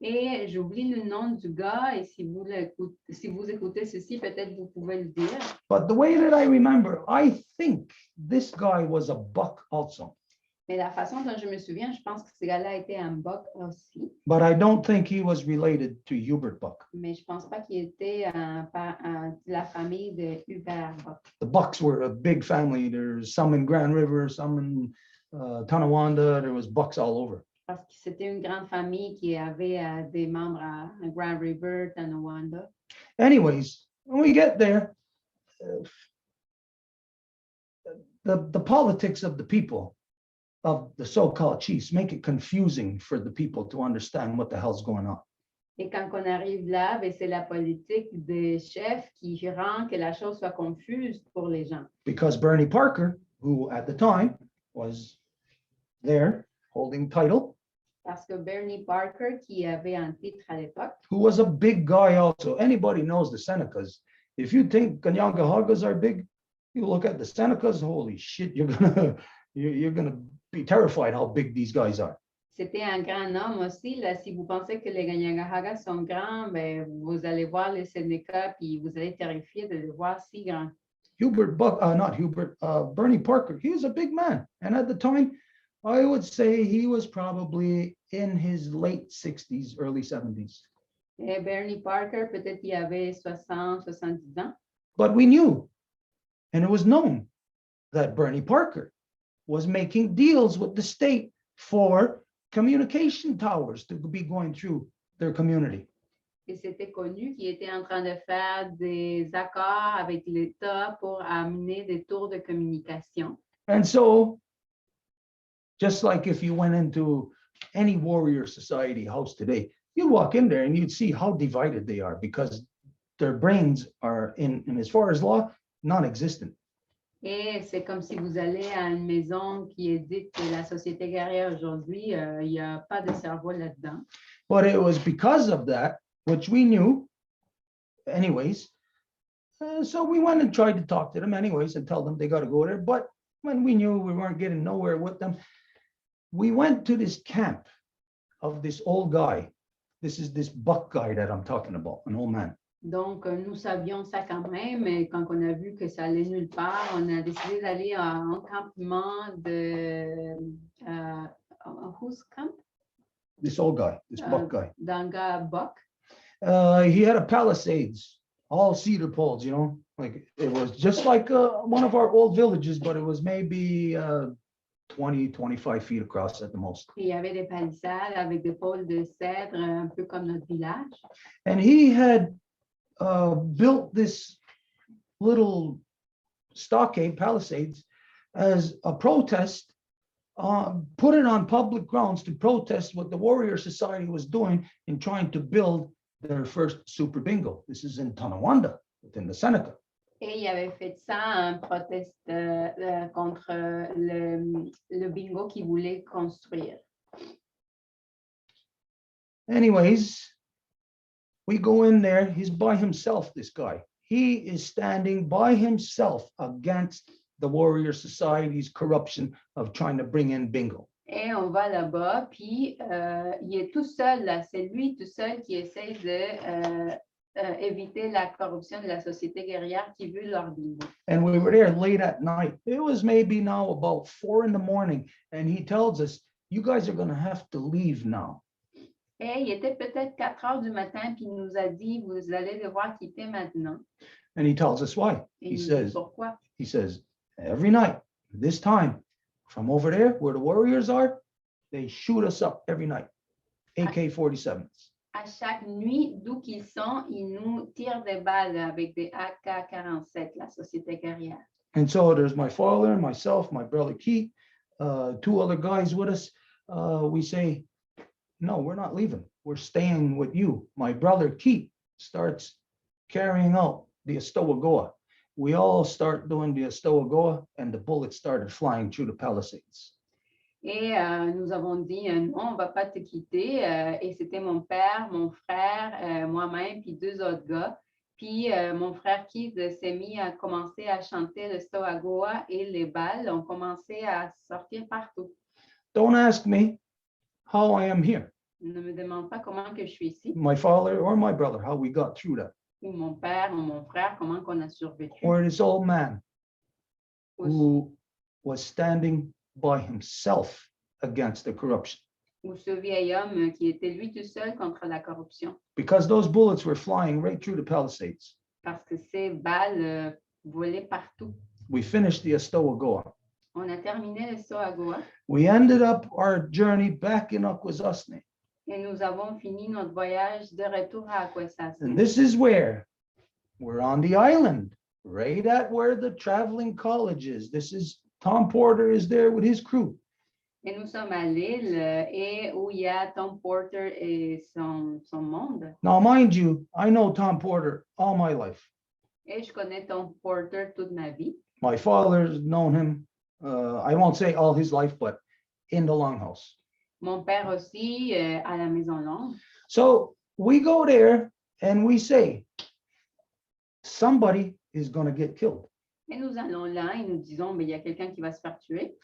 Speaker 2: Et j'oublie le nom du gars, et si vous écoutez ceci, peut-être vous pouvez le dire.
Speaker 1: But the way that I remember, I think this guy was a buck also.
Speaker 2: Mais la façon dont je me souviens, je pense que ce gars-là était un buck aussi.
Speaker 1: But I don't think he was related to Hubert Buck.
Speaker 2: Mais je ne pense pas qu'il était de la famille de Hubert Buck.
Speaker 1: The Bucks were a big family. There's some in Grand River, some in Tonawanda. There was Bucks all over.
Speaker 2: Parce que c'était une grande famille qui avait des membres à Grand River, Tonawanda.
Speaker 1: Anyways, when we get there, the politics of the people, of the so-called chiefs, make it confusing for the people to understand what the hell's going on.
Speaker 2: Et quand on arrive là, ben, c'est la politique des chefs qui rend que la chose soit confuse pour les gens.
Speaker 1: Because Bernie Parker, who at the time was there holding title,
Speaker 2: Parce que Bernie Parker, qui avait un titre à l'époque,
Speaker 1: who was a big guy also. Anybody knows the Senecas. If you think Ganyangahagas are big, you look at the Senecas, holy shit, you're gonna be terrified how big these guys are.
Speaker 2: c'était un grand homme aussi. Là, si vous pensez que les Ganyangahagas sont grands, ben, vous allez voir les Sénéca, puis vous allez être terrifié de les voir si grands.
Speaker 1: Bernie Parker, he was a big man. And at the time, I would say he was probably in his late 60s, early 70s.
Speaker 2: Et Bernie Parker, peut-être il avait 60, 70 ans.
Speaker 1: But we knew, and it was known, that Bernie Parker was making deals with the state for communication towers to be going through their community.
Speaker 2: Et c'était connu qu'il était en train de faire des accords avec l'État pour amener des tours de communication.
Speaker 1: And so, just like if you went into any warrior society house today, you'd walk in there and you'd see how divided they are, because their brains are, in as far as law, non-existent.
Speaker 2: Et c'est comme si vous allez à une maison qui est dite que la société guerrière aujourd'hui, il n'y a pas de cerveau là-dedans.
Speaker 1: But it was because of that, which we knew anyways. So we went and tried to talk to them anyways and tell them they got to go there. But when we knew we weren't getting nowhere with them, we went to this camp of this old guy. This is this buck guy that I'm talking about, an old man.
Speaker 2: Donc, nous savions ça quand même, mais quand on a vu que ça allait nulle part, on a décidé d'aller à un campement de... whose camp?
Speaker 1: this old guy, this buck guy.
Speaker 2: Danga Buck.
Speaker 1: He had a palisades, all cedar poles, you know, like it was just like one of our old villages, but it was maybe 20, 25 feet across at the most.
Speaker 2: Il y avait des palissades avec des pôles de cèdre, un peu comme notre village.
Speaker 1: And he had built this little stockade, palisades, as a protest, put it on public grounds to protest what the Warrior Society was doing in trying to build their first super bingo. This is in Tonawanda, within the Seneca.
Speaker 2: Et il avait fait ça en proteste contre le bingo qu'il voulait construire.
Speaker 1: Anyways, we go in there. He's by himself, this guy. He is standing by himself against the Warrior Society's corruption of trying to bring in bingo.
Speaker 2: Et on va là-bas, puis il est tout seul là. C'est lui tout seul qui essaie de éviter la corruption de la société guerrière qui veut leur bingo.
Speaker 1: And we were there late at night. It was maybe now about 4 in the morning. And he tells us, you guys are going to have to leave now.
Speaker 2: Et il était peut-être 4 heures du matin, puis il nous a dit, vous allez devoir quitter maintenant.
Speaker 1: And he tells us why.
Speaker 2: Et
Speaker 1: He
Speaker 2: il nous dit
Speaker 1: says,
Speaker 2: pourquoi.
Speaker 1: he says, every night, this time, from over there where the warriors are, they shoot us up every night. AK-47s.
Speaker 2: À chaque nuit, d'où qu'ils sont, ils nous tirent des balles avec des AK-47, la société guerrière.
Speaker 1: And so there's my father, myself, my brother Keith, 2 other guys with us. We say, no, we're not leaving. We're staying with you. My brother Keith starts carrying out the Astoagoa. We all start doing the Astoagoa, and the bullets started flying through the palisades.
Speaker 2: Et nous avons dit, non, on ne va pas te quitter. Et c'était mon père, mon frère, moi-même, puis 2 autres gars. Puis mon frère Keith s'est mis à commencer à chanter le Stoagoa et les balles ont commencé à sortir partout.
Speaker 1: Don't ask me how I am here,
Speaker 2: Ne me demande pas comment que je suis ici,
Speaker 1: my father or my brother, how we got through that,
Speaker 2: ou mon père ou mon frère, comment qu'on a survécu.
Speaker 1: or this old man
Speaker 2: Ou,
Speaker 1: who was standing by himself against the corruption.
Speaker 2: ou ce vieil homme qui était lui tout seul contre la corruption.
Speaker 1: Because those bullets were flying right through the palisades.
Speaker 2: Parce que ces balles volaient partout.
Speaker 1: We finished the Astoagoa.
Speaker 2: On a terminé le Stoagoa
Speaker 1: We ended up our journey back in Akwesasne.
Speaker 2: et nous avons fini notre voyage de retour à Akwesasne.
Speaker 1: And this is where we're on the island, right at where the traveling college is. This is Tom Porter is there with his crew.
Speaker 2: Et nous sommes à l'île et où il y a Tom Porter et son monde.
Speaker 1: Now, mind you, I know Tom Porter all my life.
Speaker 2: Et je connais Tom Porter toute ma vie.
Speaker 1: My father's known him, I won't say all his life, but in the Longhouse.
Speaker 2: Mon père aussi à la Maison Longue.
Speaker 1: So we go there and we say, somebody is going to get killed.
Speaker 2: Et nous allons là et nous disons, mais il y a quelqu'un qui va se faire tuer.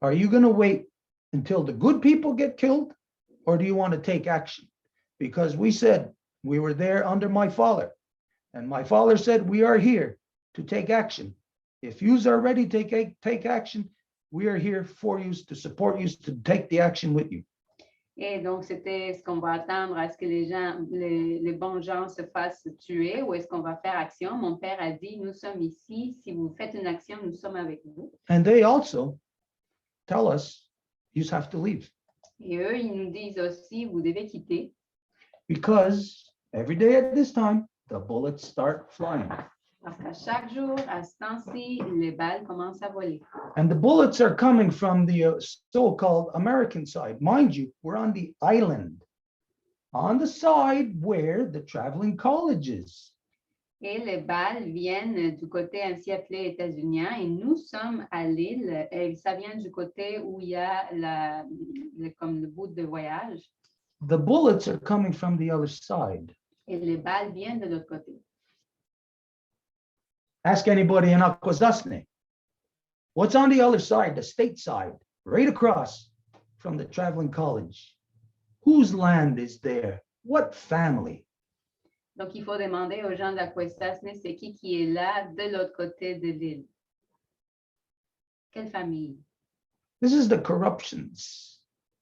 Speaker 1: Are you going to wait until the good people get killed, or do you want to take action? Because we said we were there under my father, and my father said we are here to take action. If you are ready to take action, we are here for you to support you to take the action with you.
Speaker 2: Et donc, c'était ce qu'on va attendre à ce que les gens, les bons gens se fassent tuer ou est-ce qu'on va faire action? Mon père a dit, nous sommes ici. Si vous faites une action, nous sommes avec vous.
Speaker 1: And they also tell us you have to leave,
Speaker 2: Et eux, ils nous disent aussi, vous devez quitter.
Speaker 1: because every day at this time, the bullets start flying.
Speaker 2: Parce qu'à chaque jour, à ce temps-ci, les balles commencent à voler.
Speaker 1: And the bullets are coming from the so-called American side. Mind you, we're on the island, on the side where the traveling college is.
Speaker 2: Et les balles viennent du côté ainsi appelé états-unien et nous sommes à l'île et ça vient du côté où il y a comme le bout de voyage
Speaker 1: The bullets are coming from the other side.
Speaker 2: et les balles viennent de l'autre côté.
Speaker 1: Ask anybody in Akwesasne. What's on the other side, the state side, right across from the traveling college? Whose land is there? What family?
Speaker 2: Donc, il faut demander aux gens d'Akwesasne, c'est qui est là de l'autre côté de l'île? Quelle famille?
Speaker 1: This is the corruptions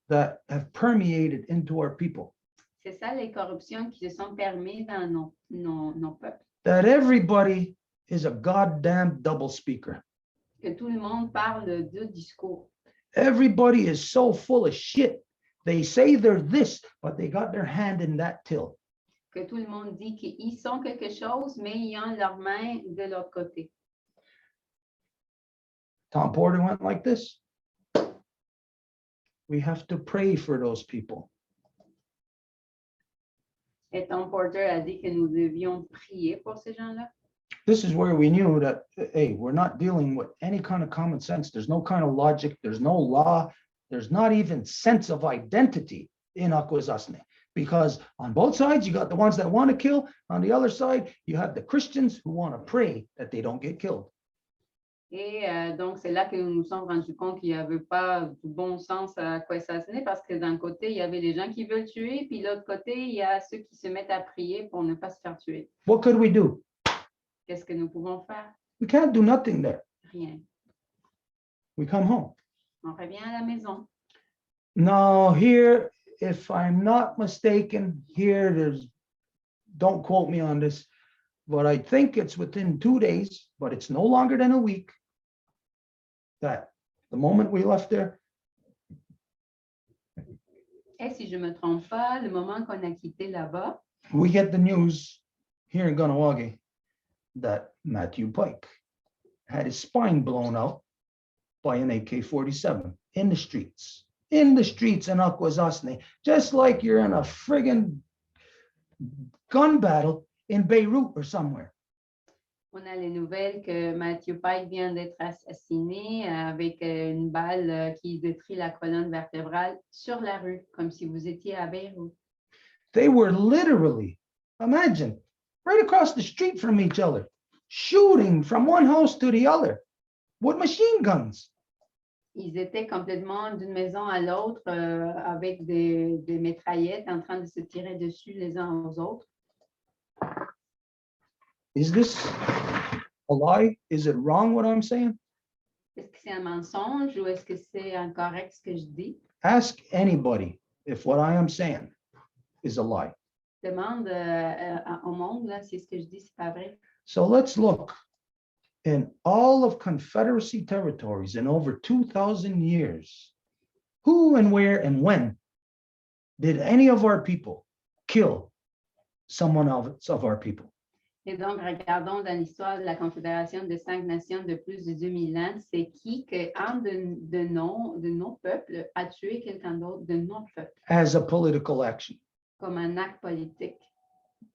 Speaker 1: that have permeated into our people.
Speaker 2: C'est ça les corruptions qui se sont permises dans nos peuples.
Speaker 1: That everybody is a goddamn double speaker.
Speaker 2: Que tout le monde parle de deux discours.
Speaker 1: Everybody is so full of shit. They say they're this, but they got their hand in that till.
Speaker 2: Que tout le monde dit qu'ils sont quelque chose, mais ils ont leurs mains de l'autre côté.
Speaker 1: Tom Porter went like this. We have to pray for those people.
Speaker 2: Et Tom Porter a dit que nous devions prier pour ces gens-là.
Speaker 1: This is where we knew that, hey, we're not dealing with any kind of common sense. There's no kind of logic. There's no law. There's not even sense of identity in Akwesasne. Because on both sides, you got the ones that want to kill. On the other side, you have the Christians who want to pray that they don't get killed.
Speaker 2: Et donc, c'est là que nous nous sommes rendus compte qu'il n'y avait pas du bon sens à Akwesasne parce que d'un côté, il y avait les gens qui veulent tuer, puis de l'autre côté, il y a ceux qui se mettent à prier pour ne pas se faire tuer.
Speaker 1: What could we do?
Speaker 2: Qu'est-ce que nous pouvons faire?
Speaker 1: We can't do nothing there.
Speaker 2: Rien.
Speaker 1: We come home.
Speaker 2: On revient à la maison.
Speaker 1: Now here, if I'm not mistaken, here there's, don't quote me on this, but I think it's within 2 days, but it's no longer than a week, that the moment we left there,
Speaker 2: Et si je ne me trompe pas, le moment qu'on a quitté là-bas,
Speaker 1: we get the news here in Ganawagi that Matthew Pike had his spine blown out by an AK-47 in the streets in Akwesasne, just like you're in a friggin' gun battle in Beirut or somewhere.
Speaker 2: on a les nouvelles que Matthew Pike vient d'être assassiné avec une balle qui détruit la colonne vertébrale sur la rue, comme si vous étiez à Beyrouth.
Speaker 1: They were literally, imagine, right across the street from each other, shooting from one house to the other with machine guns.
Speaker 2: Ils étaient complètement d'une maison à l'autre avec des mitraillettes en train de se tirer dessus les uns aux autres.
Speaker 1: Is this a lie? Is it wrong what I'm saying?
Speaker 2: Est-ce que c'est un mensonge ou est-ce que c'est incorrect ce que je dis?
Speaker 1: Ask anybody if what I am saying is a lie.
Speaker 2: Demande au monde là, si ce que je dis, c'est pas vrai.
Speaker 1: So let's look in all of Confederacy territories in over 2,000 years. Who and where and when did any of our people kill someone of our people?
Speaker 2: Et donc, regardons dans l'histoire de la Confédération de 5 nations de plus de 2000 ans, c'est qui que un de nos peuples a tué quelqu'un d'autre de nos peuples
Speaker 1: As a political action.
Speaker 2: comme un acte politique.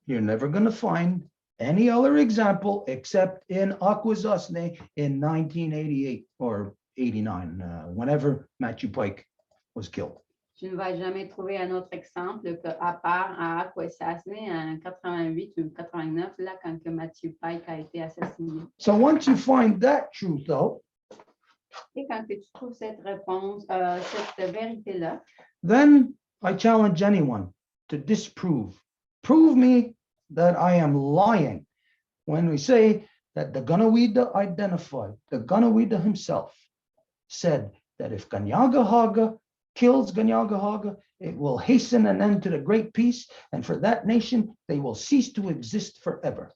Speaker 1: You're never going to find any other example except in Akwesasne in 1988 or 89, whenever Matthew Pike was killed.
Speaker 2: Tu ne vas jamais trouver un autre exemple qu'à part à Akwesasne en 88 ou 89, là, quand que Matthew Pike a été assassiné.
Speaker 1: So once you find that truth out,
Speaker 2: Et quand que tu trouves cette réponse, cette vérité-là,
Speaker 1: then I challenge anyone to disprove. Prove me that I am lying when we say that the Ganawida identified, the Ganawida himself said that if Ganyagahaga kills Ganyagahaga, it will hasten an end to the great peace, and for that nation, they will cease to exist forever.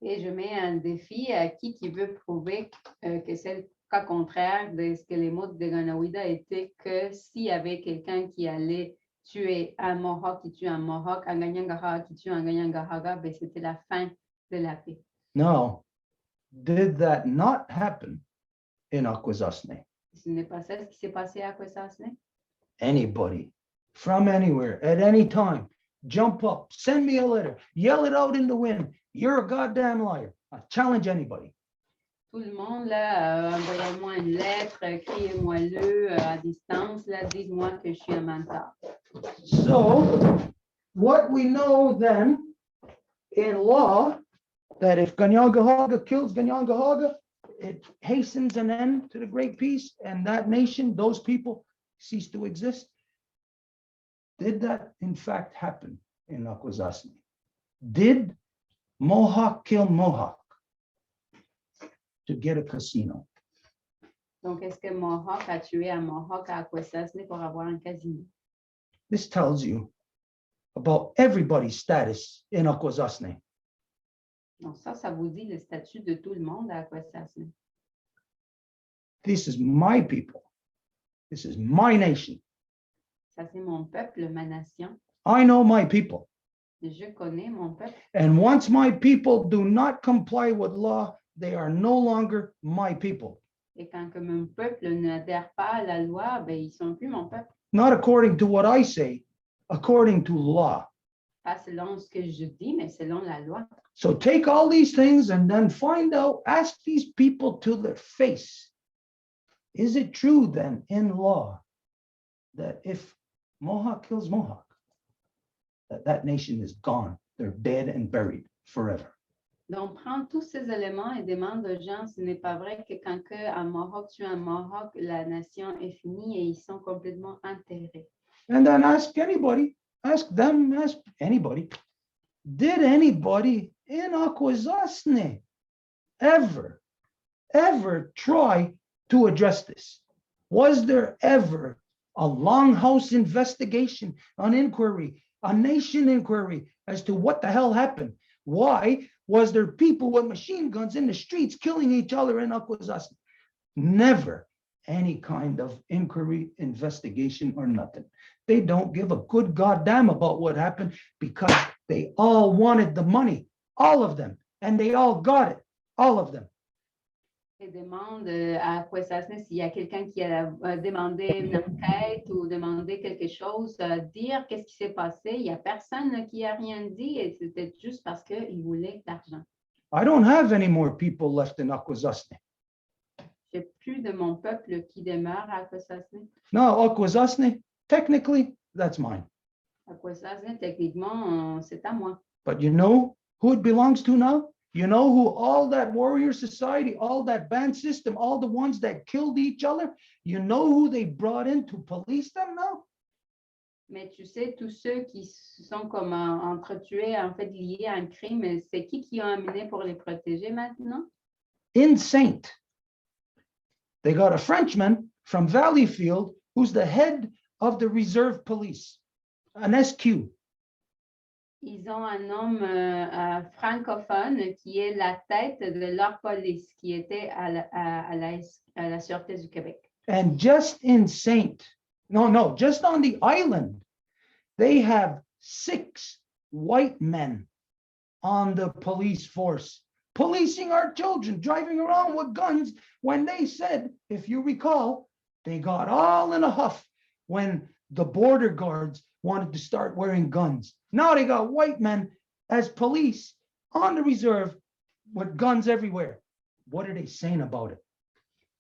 Speaker 2: et je mets un défi à qui veut prouver que c'est le cas contraire de ce que les mots de Ganawida étaient, que s'il y avait quelqu'un qui allait tuer un Mohawk qui tue un Mohawk, un Ganyangahaga qui tue un Ganyangahaga, ben c'était la fin de la paix.
Speaker 1: Now, did that not happen in Akwesasne?
Speaker 2: Ce n'est pas ça ce qui s'est passé à Akwesasne.
Speaker 1: Anybody from anywhere at any time, jump up, send me a letter, yell it out in the wind. You're a goddamn liar. I challenge anybody.
Speaker 2: Tout le monde, là, envoyez-moi une lettre, criez-moi-le à distance, là, dites-moi que je suis un menteur.
Speaker 1: So what we know then in law, that if Ganyagahaga kills Ganyagahaga, it hastens an end to the great peace, and that nation, those people cease to exist. Did that in fact happen in Akwesasne? Did Mohawk kill Mohawk to get a casino?
Speaker 2: Donc, est-ce que Mohawk a tué un Mohawk à Akwesasne pour avoir un casino?
Speaker 1: This tells you about everybody's status in Akwesasne.
Speaker 2: Donc, ça vous dit le statut de tout le monde à Akwesasne.
Speaker 1: This is my people. This is my nation.
Speaker 2: Ça, c'est mon peuple, ma nation.
Speaker 1: I know my people.
Speaker 2: Je connais mon peuple.
Speaker 1: And once my people do not comply with law, they are no longer my people.
Speaker 2: Et quand que mon peuple n'adhère pas à la loi, ben, ils sont plus mon peuple.
Speaker 1: Not according to what I say, according to law.
Speaker 2: Pas selon ce que je dis, mais selon la loi.
Speaker 1: So take all these things and then find out, ask these people to their face. Is it true then in law that if Mohawk kills Mohawk, that nation is gone, they're dead and buried forever?
Speaker 2: Donc, prends tous ces éléments et demande aux gens, ce n'est pas vrai que quand un Mohawk tue un Mohawk, la nation est finie et ils sont complètement enterrés.
Speaker 1: And then ask anybody, ask them, ask anybody, did anybody in Akwesasne ever try to address this? Was there ever a longhouse investigation, an inquiry, a nation inquiry as to what the hell happened? Why was there people with machine guns in the streets killing each other in Akwesasne? Never any kind of inquiry, investigation, or nothing. They don't give a good goddamn about what happened because they all wanted the money, all of them, and they all got it, all of them.
Speaker 2: Et demande à Akwesasne s'il y a quelqu'un qui a demandé une enquête ou demandé quelque chose, dire qu'est-ce qui s'est passé. Il n'y a personne qui a rien dit et c'était juste parce qu'ils voulaient de l'argent.
Speaker 1: I don't have any more people left in Akwesasne.
Speaker 2: J'ai plus de mon peuple qui demeure à Akwesasne.
Speaker 1: No, Akwesasne, technically, that's mine.
Speaker 2: Akwesasne, techniquement, c'est à moi.
Speaker 1: But you know who it belongs to now? You know who all that warrior society, all that band system, all the ones that killed each other, you know who they brought in to police them now?
Speaker 2: Mais tu sais, tous ceux qui sont comme entretués, en fait, liés à un crime, c'est qui ont amené pour les protéger maintenant?
Speaker 1: In Saint, they got a Frenchman from Valleyfield who's the head of the reserve police, an SQ.
Speaker 2: Ils ont un homme francophone qui est la tête de leur police, qui était à la Sûreté du Québec.
Speaker 1: And just in Saint, just on the island, they have 6 white men on the police force, policing our children, driving around with guns, when they said, if you recall, they got all in a huff when the border guards wanted to start wearing guns. Now they got white men as police on the reserve with guns everywhere. What are they saying about it?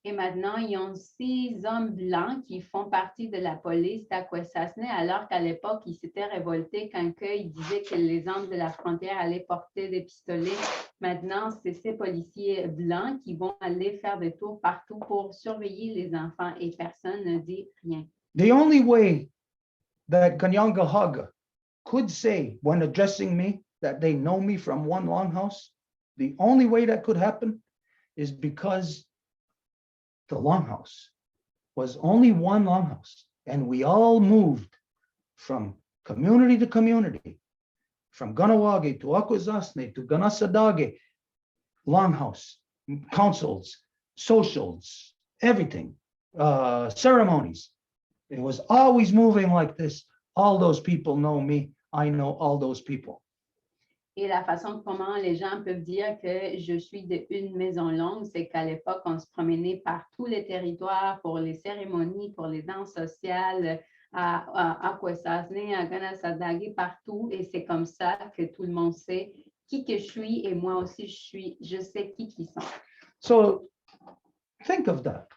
Speaker 2: Et maintenant, ils ont 6 hommes blancs qui font partie de la police d'Akwesasne, alors qu'à l'époque, ils s'étaient révoltés quand ils disaient que les hommes de la frontière allaient porter des pistolets. Maintenant, c'est ces policiers blancs qui vont aller faire des tours partout pour surveiller les enfants et personne ne dit rien.
Speaker 1: The only way that Kanyangahaga could say when addressing me that they know me from one longhouse, the only way that could happen is because the longhouse was only one longhouse and we all moved from community to community, from Ganawage to Akwesasne to Ganasadage, longhouse, councils, socials, everything, ceremonies. It was always moving like this. All those people know me. I know all those people.
Speaker 2: Et la façon comment les gens peuvent dire que je suis d'une maison longue, c'est qu'à l'époque, on se promenait par tous les territoires pour les cérémonies, pour les danses sociales, à Akwesasne, à Ganasadage, partout. Et c'est comme ça que tout le monde sait qui que je suis et moi aussi je sais qui sont.
Speaker 1: So think of that.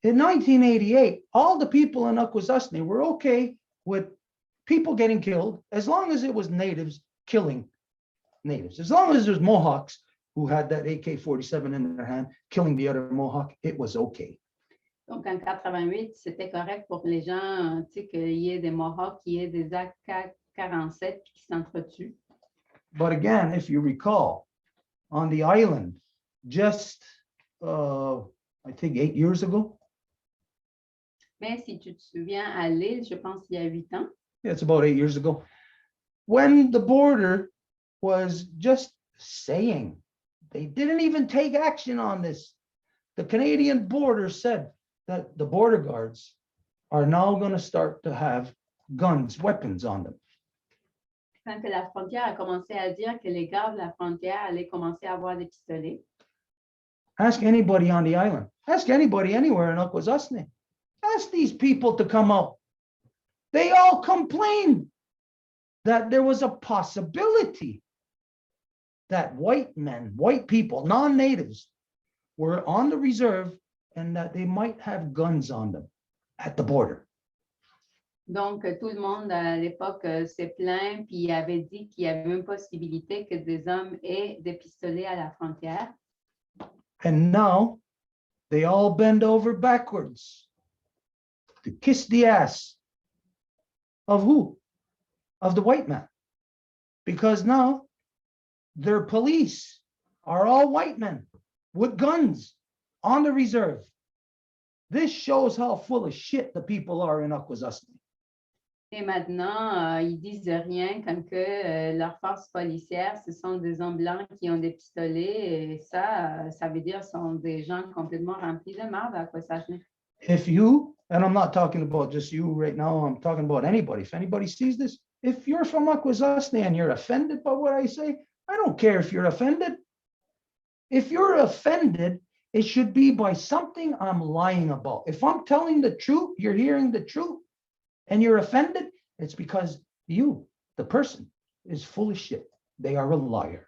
Speaker 1: In 1988, all the people in Akwesasne were okay with people getting killed as long as it was natives killing natives. As long as there's Mohawks who had that AK-47 in their hand, killing the other Mohawk, it was okay.
Speaker 2: Donc, en 88, c'était correct pour les gens, tu sais, qu'il y ait des Mohawks, qu'il y ait des AK-47 qui s'entretuent.
Speaker 1: But again, if you recall, on the island, just, I I think 8 years ago.
Speaker 2: Mais si tu te souviens, à l'île, je pense qu'il y a 8 ans,
Speaker 1: Yeah, it's about 8 years ago. When the border was just saying, they didn't even take action on this. The Canadian border said that the border guards are now going to start to have guns, weapons on them.
Speaker 2: quand que la frontière a commencé à dire que les gardes de la frontière allaient commencer à avoir des pistolets,
Speaker 1: Ask anybody on the island. Ask anybody anywhere in Akwesasne. Ask these people to come out. They all complained that there was a possibility that white men, white people, non-natives, were on the reserve and that they might have guns on them at the border.
Speaker 2: donc tout le monde à l'époque s'est plaint puis avait dit qu'il y avait une possibilité que des hommes aient des pistolets à la frontière.
Speaker 1: And now they all bend over backwards to kiss the ass of who? Of the white man. Because now their police are all white men with guns on the reserve. This shows how full of shit the people are in Akwesasne.
Speaker 2: Et maintenant, ils disent rien comme que leurs forces policières, ce sont des hommes blancs qui ont des pistolets. Et ça veut dire sont des gens complètement remplis de marde à Akwesasne.
Speaker 1: If you, and I'm not talking about just you right now, I'm talking about anybody. If anybody sees this, if you're from Akwesasne and you're offended by what I say, I don't care if you're offended. If you're offended, it should be by something I'm lying about. If I'm telling the truth, you're hearing the truth, and you're offended, it's because you, the person, is full of shit. They are a liar.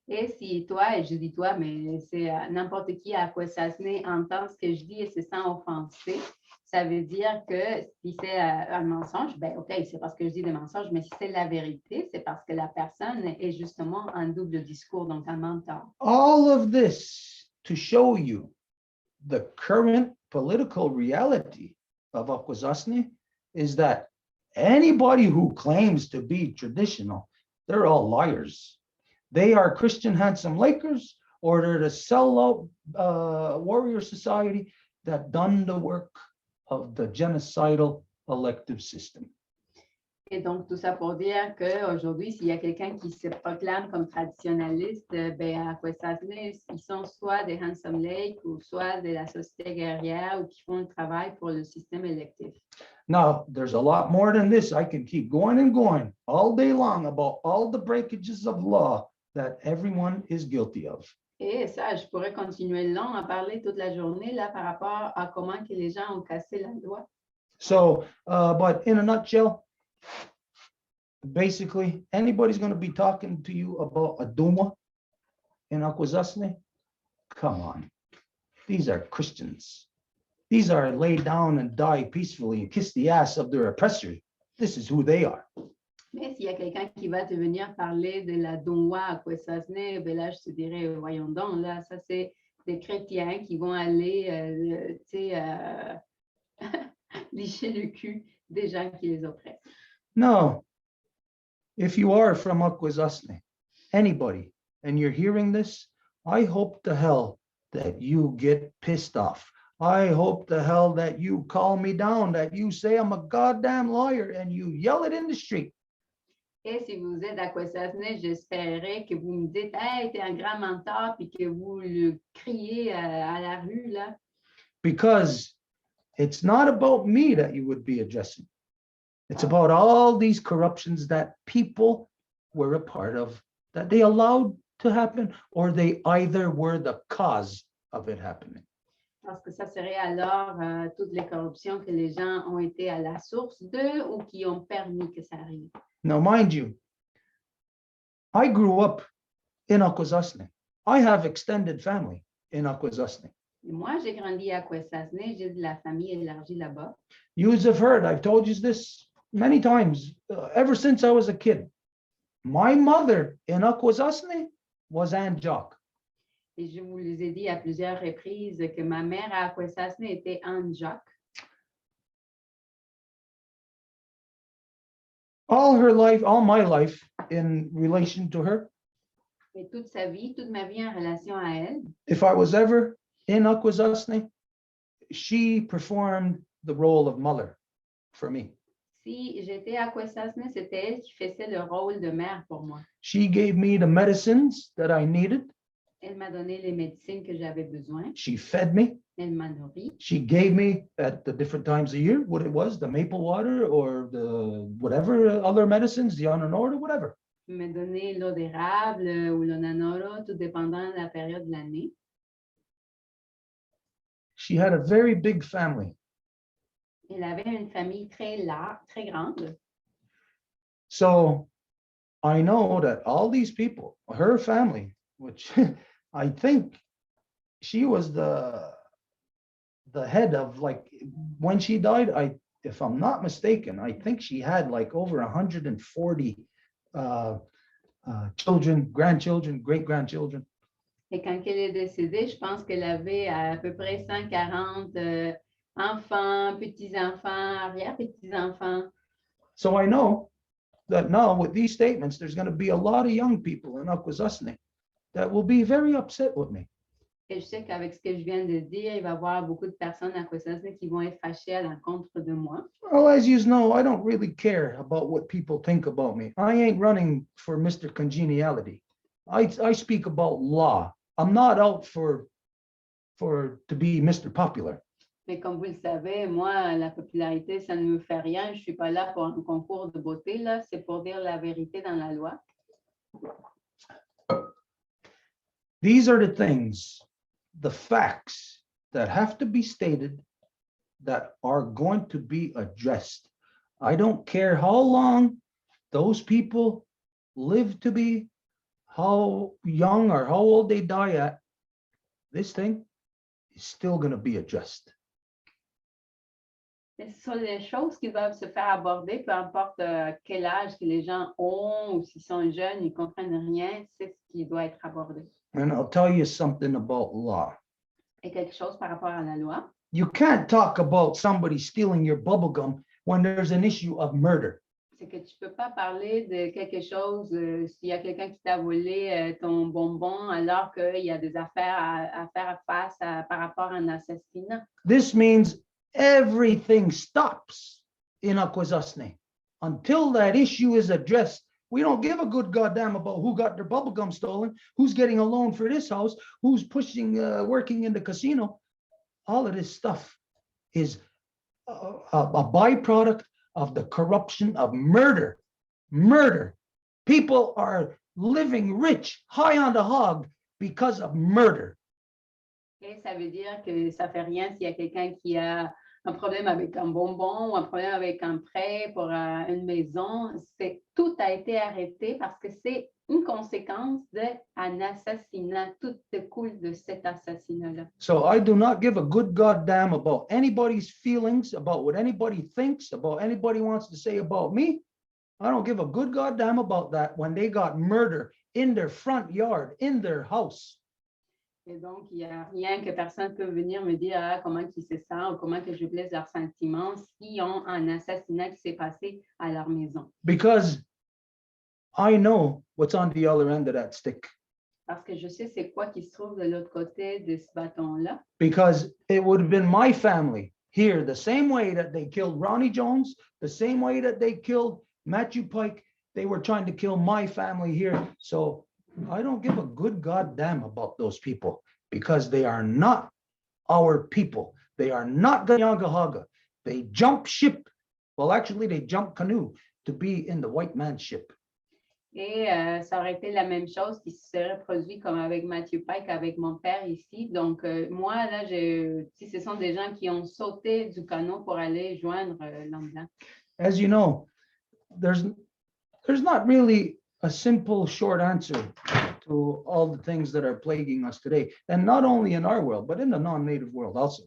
Speaker 2: Et si toi, et je dis toi, mais c'est n'importe qui à Akwesasne entend ce que je dis et se sent offensé, ça veut dire que si c'est un mensonge, ben OK, c'est parce que je dis des mensonges, mais si c'est la vérité, c'est parce que la personne est justement en double discours, donc un menteur.
Speaker 1: All of this to show you the current political reality of Akwesasne is that anybody who claims to be traditional, they're all liars. They are Christian handsome Lakers, or they're the sellout warrior society that done the work of the genocidal elective system.
Speaker 2: Et donc, tout ça pour dire qu'aujourd'hui, s'il y a quelqu'un qui se proclame comme traditionnaliste, ben, à Akwesasne, ils sont soit des Handsome Lake ou soit de la société guerrière ou qui font le travail pour le système électif.
Speaker 1: Now, there's a lot more than this. I can keep going and going all day long about all the breakages of law that everyone is guilty of.
Speaker 2: Et ça, je pourrais continuer long à parler toute la journée là, par rapport à comment que les gens ont cassé la loi.
Speaker 1: So, but in a nutshell, basically, anybody's going to be talking to you about a Duma in Akwesasne, come on. These are Christians. These are lay down and die peacefully and kiss the ass of their oppressor. This is who they are.
Speaker 2: Mais s'il y a quelqu'un qui va te venir parler de la Donwa à Akwesasne, ben là, je te dirais, voyons donc, là, ça, c'est des chrétiens qui vont aller, licher le cul des gens qui les oppressent.
Speaker 1: No. If you are from Akwesasne, anybody, and you're hearing this, I hope to hell that you get pissed off. I hope to hell that you call me down, that you say I'm a goddamn liar and you yell it in the street.
Speaker 2: Et si vous êtes à Akwesasne, j'espérais que vous me dites, hey, t'es un grand menteur, puis que vous le criez à la rue, là.
Speaker 1: Because it's not about me that you would be addressing. It's about all these corruptions that people were a part of, that they allowed to happen, or they either were the cause of it happening.
Speaker 2: Parce que ça serait alors toutes les corruptions que les gens ont été à la source de ou qui ont permis que ça arrive.
Speaker 1: Now, mind you, I grew up in Akwesasne. I have extended family in Akwesasne.
Speaker 2: Et moi, j'ai grandi à Akwesasne, j'ai de la famille élargie là-bas.
Speaker 1: You have heard, I've told you this many times, ever since I was a kid. My mother in Akwesasne was Aunt Jock.
Speaker 2: Et je vous les ai dit à plusieurs reprises que ma mère à Akwesasne était Anne Jacques.
Speaker 1: All her life, all my life in relation to her,
Speaker 2: Et toute sa vie, toute ma vie en relation à elle.
Speaker 1: if I was ever in Akwesasne, she performed the role of mother for me.
Speaker 2: Si j'étais à Akwesasne, c'était elle qui faisait le rôle de mère pour moi.
Speaker 1: She gave me the medicines that I needed.
Speaker 2: Elle m'a donné les médecines que j'avais besoin.
Speaker 1: She fed me.
Speaker 2: Elle m'a nourri.
Speaker 1: She gave me at the different times of year what it was, the maple water or the whatever other medicines, the Ananor or whatever.
Speaker 2: Elle m'a donné l'eau d'érable ou l'eau nanoro, tout dépendant de la période de l'année.
Speaker 1: She had a very big family.
Speaker 2: Elle avait une famille très large, très grande.
Speaker 1: So I know that all these people, her family, which I think she was the head of, like, when she died, if I'm not mistaken, I think she had like over 140 children, grandchildren, great-grandchildren.
Speaker 2: Et quand elle est décédée, je pense qu'elle avait à peu près 140 enfants, petits-enfants, arrière-petits-enfants.
Speaker 1: So I know that now with these statements, there's going to be a lot of young people in Akwesasne that will be very upset with me.
Speaker 2: Et je sais qu'avec ce que je viens de dire, il va y avoir beaucoup de personnes à Akwesasne qui vont être fâchées à l'encontre de moi.
Speaker 1: Well, as you know, I don't really care about what people think about me. I ain't running for Mr. Congeniality. I speak about law. I'm not out to be Mr. Popular.
Speaker 2: Mais comme vous le savez, moi, la popularité, ça ne me fait rien. Je ne suis pas là pour un concours de beauté, là. C'est pour dire la vérité dans la loi.
Speaker 1: These are the things, the facts that have to be stated that are going to be addressed. I don't care how long those people live to be, how young or how old they die at, this thing is still going to be addressed.
Speaker 2: Mais ce sont les choses qui doivent se faire aborder, peu importe quel âge que les gens ont ou s'ils sont jeunes, ils ne comprennent rien, c'est ce qui doit être abordé.
Speaker 1: And I'll tell you something about law.
Speaker 2: Et quelque chose par rapport à la loi.
Speaker 1: You can't talk about somebody stealing your bubble gum when there's an issue of murder.
Speaker 2: C'est que tu ne peux pas parler de quelque chose s'il y a quelqu'un qui t'a volé ton bonbon alors qu'il y a des affaires à faire face par rapport à un assassinat.
Speaker 1: This means everything stops in Akwesasne. Until that issue is addressed, we don't give a good goddamn about who got their bubble gum stolen, who's getting a loan for this house, who's pushing, working in the casino. All of this stuff is a byproduct of the corruption of murder. Murder. People are living rich, high on the hog because of murder.
Speaker 2: Et ça veut dire que ça ne fait rien s'il y a quelqu'un qui a un problème avec un bonbon ou un problème avec un prêt pour une maison. Tout a été arrêté parce que c'est une conséquence d'un assassinat. Tout découle de cet assassinat-là.
Speaker 1: So I do not give a good goddamn about anybody's feelings, about what anybody thinks, about anybody wants to say about me. I don't give a good goddamn about that when they got murder in their front yard, in their house.
Speaker 2: Et donc, il n'y a rien que personne peut venir me dire comment ils se sentent ou comment que je blesse leurs sentiments s'ils ont un assassinat qui s'est passé à leur maison.
Speaker 1: Because I know what's on the other end of that stick.
Speaker 2: Parce que je sais c'est quoi qui se trouve de l'autre côté de ce bâton-là.
Speaker 1: Because it would have been my family here, the same way that they killed Ronnie Jones, the same way that they killed Matthew Pike, they were trying to kill my family here. So I don't give a good goddamn about those people because they are not our people. They are not Ganyagahaga. They jump ship. Well, actually, they jump canoe to be in the white man's ship.
Speaker 2: Et ça aurait été la même chose qui se serait produit comme avec Matthew Pike, avec mon père ici. Donc, moi, là, si ce sont des gens qui ont sauté du canot pour aller joindre là-dedans.
Speaker 1: As you know, there's not really a simple, short answer to all the things that are plaguing us today. And not only in our world, but in the non-native world also.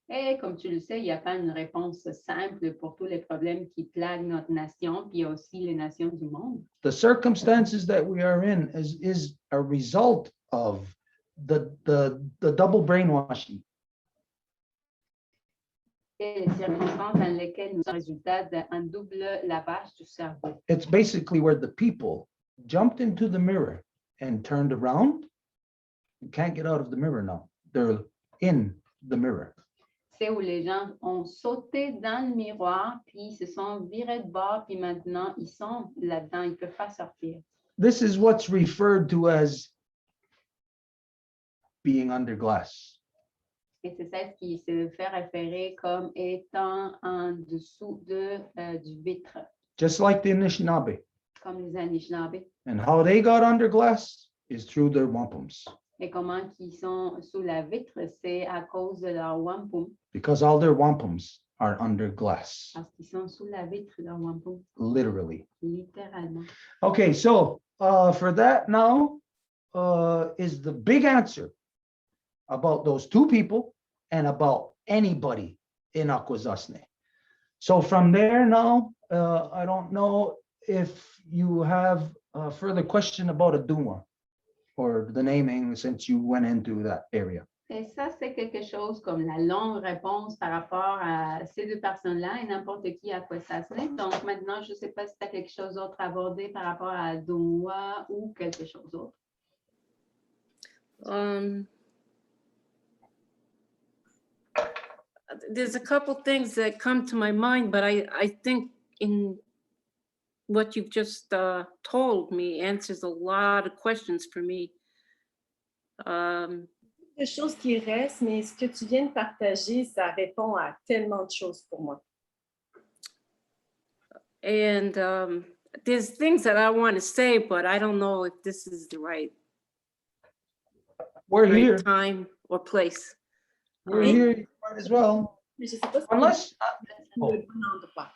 Speaker 2: Et comme tu le sais, il n'y a pas une réponse simple pour tous les problèmes qui plaguent notre nation, puis aussi les nations du monde.
Speaker 1: The circumstances that we are in is a result of the double brainwashing.
Speaker 2: Et les circonstances dans lesquelles nous sommes résultat d'un double lavage du cerveau.
Speaker 1: It's basically where the people jumped into the mirror and turned around and can't get out of the mirror now. They're in the mirror.
Speaker 2: C'est où les gens ont sauté dans le miroir, puis ils se sont virés de bord, puis maintenant ils sont là-dedans, ils ne peuvent pas sortir.
Speaker 1: This is what's referred to as being under glass.
Speaker 2: Et c'est ça qui se fait référer comme étant en dessous du vitre,
Speaker 1: Just like the Anishinaabe.
Speaker 2: comme les Anishinaabe.
Speaker 1: And how they got under glass is through their wampums,
Speaker 2: Et comment ils sont sous la vitre, c'est à cause de leur wampum,
Speaker 1: because all their wampums are under glass,
Speaker 2: parce qu'ils sont sous la vitre, leur wampum,
Speaker 1: literally.
Speaker 2: littéralement.
Speaker 1: Okay, so for that now is the big answer about those two people and about anybody in Akwesasne. So from there now, I don't know if you have a further question about a Duma or the naming since you went into that area.
Speaker 2: Et ça, c'est quelque chose comme la longue réponse par rapport à ces deux personnes-là et n'importe qui à quoi ça se met. Donc maintenant, je ne sais pas si tu as quelque chose d'autre à aborder par rapport à Doua ou quelque chose d'autre.
Speaker 5: There's a couple things that come to my mind, but I think in what you've just told me answers a lot of questions for me.
Speaker 3: Des choses qui restent, mais ce que tu viens de partager, ça répond à tellement de choses pour moi.
Speaker 5: And there's things that I want to say, but I don't know if this is the right
Speaker 1: We're here.
Speaker 5: time or place.
Speaker 1: We're here. You might as well.
Speaker 3: Mais je sais pas si
Speaker 1: Unless,
Speaker 3: c'est le bon endroit.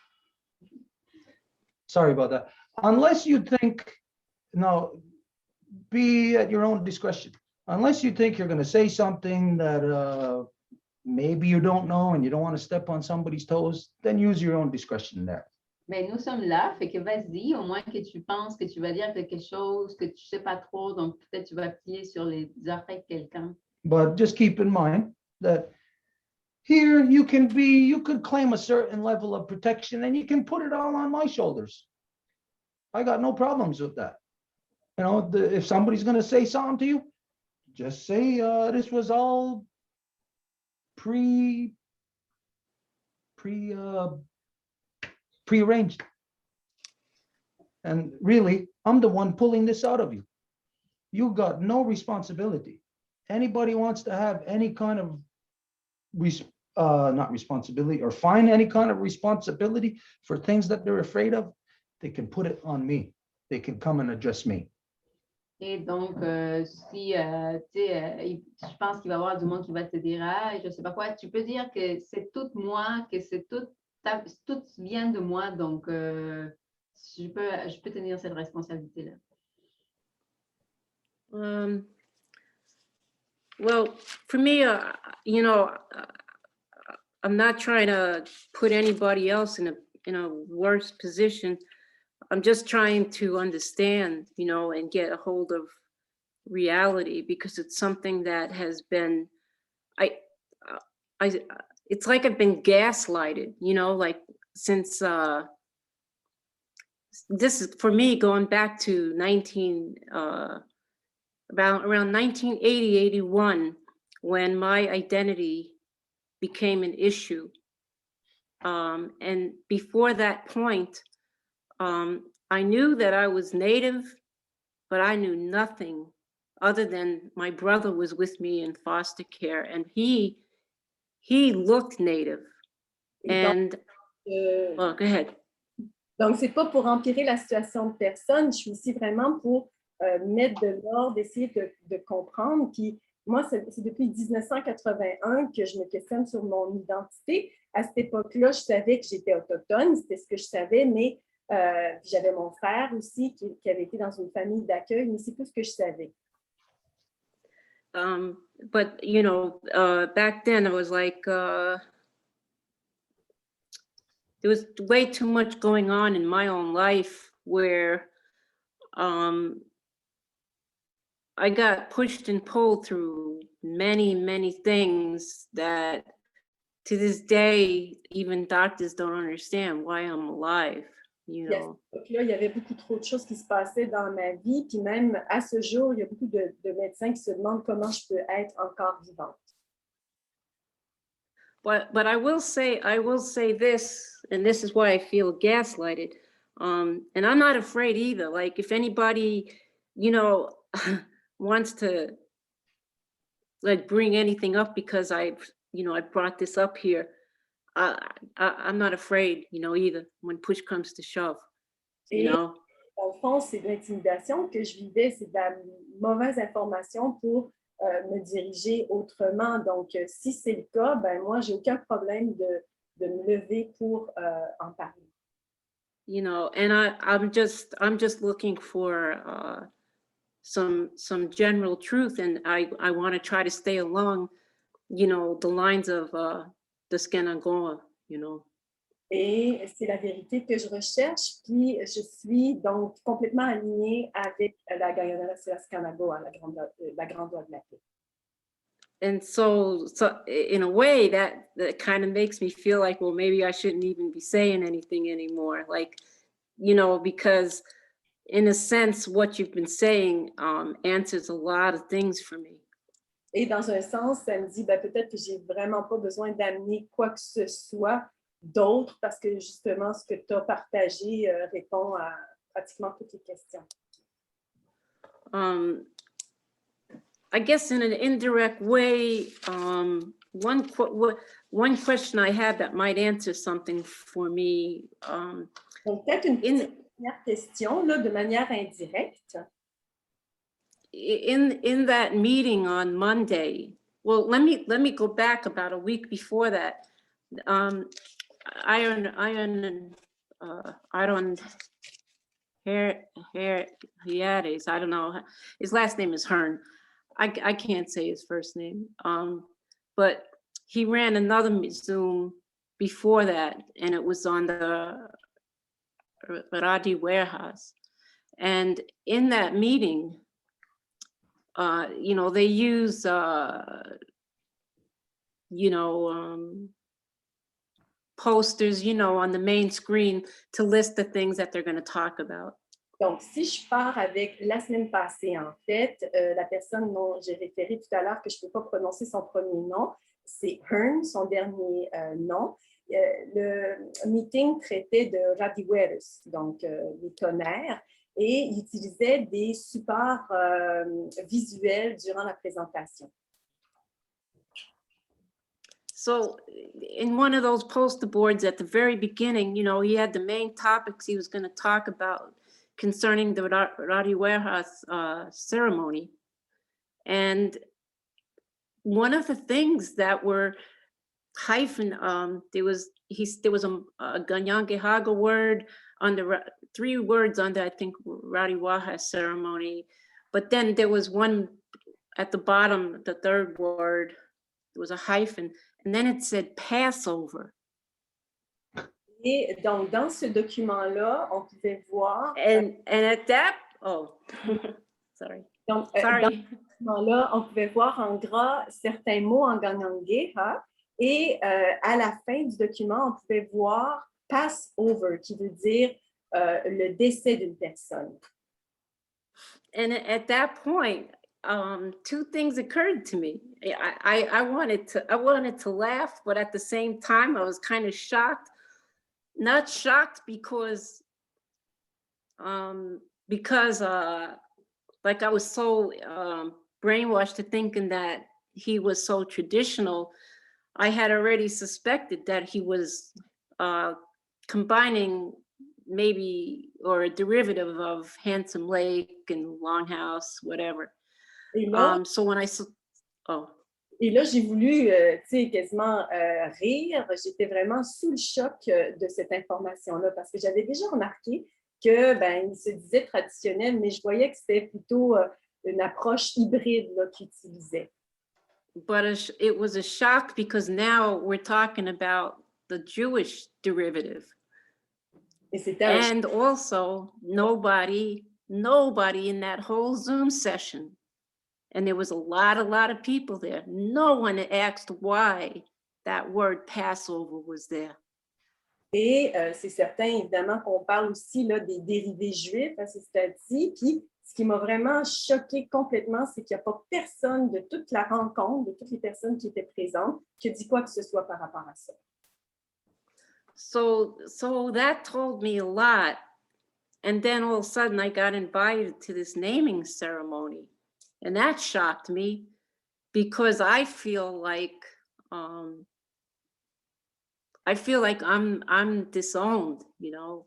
Speaker 1: sorry about that. Unless you think, no, be at your own discretion. Unless you think you're going to say something that maybe you don't know and you don't want to step on somebody's toes, then use your own discretion there.
Speaker 2: Mais nous sommes là, fait que vas-y, au moins que tu penses que tu vas dire quelque chose que tu ne sais pas trop, donc peut-être tu vas appuyer sur les oreilles de quelqu'un.
Speaker 1: But just keep in mind that here you could claim a certain level of protection and you can put it all on my shoulders. I got no problems with that. You know, if somebody's going to say something to you, just say this was all prearranged. And really, I'm the one pulling this out of you. You got no responsibility. Anybody wants to have any kind of not responsibility or find any kind of responsibility for things that they're afraid of, they can put it on me. They can come and address me.
Speaker 2: Et donc, si, tu sais, je pense qu'il va y avoir du monde qui va te dire, ah, je ne sais pas quoi, tu peux dire que c'est tout moi, que c'est tout vient de moi, donc je peux tenir cette responsabilité-là.
Speaker 5: Well, for me, you know, I'm not trying to put anybody else in a worse position. I'm just trying to understand, you know, and get a hold of reality because it's something that has been, it's like I've been gaslighted, you know, like since this is for me going back to around 1980, 81, when my identity became an issue. And before that point, I knew that I was Native, but I knew nothing other than my brother was with me in foster care, and he looked Native. And well, go ahead.
Speaker 3: Donc, c'est pas pour empirer la situation de personne, je suis ici vraiment pour mettre de l'ordre, essayer de comprendre. Puis moi, c'est depuis 1981 que je me questionne sur mon identité. À cette époque-là, je savais que j'étais autochtone, c'était ce que je savais, mais j'avais mon frère aussi qui avait été dans une famille d'accueil, mais c'est tout ce que je savais.
Speaker 5: But, you know, back then I was like, there was way too much going on in my own life where I got pushed and pulled through many, many things that to this day, even doctors don't understand why I'm alive, you know.
Speaker 3: Donc là, il y avait beaucoup trop de choses qui se passaient dans ma vie, puis même à ce jour, il y a beaucoup de médecins qui se demandent comment je peux être encore vivante.
Speaker 5: But I will say this, and this is why I feel gaslighted. And I'm not afraid either. Like if anybody, you know, wants to like bring anything up because I brought this up here, I'm not afraid, you know, either when push comes to shove, you
Speaker 3: Et
Speaker 5: know.
Speaker 3: dans le fond, c'est de l'intimidation que je vivais, c'est de la mauvaise information pour me diriger autrement. Donc, si c'est le cas, ben moi, j'ai aucun problème de me lever pour en parler.
Speaker 5: You know, and I'm just looking for some general truth, and I want to try to stay along, you know, the lines of the Skenangoa, you know.
Speaker 3: Et c'est la vérité que je recherche, puis je suis donc complètement alignée avec la Guyana Skanagawa, la grande loi de la paix.
Speaker 5: And so in a way that kind of makes me feel like, well, maybe I shouldn't even be saying anything anymore. Like, you know, because in a sense, what you've been saying answers a lot of things for me.
Speaker 3: Et dans un sens, ça me dit, ben, peut-être que j'ai vraiment pas besoin d'amener quoi que ce soit d'autre parce que justement, ce que tu as partagé répond à pratiquement toutes les questions.
Speaker 5: I guess in an indirect way, one question I had that might answer something for me.
Speaker 3: Donc, peut-être une première question, là, de manière indirecte.
Speaker 5: In that meeting on Monday, well, let me go back about a week before that. Iron Hiades, I don't know, his last name is Hearn. I can't say his first name, but he ran another Zoom before that, and it was on the Radi warehouse. And in that meeting, you know, they use, you know, posters, you know, on the main screen to list the things that they're going to talk about.
Speaker 3: Donc, si je pars avec la semaine passée, en fait, la personne dont j'ai référé tout à l'heure, que je ne peux pas prononcer son premier nom, c'est Hearn, son dernier nom. Le meeting traitait de radiweres, donc les tonnerres, et il utilisait des supports visuels durant la présentation.
Speaker 5: So in one of those poster boards at the very beginning, you know, he had the main topics he was going to talk about concerning the Radi warehouse ceremony. And one of the things that were hyphen, there was a Ganyangehaga word on the 3 words on the, I think, Radi warehouse ceremony. But then there was one at the bottom, the 3rd word, there was a hyphen, and then it said Passover.
Speaker 3: Et donc, dans ce document-là, on pouvait voir...
Speaker 5: And at that... Oh, sorry.
Speaker 3: Donc,
Speaker 5: sorry.
Speaker 3: dans ce document-là, on pouvait voir en gras certains mots en Ganyangeha, et à la fin du document, on pouvait voir Passover, qui veut dire le décès d'une personne.
Speaker 5: And at that point, 2 things occurred to me. I wanted to laugh, but at the same time, I was kind of shocked. Not shocked because like I was so brainwashed to thinking that he was so traditional. I had already suspected that he was combining maybe, or a derivative of Handsome Lake and Longhouse, whatever.
Speaker 3: Et là,
Speaker 5: So when I saw,
Speaker 3: et là, j'ai voulu, tu sais, quasiment rire. J'étais vraiment sous le choc de cette information-là parce que j'avais déjà remarqué que, ben, il se disait traditionnel, mais je voyais que c'était plutôt une approche hybride qu'il utilisait.
Speaker 5: But it was a shock because now we're talking about the Jewish derivative. And also nobody in that whole Zoom session, and there was a lot of people there, no one asked why that word Passover was there.
Speaker 3: Et c'est certain, évidemment, qu'on parle aussi là, des dérivés juifs à ce stade-ci, puis ce qui m'a vraiment choquée complètement, c'est qu'il n'y a pas personne de toute la rencontre, de toutes les personnes qui étaient présentes, qui a dit quoi que ce soit par rapport à ça.
Speaker 5: So that told me a lot. And then all of a sudden I got invited to this naming ceremony. And that shocked me because I feel like I'm disowned, you know.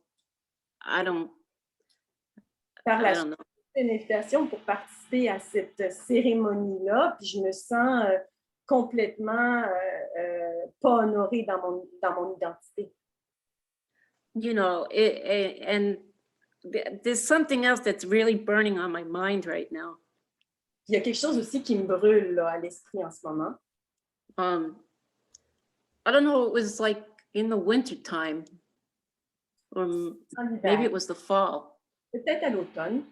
Speaker 5: I don't know.
Speaker 3: Une invitation pour participer à cette cérémonie-là, puis je me sens complètement pas honorée dans mon identité.
Speaker 5: You know, and there's something else that's really burning on my mind right now.
Speaker 3: Il y a quelque chose aussi qui me brûle là, à l'esprit en ce moment.
Speaker 5: I don't know, it was like in the winter time, or maybe it was the fall.
Speaker 3: Peut-être à l'automne.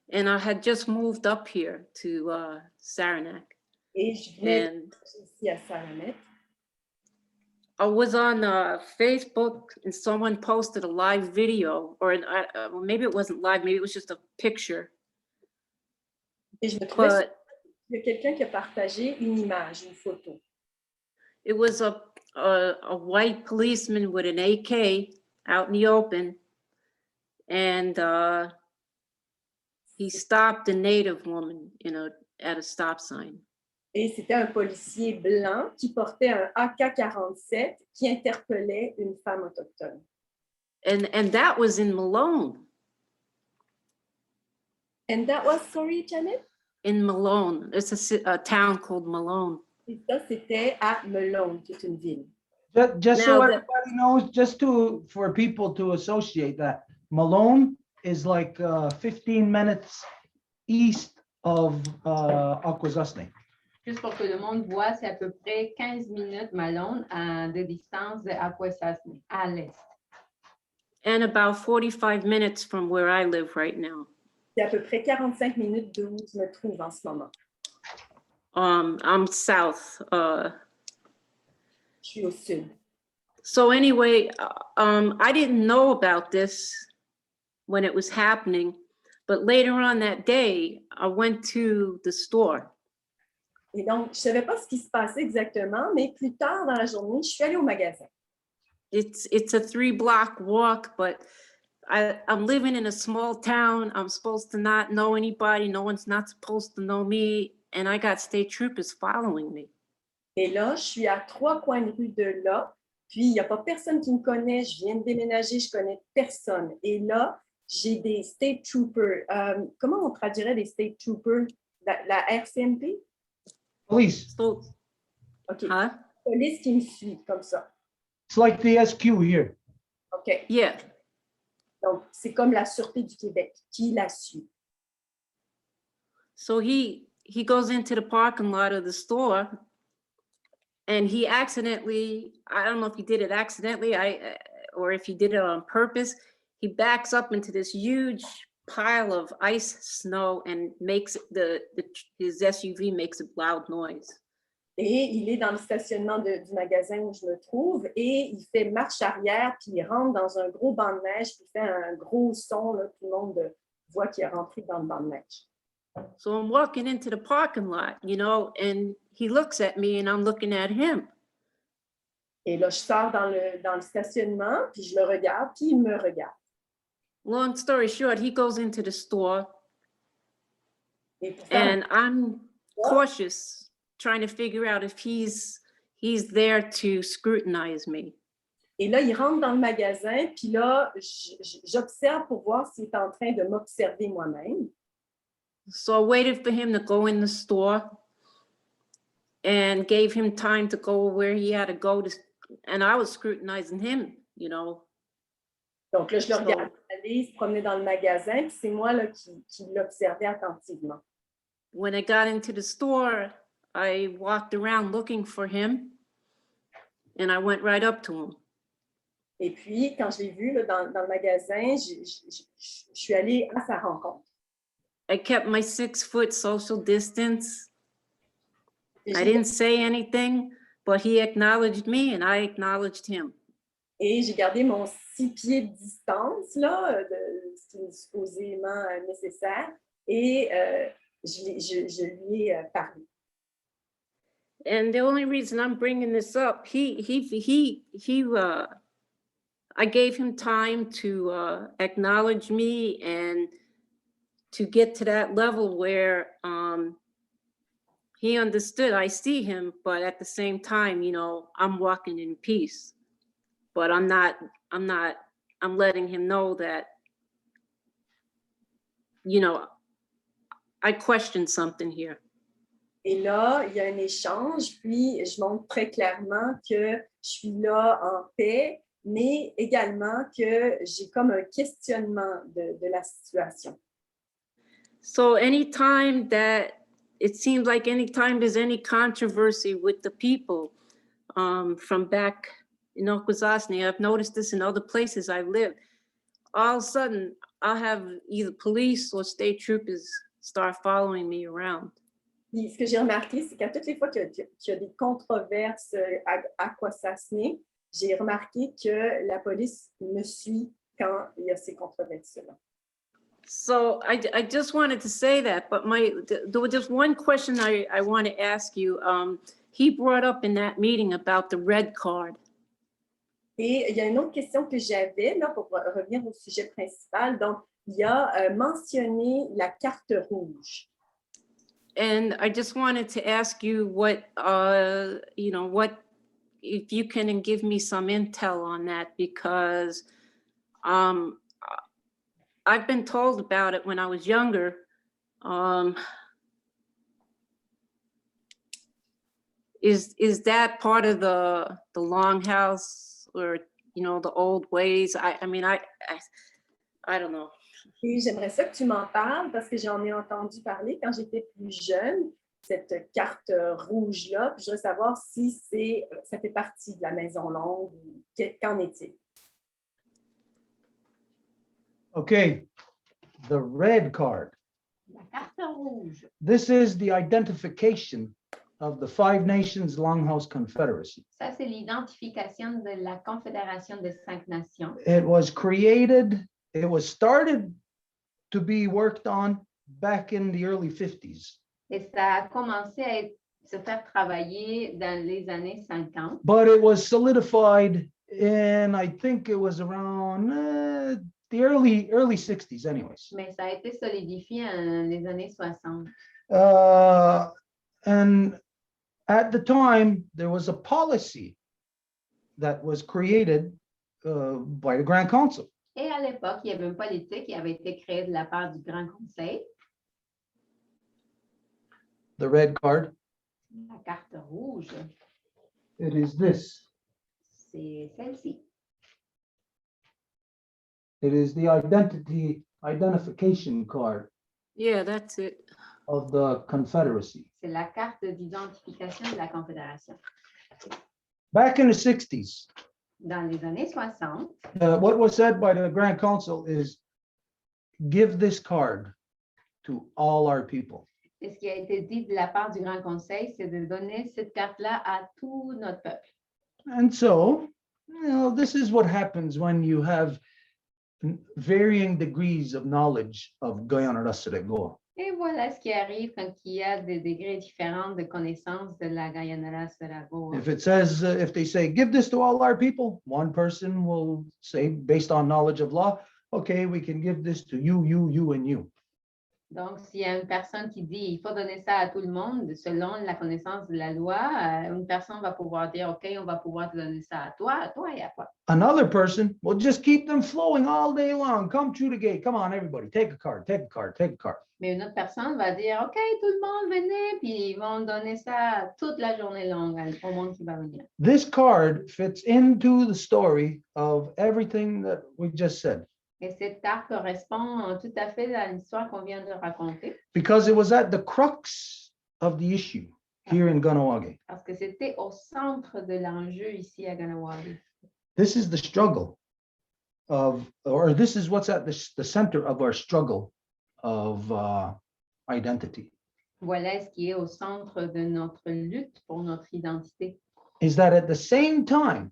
Speaker 5: And I had just moved up here to Saranac.
Speaker 3: Et je venais ici à Saranac.
Speaker 5: I was on Facebook and someone posted a live video, or maybe it wasn't live, maybe it was just a picture.
Speaker 3: Et je me trouvais il y a quelqu'un qui a partagé une image, une photo.
Speaker 5: It was a white policeman with an AK out in the open, and he stopped a Native woman, you know, at a stop sign.
Speaker 3: Et c'était un policier blanc qui portait un AK-47 qui interpellait une femme autochtone.
Speaker 5: And that was in Malone.
Speaker 3: And that was, sorry, Janet?
Speaker 5: In Malone. It's a town called Malone.
Speaker 3: Et ça, c'était à Malone, qui est une ville.
Speaker 1: Just so everybody knows, for people to associate that, Malone is like 15 minutes east of Akwesasne.
Speaker 2: Juste pour que le monde voit, c'est à peu près 15 minutes Malone de distance de Akwesasne, à l'est.
Speaker 5: And about 45 minutes from where I live right now.
Speaker 3: C'est à peu près 45 minutes d'où je me trouve en ce moment.
Speaker 5: I'm south.
Speaker 3: Je suis au sud.
Speaker 5: So anyway, I didn't know about this when it was happening, but later on that day, I went to the store.
Speaker 3: Et donc, je ne savais pas ce qui se passait exactement, mais plus tard dans la journée, je suis allée au magasin.
Speaker 5: It's a 3-block walk, but I'm living in a small town. I'm supposed to not know anybody. No one's not supposed to know me. And I got state troopers following me.
Speaker 3: Et là, je suis à 3 coins de rue de là. Puis, il n'y a pas personne qui me connaît. Je viens de déménager, je connais personne. Et là, j'ai des state troopers. Comment on traduirait les state troopers? La RCMP?
Speaker 1: Police.
Speaker 5: So,
Speaker 3: OK.
Speaker 5: huh?
Speaker 3: Police qui me suit, comme ça.
Speaker 1: It's like the SQ here.
Speaker 3: OK.
Speaker 5: Yeah.
Speaker 3: Donc, c'est comme la Sûreté du Québec qui la suit.
Speaker 5: So he goes into the parking lot of the store, and he accidentally, I don't know if he did it accidentally, or if he did it on purpose, he backs up into this huge pile of ice snow and makes his SUV makes a loud noise.
Speaker 3: Et il est dans le stationnement du magasin où je me trouve et il fait marche arrière, puis il rentre dans un gros banc de neige, puis il fait un gros son, là, tout le monde voit qu'il est rentré dans le banc de neige.
Speaker 5: So I'm walking into the parking lot, you know, and he looks at me and I'm looking at him.
Speaker 3: Et là, je sors dans le stationnement, puis je le regarde, puis il me regarde.
Speaker 5: Long story short, he goes into the store, and I'm cautious, trying to figure out if he's there to scrutinize me.
Speaker 3: Et là, il rentre dans le magasin, puis là, j'observe pour voir s'il est en train de m'observer moi-même.
Speaker 5: So I waited for him to go in the store and gave him time to go where he had to go to, and I was scrutinizing him, you know.
Speaker 3: Donc là, je le regarde aller se promener dans le magasin, puis c'est moi là, qui l'observais attentivement.
Speaker 5: When I got into the store, I walked around looking for him, and I went right up to him.
Speaker 3: Et puis, quand je l'ai vu là, dans le magasin, je suis allée à sa rencontre.
Speaker 5: I kept my 6-foot social distance. I didn't say anything, but he acknowledged me and I acknowledged him.
Speaker 3: Et j'ai gardé mon 6 pieds de distance, là, supposément nécessaire et je lui ai parlé.
Speaker 5: And the only reason I'm bringing this up, I gave him time to acknowledge me and to get to that level where he understood I see him, but at the same time, you know, I'm walking in peace. But I'm letting him know that, you know, I question something here.
Speaker 3: Et là, il y a un échange, puis je montre très clairement que je suis là en paix, mais également que j'ai comme un questionnement de la situation.
Speaker 5: So anytime that it seems like anytime there's any controversy with the people from back in Okwesasne, I've noticed this in other places I've lived, all of a sudden I'll have either police or state troopers start following me around.
Speaker 3: Puis ce que j'ai remarqué, c'est qu'à toutes les fois qu'il y a des controverses à Kwasasne, j'ai remarqué que la police me suit quand il y a ces controverses-là.
Speaker 5: So I just wanted to say that, but there was just one question I want to ask you. He brought up in that meeting about the red card.
Speaker 3: Et il y a une autre question que j'avais, là, pour revenir au sujet principal. Donc, il a mentionné la carte rouge.
Speaker 5: And I just wanted to ask you what, you know, what, if you can give me some intel on that, because I've been told about it when I was younger. Is that part of the longhouse, or, you know, the old ways? I mean, I don't know.
Speaker 3: Et j'aimerais ça que tu m'en parles parce que j'en ai entendu parler quand j'étais plus jeune, cette carte rouge-là. Puis je voudrais savoir si ça fait partie de la Maison Longue. Qu'en est-il?
Speaker 1: Okay, the red card.
Speaker 2: La carte rouge.
Speaker 1: This is the identification of the Five Nations Longhouse Confederacy.
Speaker 2: Ça, c'est l'identification de la Confédération des 5 Nations.
Speaker 1: It was started to be worked on back in the early 50s.
Speaker 2: Et ça a commencé à se faire travailler dans les années 50.
Speaker 1: But it was solidified in, I think it was around the early 60s anyways.
Speaker 2: Mais ça a été solidifié en les années 60.
Speaker 1: And at the time, there was a policy that was created by the Grand Council.
Speaker 2: Et à l'époque, il y avait une politique qui avait été créée de la part du Grand Conseil.
Speaker 1: The red card.
Speaker 2: La carte rouge,
Speaker 1: It is this.
Speaker 2: c'est celle-ci.
Speaker 1: It is the identification card
Speaker 5: Yeah, that's it.
Speaker 1: of the Confederacy.
Speaker 2: C'est la carte d'identification de la Confédération.
Speaker 1: Back in the 60s,
Speaker 2: Dans les années 60,
Speaker 1: what was said by the Grand Council is, give this card to all our people.
Speaker 2: et ce qui a été dit de la part du Grand Conseil, c'est de donner cette carte-là à tout notre peuple.
Speaker 1: And so, you know, this is what happens when you have varying degrees of knowledge of Guyana Go.
Speaker 2: Et voilà ce qui arrive quand il y a des degrés différents de connaissance de la Guyana Serago.
Speaker 1: If it says, if they say, give this to all our people, one person will say, based on knowledge of law, okay, we can give this to you, and you.
Speaker 2: Donc, s'il y a une personne qui dit il faut donner ça à tout le monde, selon la connaissance de la loi, une personne va pouvoir dire OK, on va pouvoir te donner ça à toi et à toi.
Speaker 1: Another person will just keep them flowing all day long. Come through the gate. Come on, everybody, take a card, take a card, take a card.
Speaker 2: Mais une autre personne va dire OK, tout le monde venez, puis ils vont donner ça toute la journée longue au monde qui va venir.
Speaker 1: This card fits into the story of everything that we just said.
Speaker 2: Et cette carte correspond tout à fait à l'histoire qu'on vient de raconter.
Speaker 1: Because it was at the crux of the issue here in Ganawagi.
Speaker 2: Parce que c'était au centre de l'enjeu ici à Ganawagi.
Speaker 1: This is the struggle or this is what's at the center of our struggle of identity.
Speaker 2: Voilà ce qui est au centre de notre lutte pour notre identité.
Speaker 1: Is that at the same time,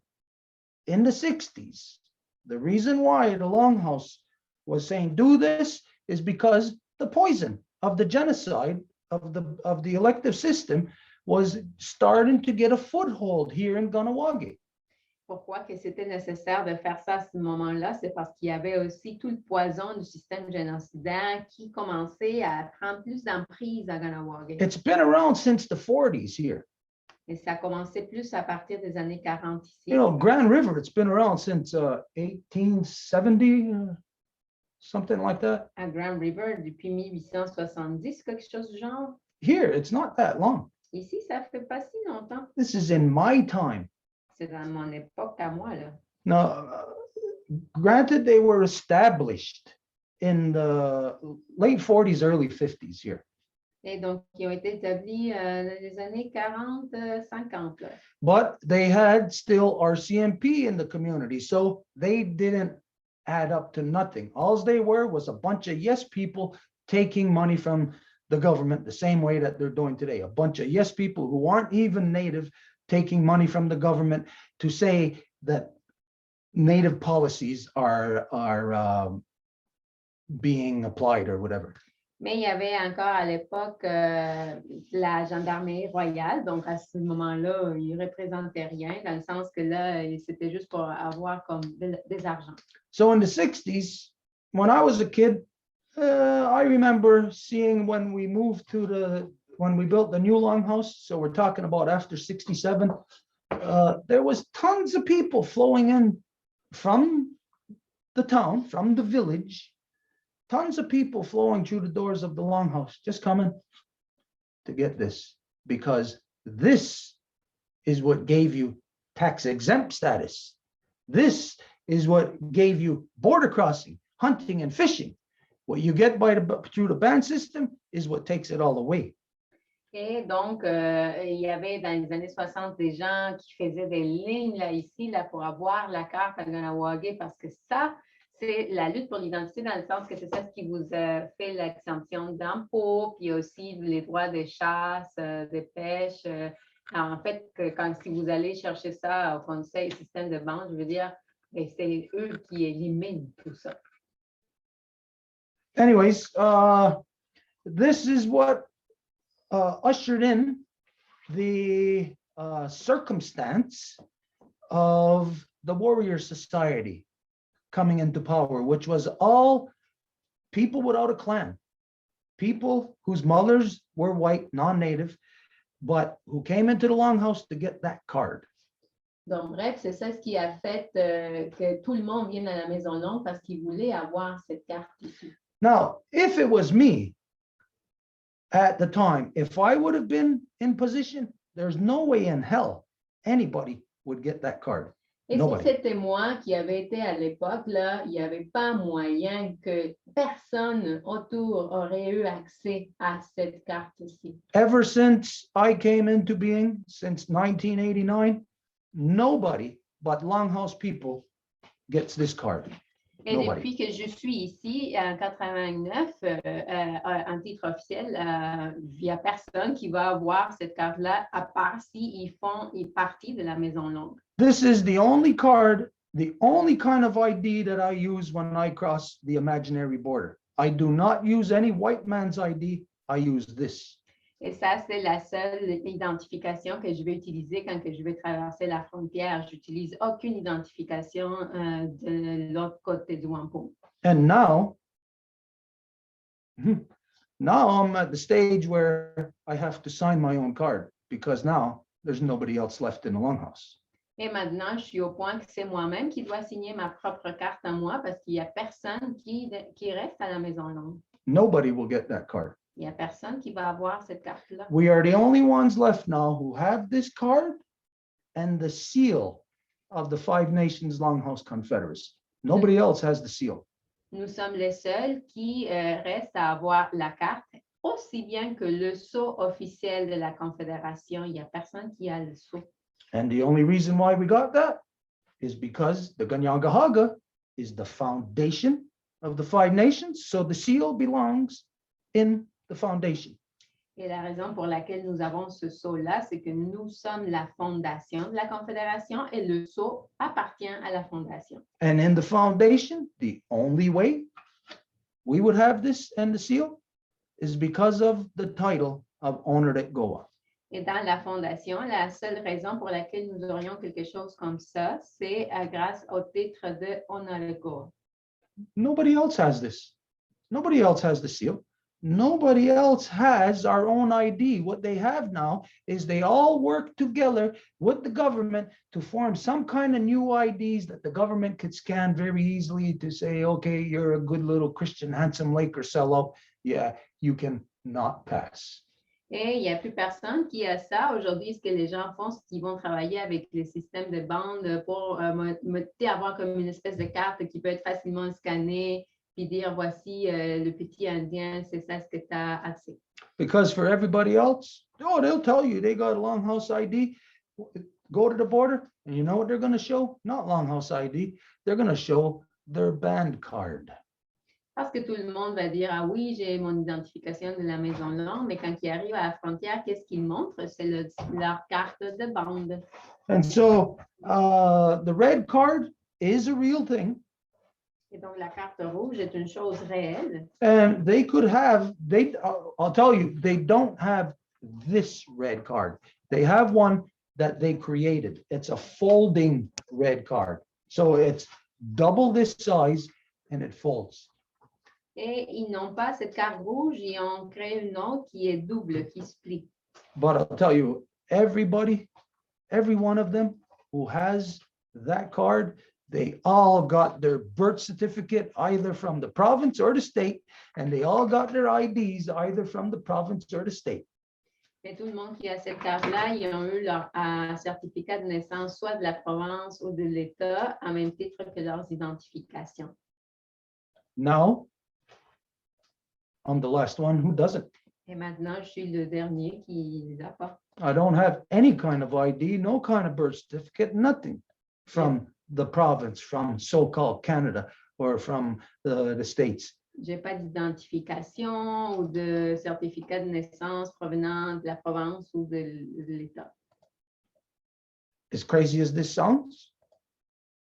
Speaker 1: in the 60s, the reason why the Longhouse was saying do this is because the poison of the genocide of the elective system was starting to get a foothold here in Ganawagi.
Speaker 2: Pourquoi que c'était nécessaire de faire ça à ce moment-là? C'est parce qu'il y avait aussi tout le poison du système génocidaire qui commençait à prendre plus d'emprise à Ganawagi.
Speaker 1: It's been around since the 40s here.
Speaker 2: Et ça a commencé plus à partir des années 40 ici.
Speaker 1: You know, Grand River, it's been around since 1870, something like that.
Speaker 2: À Grand River depuis 1870, quelque chose du genre.
Speaker 1: Here, it's not that long.
Speaker 2: Ici, ça fait pas si longtemps.
Speaker 1: This is in my time.
Speaker 2: C'est dans mon époque à moi, là.
Speaker 1: Now, granted, they were established in the late 40s, early 50s here.
Speaker 2: Et donc, ils ont été établis dans les années 40, 50. Là.
Speaker 1: But they had still RCMP in the community, so they didn't add up to nothing. All they were was a bunch of yes people taking money from the government the same way that they're doing today. A bunch of yes people who aren't even native taking money from the government to say that native policies are being applied or whatever.
Speaker 2: Mais il y avait encore à l'époque la gendarmerie royale, donc à ce moment-là, ils ne représentaient rien, dans le sens que là, c'était juste pour avoir comme des argents.
Speaker 1: So in the 60s, when I was a kid, I remember seeing when we built the new longhouse, so we're talking about after 67, there was tons of people flowing in from the town, from the village, tons of people flowing through the doors of the longhouse, just coming to get this, because this is what gave you tax exempt status. This is what gave you border crossing, hunting and fishing. What you get through the ban system is what takes it all away.
Speaker 2: Et donc, il y avait dans les années 60 des gens qui faisaient des lignes là, ici là, pour avoir la carte à Ganawagi, parce que ça, c'est la lutte pour l'identité, dans le sens que c'est ça ce qui vous fait l'exemption d'impôts, puis aussi les droits de chasse, de pêche. En fait, si vous allez chercher ça au conseil système de banque, je veux dire, c'est eux qui éliminent tout ça.
Speaker 1: Anyways, this is what ushered in the circumstance of the warrior society coming into power, which was all people without a clan, people whose mothers were white, non-native, but who came into the longhouse to get that card.
Speaker 2: Donc, bref, c'est ça ce qui a fait que tout le monde vienne à la Maison Longue parce qu'ils voulaient avoir cette carte ici.
Speaker 1: Now, if it was me at the time, if I would have been in position, there's no way in hell anybody would get that card.
Speaker 2: Et
Speaker 1: Nobody.
Speaker 2: si c'était moi qui avait été à l'époque, là, il n'y avait pas moyen que personne autour aurait eu accès à cette carte-ci.
Speaker 1: Ever since I came into being, since 1989, nobody but Longhouse people gets this card.
Speaker 2: Et
Speaker 1: Nobody.
Speaker 2: depuis que je suis ici, en 89, en titre officiel, il n'y a personne qui va avoir cette carte-là, à part s'ils font partie de la Maison Longue.
Speaker 1: This is the only card, the only kind of ID that I use when I cross the imaginary border. I do not use any white man's ID. I use this.
Speaker 2: Et ça, c'est la seule identification que je vais utiliser quand que je vais traverser la frontière. Je n'utilise aucune identification de l'autre côté du Wampum.
Speaker 1: And now I'm at the stage where I have to sign my own card because now there's nobody else left in the longhouse.
Speaker 2: Et maintenant, je suis au point que c'est moi-même qui dois signer ma propre carte à moi parce qu'il n'y a personne qui reste à la Maison Longue.
Speaker 1: Nobody will get that card.
Speaker 2: Il n'y a personne qui va avoir cette carte-là.
Speaker 1: We are the only ones left now who have this card and the seal of the Five Nations Longhouse Confederacy. Nobody else has the seal.
Speaker 2: Nous sommes les seuls qui restent à avoir la carte, aussi bien que le sceau officiel de la Confédération. Il n'y a personne qui a le sceau.
Speaker 1: And the only reason why we got that is because the Ganyangahaga is the foundation of the Five Nations. So the seal belongs in the foundation.
Speaker 2: Et la raison pour laquelle nous avons ce sceau-là, c'est que nous sommes la fondation de la Confédération et le sceau appartient à la fondation.
Speaker 1: And in the foundation, the only way we would have this and the seal is because of the title of owner at Goa.
Speaker 2: Et dans la fondation, la seule raison pour laquelle nous aurions quelque chose comme ça, c'est grâce au titre de Honorego.
Speaker 1: Nobody else has this. Nobody else has the seal. Nobody else has our own ID. What they have now is they all work together with the government to form some kind of new IDs that the government could scan very easily to say, okay, you're a good little Christian handsome Laker sellout. Yeah, you can not pass.
Speaker 2: Et il n'y a plus personne qui a ça. Aujourd'hui, ce que les gens font, c'est qu'ils vont travailler avec les systèmes de bande pour avoir comme une espèce de carte qui peut être facilement scannée puis dire, voici le petit Indien, c'est ça ce que tu as assez.
Speaker 1: Because for everybody else, oh, they'll tell you they got a Longhouse ID. Go to the border, and you know what they're going to show? Not Longhouse ID. They're going to show their band card.
Speaker 2: Parce que tout le monde va dire, ah oui, j'ai mon identification de la Maison Longue, mais quand ils arrivent à la frontière, qu'est-ce qu'ils montrent? C'est leur carte de bande.
Speaker 1: And so the red card is a real thing.
Speaker 2: Et donc, la carte rouge est une chose réelle.
Speaker 1: And they could have, I'll tell you, they don't have this red card. They have one that they created. It's a folding red card. So it's double this size and it folds.
Speaker 2: Et ils n'ont pas cette carte rouge, ils ont créé une autre qui est double, qui split.
Speaker 1: But I'll tell you, everybody, every one of them who has that card, they all got their birth certificate either from the province or the state, and they all got their IDs either from the province or the state.
Speaker 2: Et tout le monde qui a cette carte-là, ils ont eu leur certificat de naissance soit de la province ou de l'État, en même titre que leurs identifications.
Speaker 1: Now, I'm the last one who doesn't.
Speaker 2: Et maintenant, je suis le dernier qui ne l'a pas.
Speaker 1: I don't have any kind of ID, no kind of birth certificate, nothing from the province, from so-called Canada or from the States.
Speaker 2: Je n'ai pas d'identification ou de certificat de naissance provenant de la province ou de l'État.
Speaker 1: As crazy as this sounds,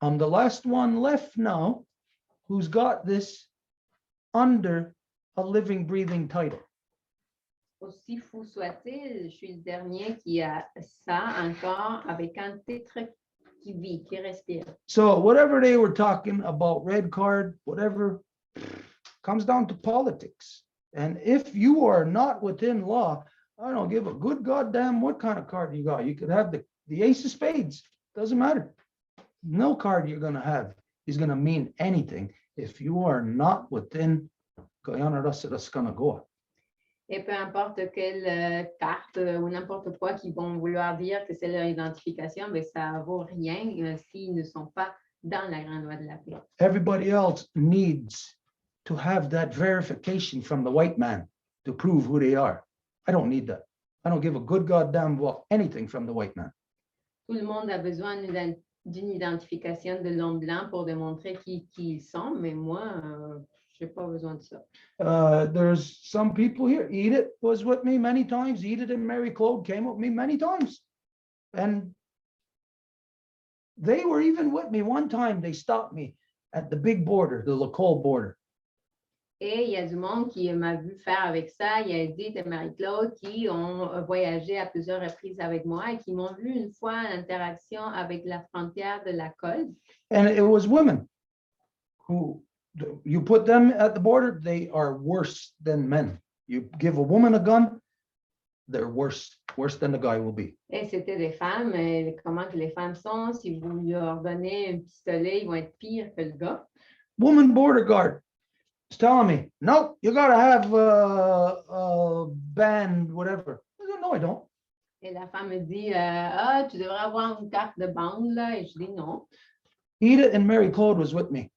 Speaker 1: I'm the last one left now who's got this under a living, breathing title.
Speaker 2: Aussi fou soit-il, je suis le dernier qui a ça encore avec un titre qui vit, qui respire.
Speaker 1: So whatever they were talking about, red card, whatever, comes down to politics. And if you are not within law, I don't give a good goddamn what kind of card you got. You could have the ace of spades, doesn't matter. No card you're going to have is going to mean anything if you are not within Guyana Goa.
Speaker 2: Et peu importe quelle carte ou n'importe quoi qu'ils vont vouloir dire que c'est leur identification, mais ça ne vaut rien s'ils ne sont pas dans la Grande Loi de la Paix.
Speaker 1: Everybody else needs to have that verification from the white man to prove who they are. I don't need that. I don't give a good goddamn about anything from the white man.
Speaker 2: Tout le monde a besoin d'une identification de l'homme blanc pour démontrer qui ils sont, mais moi, je n'ai pas besoin de ça.
Speaker 1: There's some people here. Edith was with me many times. Edith and Mary Claude came with me many times. And they were even with me one time. They stopped me at the big border, the Lacole border.
Speaker 2: Et il y a du monde qui m'a vu faire avec ça. Il y a Edith et Marie-Claude qui ont voyagé à plusieurs reprises avec moi et qui m'ont vu une fois en interaction avec la frontière de la Colle.
Speaker 1: And it was women who, you put them at the border, they are worse than men. You give a woman a gun, they're worse than the guy will be.
Speaker 2: Et c'était des femmes. Et comment que les femmes sont? Si vous leur donnez un pistolet, ils vont être pires que le gars.
Speaker 1: Woman border guard is telling me, no, you got to have a band, whatever. I said, no, I don't.
Speaker 2: Et la femme me dit, tu devrais avoir une carte de bande, là. Et je dis non.
Speaker 1: Edith and Mary Claude was with me.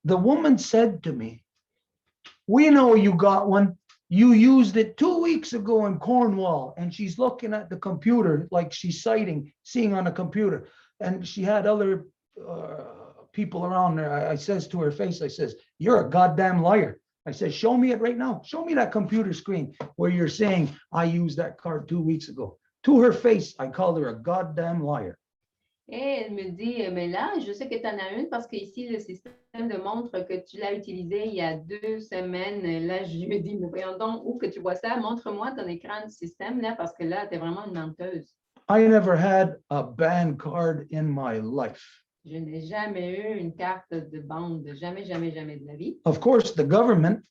Speaker 1: The woman said to me, we know you got one. You used it 2 weeks ago in Cornwall. And she's looking at the computer like she's seeing on a computer. And she had other people around there. I says to her face, I says, you're a goddamn liar. I said, show me it right now. Show me that computer screen where you're saying I used that card 2 weeks ago. To her face, I called her a goddamn liar.
Speaker 2: Et elle me dit, mais là, je sais que tu en as une parce qu'ici, le système montre que tu l'as utilisé il y a 2 semaines. Et là, je lui dis, mais voyons donc, où que tu vois ça? Montre-moi ton écran du système, là, parce que là, tu es vraiment une menteuse.
Speaker 1: I never had a band card in my life.
Speaker 2: Je n'ai jamais eu une carte de bande, jamais, jamais, jamais de la vie.
Speaker 1: Of course, the government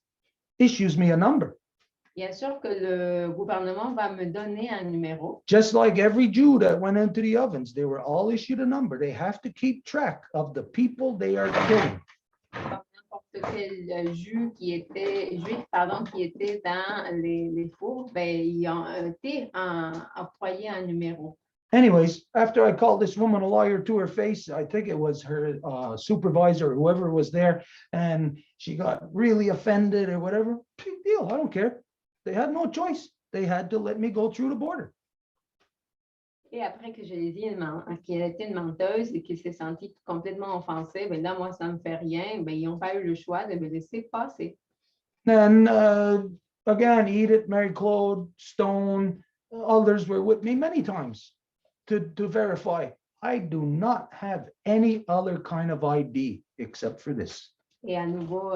Speaker 1: issues me a number.
Speaker 2: Bien sûr que le gouvernement va me donner un numéro.
Speaker 1: Just like every Jew that went into the ovens, they were all issued a number. They have to keep track of the people they are killing.
Speaker 2: Comme n'importe quel juif qui était dans les fours, ben, ils ont été octroyés un numéro.
Speaker 1: Anyways, after I called this woman a liar to her face, I think it was her supervisor, whoever was there, and she got really offended or whatever. Big deal, I don't care. They had no choice. They had to let me go through the border.
Speaker 2: Et après que je l'ai dit qu'elle était une menteuse et qu'elle s'est sentie complètement offensée, ben là, moi, ça ne me fait rien. Ben, ils n'ont pas eu le choix de me laisser passer.
Speaker 1: Then again, Edith, Mary Claude, Stone, others were with me many times to verify. I do not have any other kind of ID except for this.
Speaker 2: Et à nouveau,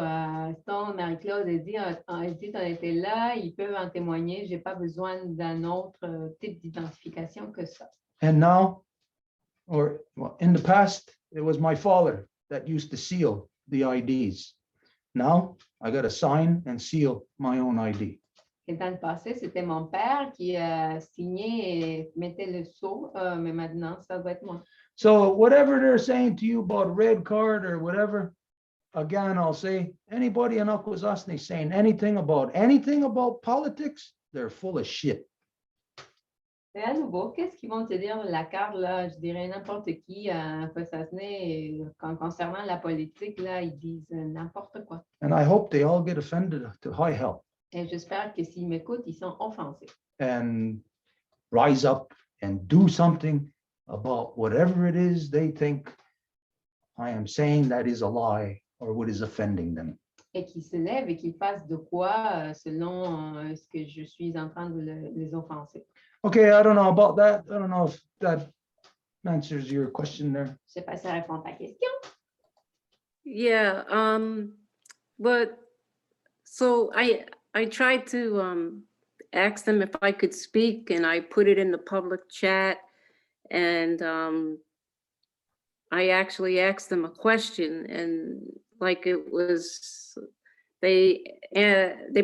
Speaker 2: Stone, Marie-Claude, elle dit, on était là, ils peuvent en témoigner, je n'ai pas besoin d'un autre type d'identification que ça.
Speaker 1: And now, or well, in the past, it was my father that used to seal the IDs. Now, I got to sign and seal my own ID.
Speaker 2: Et dans le passé, c'était mon père qui signait et mettait le sceau, mais maintenant, ça doit être moi.
Speaker 1: So whatever they're saying to you about red card or whatever, again, I'll say, anybody in Akwesasne saying anything about politics, they're full of shit.
Speaker 2: Et à nouveau, qu'est-ce qu'ils vont te dire de la carte, là? Je dirais n'importe qui à Akwesasne, concernant la politique, là, ils disent n'importe quoi.
Speaker 1: And I hope they all get offended to high hell
Speaker 2: Et j'espère que s'ils m'écoutent, ils sont offensés.
Speaker 1: and rise up and do something about whatever it is they think I am saying that is a lie or what is offending them.
Speaker 2: Et qu'ils se lèvent et qu'ils fassent de quoi selon ce que je suis en train de les offenser.
Speaker 1: Okay, I don't know about that. I don't know if that answers your question there.
Speaker 2: Je ne sais pas si ça répond à ta question.
Speaker 5: Yeah, but so I tried to ask them if I could speak, and I put it in the public chat, and I actually asked them a question, and like it was, they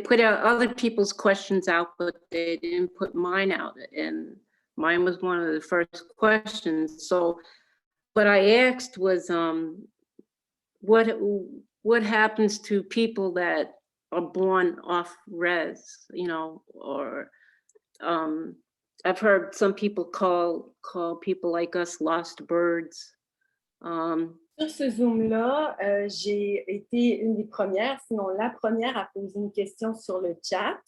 Speaker 5: put out other people's questions out, but they didn't put mine out, and mine was one of the first questions. So what I asked was, what happens to people that are born off res, you know, or I've heard some people call people like us lost birds.
Speaker 3: Sur ce Zoom-là, j'ai été une des premières, sinon la première à poser une question sur le chat.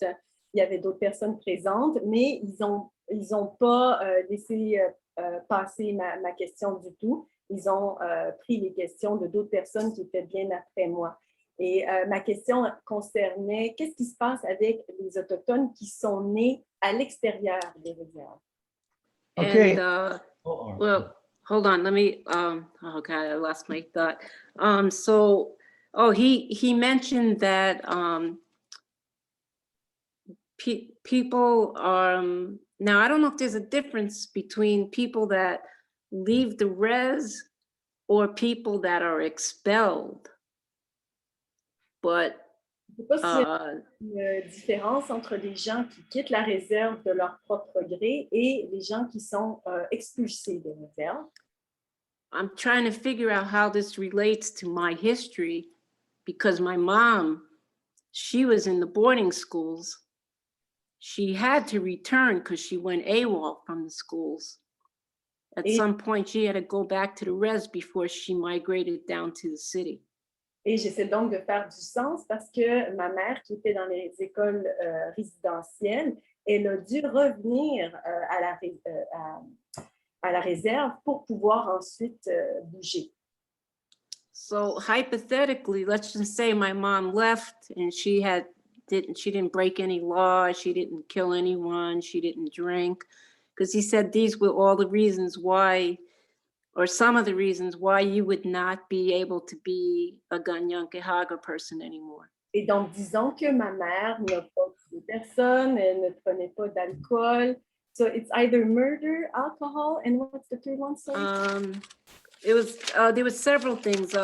Speaker 3: Il y avait d'autres personnes présentes, mais ils ont pas laissé passer ma question du tout. Ils ont pris les questions de d'autres personnes qui étaient bien après moi. Et ma question concernait qu'est-ce qui se passe avec les Autochtones qui sont nés à l'extérieur des réserves?
Speaker 1: Okay.
Speaker 5: And, well, hold on, let me, oh God, I lost my thought. He mentioned that people now I don't know if there's a difference between people that leave the res or people that are expelled. But
Speaker 3: Je ne sais pas s'il y a une différence entre les gens qui quittent la réserve de leur propre gré et les gens qui sont expulsés des réserves.
Speaker 5: I'm trying to figure out how this relates to my history, because my mom, she was in the boarding schools. She had to return because she went AWOL from the schools. At some point, she had to go back to the res before she migrated down to the city.
Speaker 3: Et j'essaie donc de faire du sens parce que ma mère, qui était dans les écoles résidentielles, elle a dû revenir à la réserve pour pouvoir ensuite bouger.
Speaker 5: So hypothetically, let's just say my mom left and she didn't break any law, she didn't kill anyone, she didn't drink, because he said these were all the reasons why or some of the reasons why you would not be able to be a Ganyankehaga person anymore.
Speaker 3: Et donc, disons que ma mère n'a pas tué personne, elle ne prenait pas d'alcool. So it's either murder, alcohol, and what's the third one, sorry?
Speaker 5: It was there was several things: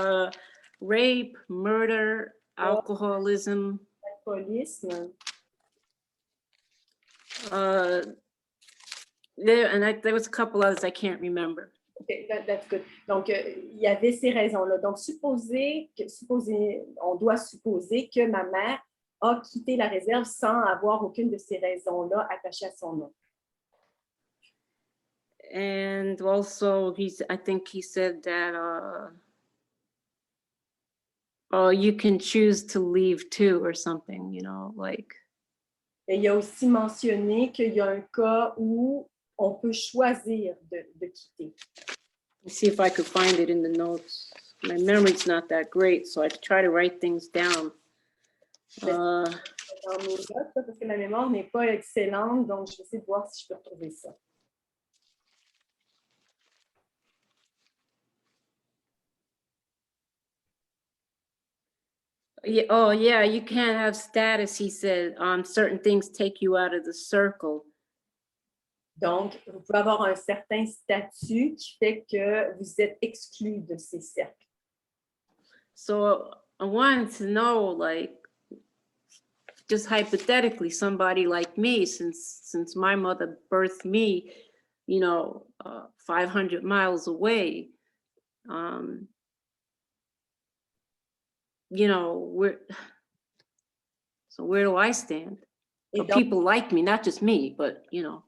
Speaker 5: rape, murder, alcoholism.
Speaker 3: Alcoolisme.
Speaker 5: There was a couple others I can't remember.
Speaker 3: Okay, that's good. Donc, il y avait ces raisons-là. Donc, on doit supposer que ma mère a quitté la réserve sans avoir aucune de ces raisons-là attachées à son nom.
Speaker 5: And also, I think he said that you can choose to leave too, or something, you know, like.
Speaker 3: Et il a aussi mentionné qu'il y a un cas où on peut choisir de quitter.
Speaker 5: Let's see if I could find it in the notes. My memory's not that great, so I try to write things down.
Speaker 3: Dans mes notes, parce que ma mémoire n'est pas excellente, donc je vais essayer de voir si je peux retrouver ça.
Speaker 5: Yeah, oh yeah, you can't have status, he said. Certain things take you out of the circle.
Speaker 3: Donc, vous pouvez avoir un certain statut qui fait que vous êtes exclu de ces cercles.
Speaker 5: So I wanted to know, like, just hypothetically, somebody like me, since my mother birthed me, you know, 500 miles away, you know, where do I stand?
Speaker 3: Et
Speaker 5: Or
Speaker 3: donc,
Speaker 5: people like me, not just me, but, you know.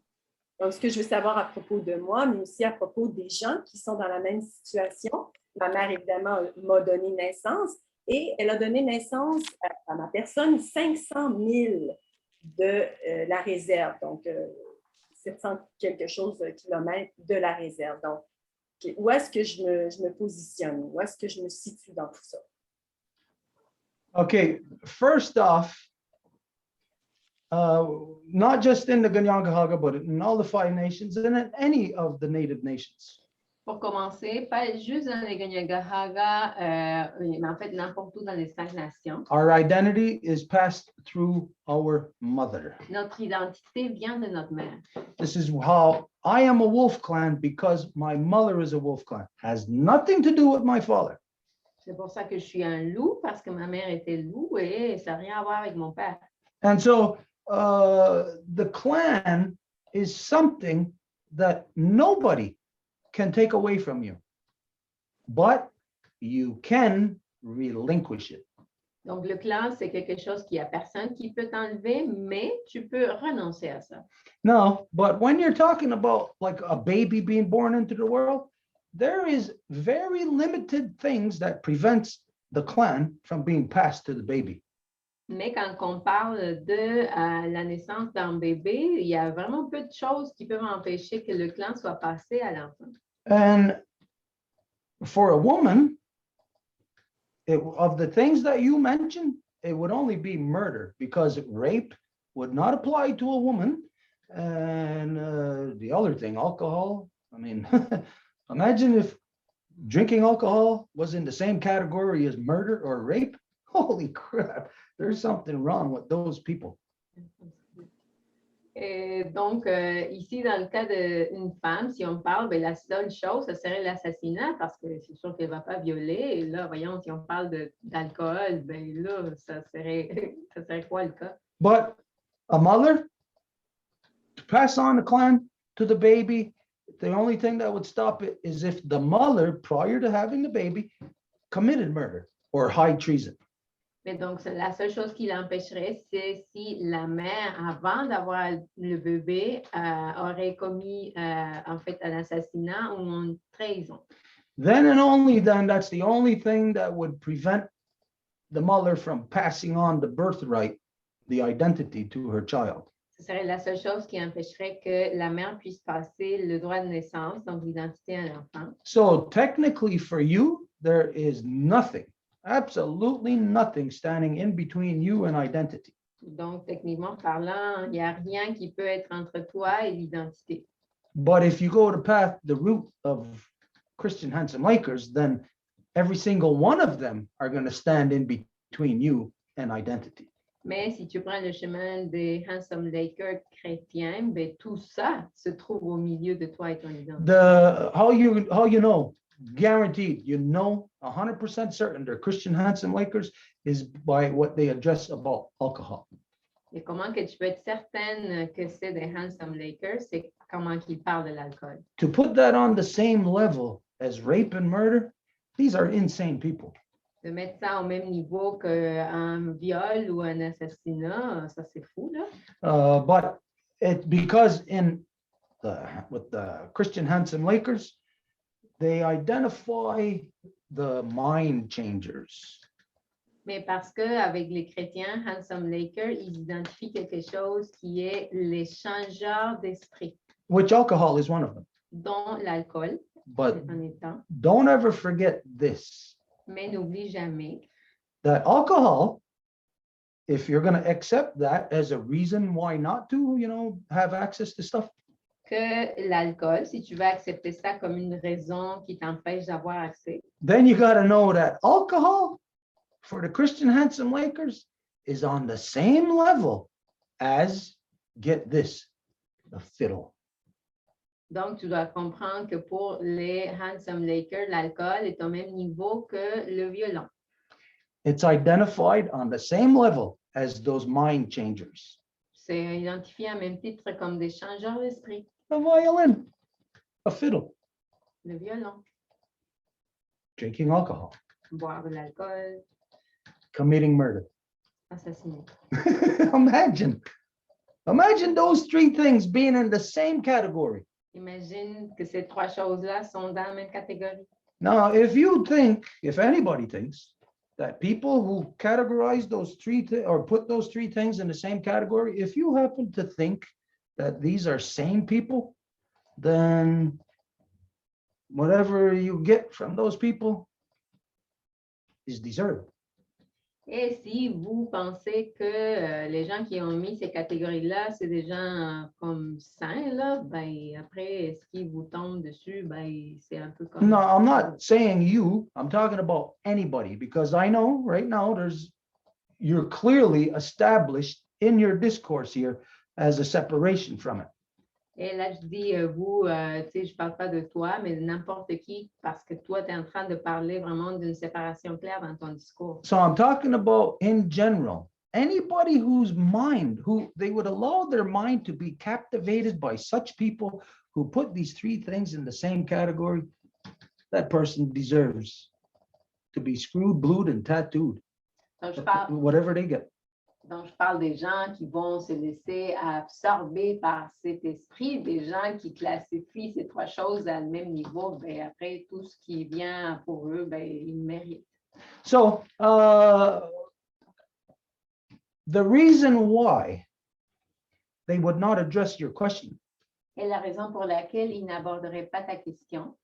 Speaker 3: donc, ce que je veux savoir à propos de moi, mais aussi à propos des gens qui sont dans la même situation. Ma mère, évidemment, m'a donné naissance et elle a donné naissance à ma personne 500 000 de la réserve, donc 700 quelque chose de kilomètres de la réserve. Donc, où est-ce que je me positionne? Où est-ce que je me situe dans tout ça?
Speaker 1: Okay, first off, not just in the Ganyangahaga, but in all the 5 nations and in any of the native nations.
Speaker 2: Pour commencer, pas juste dans les Ganyangahaga, mais en fait n'importe où dans les 5 nations.
Speaker 1: Our identity is passed through our mother.
Speaker 2: Notre identité vient de notre mère.
Speaker 1: This is how I am a wolf clan because my mother is a wolf clan. Has nothing to do with my father.
Speaker 2: C'est pour ça que je suis un loup, parce que ma mère était loup et ça n'a rien à voir avec mon père.
Speaker 1: And so the clan is something that nobody can take away from you, but you can relinquish it.
Speaker 2: Donc, le clan, c'est quelque chose qu'il n'y a personne qui peut t'enlever, mais tu peux renoncer à ça.
Speaker 1: No, but when you're talking about like a baby being born into the world, there is very limited things that prevents the clan from being passed to the baby.
Speaker 2: Mais quand on parle de la naissance d'un bébé, il y a vraiment peu de choses qui peuvent empêcher que le clan soit passé à l'enfant.
Speaker 1: And for a woman, of the things that you mentioned, it would only be murder because rape would not apply to a woman. And the other thing, alcohol, I mean, imagine if drinking alcohol was in the same category as murder or rape. Holy crap, there's something wrong with those people.
Speaker 2: Et donc, ici, dans le cas d'une femme, si on parle, bien, la seule chose, ce serait l'assassinat, parce que c'est sûr qu'elle ne va pas violer. Et là, voyons, si on parle d'alcool, bien là, ça serait quoi le cas?
Speaker 1: But a mother, to pass on the clan to the baby, the only thing that would stop it is if the mother, prior to having the baby, committed murder or high treason.
Speaker 2: Mais donc, la seule chose qui l'empêcherait, c'est si la mère, avant d'avoir le bébé, aurait commis en fait un assassinat ou une trahison.
Speaker 1: Then and only then, that's the only thing that would prevent the mother from passing on the birthright, the identity to her child.
Speaker 2: Ce serait la seule chose qui empêcherait que la mère puisse passer le droit de naissance, donc l'identité à l'enfant.
Speaker 1: So technically for you, there is nothing, absolutely nothing standing in between you and identity.
Speaker 2: Donc, techniquement parlant, il n'y a rien qui peut être entre toi et l'identité.
Speaker 1: But if you go to the route of Christian handsome Lakers, then every single one of them are going to stand in between you and identity.
Speaker 2: Mais si tu prends le chemin des Handsome Lakers chrétiens, ben, tout ça se trouve au milieu de toi et ton identité.
Speaker 1: How you know, guaranteed, you know 100% certain they're Christian handsome Lakers is by what they address about alcohol.
Speaker 2: Et comment que tu peux être certaine que c'est des Handsome Lakers, c'est comment qu'ils parlent de l'alcool.
Speaker 1: To put that on the same level as rape and murder, these are insane people.
Speaker 2: De mettre ça au même niveau qu'un viol ou un assassinat, ça c'est fou, là.
Speaker 1: But it because with the Christian handsome Lakers, they identify the mind changers.
Speaker 2: Mais parce qu'avec les chrétiens, Handsome Lakers, ils identifient quelque chose qui est les changeurs d'esprit,
Speaker 1: Which alcohol is one of them.
Speaker 2: dont l'alcool,
Speaker 1: But
Speaker 2: en étant.
Speaker 1: don't ever forget this,
Speaker 2: Mais n'oublie jamais
Speaker 1: that alcohol, if you're going to accept that as a reason why not to, have access to stuff,
Speaker 2: que l'alcool, si tu veux accepter ça comme une raison qui t'empêche d'avoir accès,
Speaker 1: then you got to know that alcohol for the Christian handsome Lakers is on the same level as, get this, the fiddle.
Speaker 2: donc tu dois comprendre que pour les Handsome Lakers, l'alcool est au même niveau que le violon.
Speaker 1: It's identified on the same level as those mind changers.
Speaker 2: C'est identifié à même titre comme des changeurs d'esprit,
Speaker 1: A violin, a fiddle,
Speaker 2: le violon,
Speaker 1: drinking alcohol,
Speaker 2: boire de l'alcool,
Speaker 1: committing murder.
Speaker 2: assassiner.
Speaker 1: Imagine those three things being in the same category.
Speaker 2: Imagine que ces trois choses-là sont dans la même catégorie.
Speaker 1: Now, if anybody thinks that people who categorize those or put those three things in the same category, if you happen to think that these are sane people, then whatever you get from those people is deserved.
Speaker 2: Et si vous pensez que les gens qui ont mis ces catégories-là, c'est des gens comme sains, là, ben après, ce qui vous tombe dessus, ben c'est un peu comme...
Speaker 1: No, I'm not saying you, I'm talking about anybody, because I know right now you're clearly established in your discourse here as a separation from it.
Speaker 2: Et là, je dis vous, tu sais, je ne parle pas de toi, mais de n'importe qui, parce que toi, tu es en train de parler vraiment d'une séparation claire dans ton discours.
Speaker 1: So I'm talking about in general, anybody who they would allow their mind to be captivated by such people who put these three things in the same category, that person deserves to be screwed, blued, and tattooed,
Speaker 2: Donc, je parle,
Speaker 1: whatever they get.
Speaker 2: Donc, je parle des gens qui vont se laisser absorber par cet esprit, des gens qui classifient ces trois choses à le même niveau. Ben, après, tout ce qui vient pour eux, ben, ils méritent.
Speaker 1: So the reason why they would not address your question
Speaker 2: Et la raison pour laquelle ils n'aborderaient pas ta question,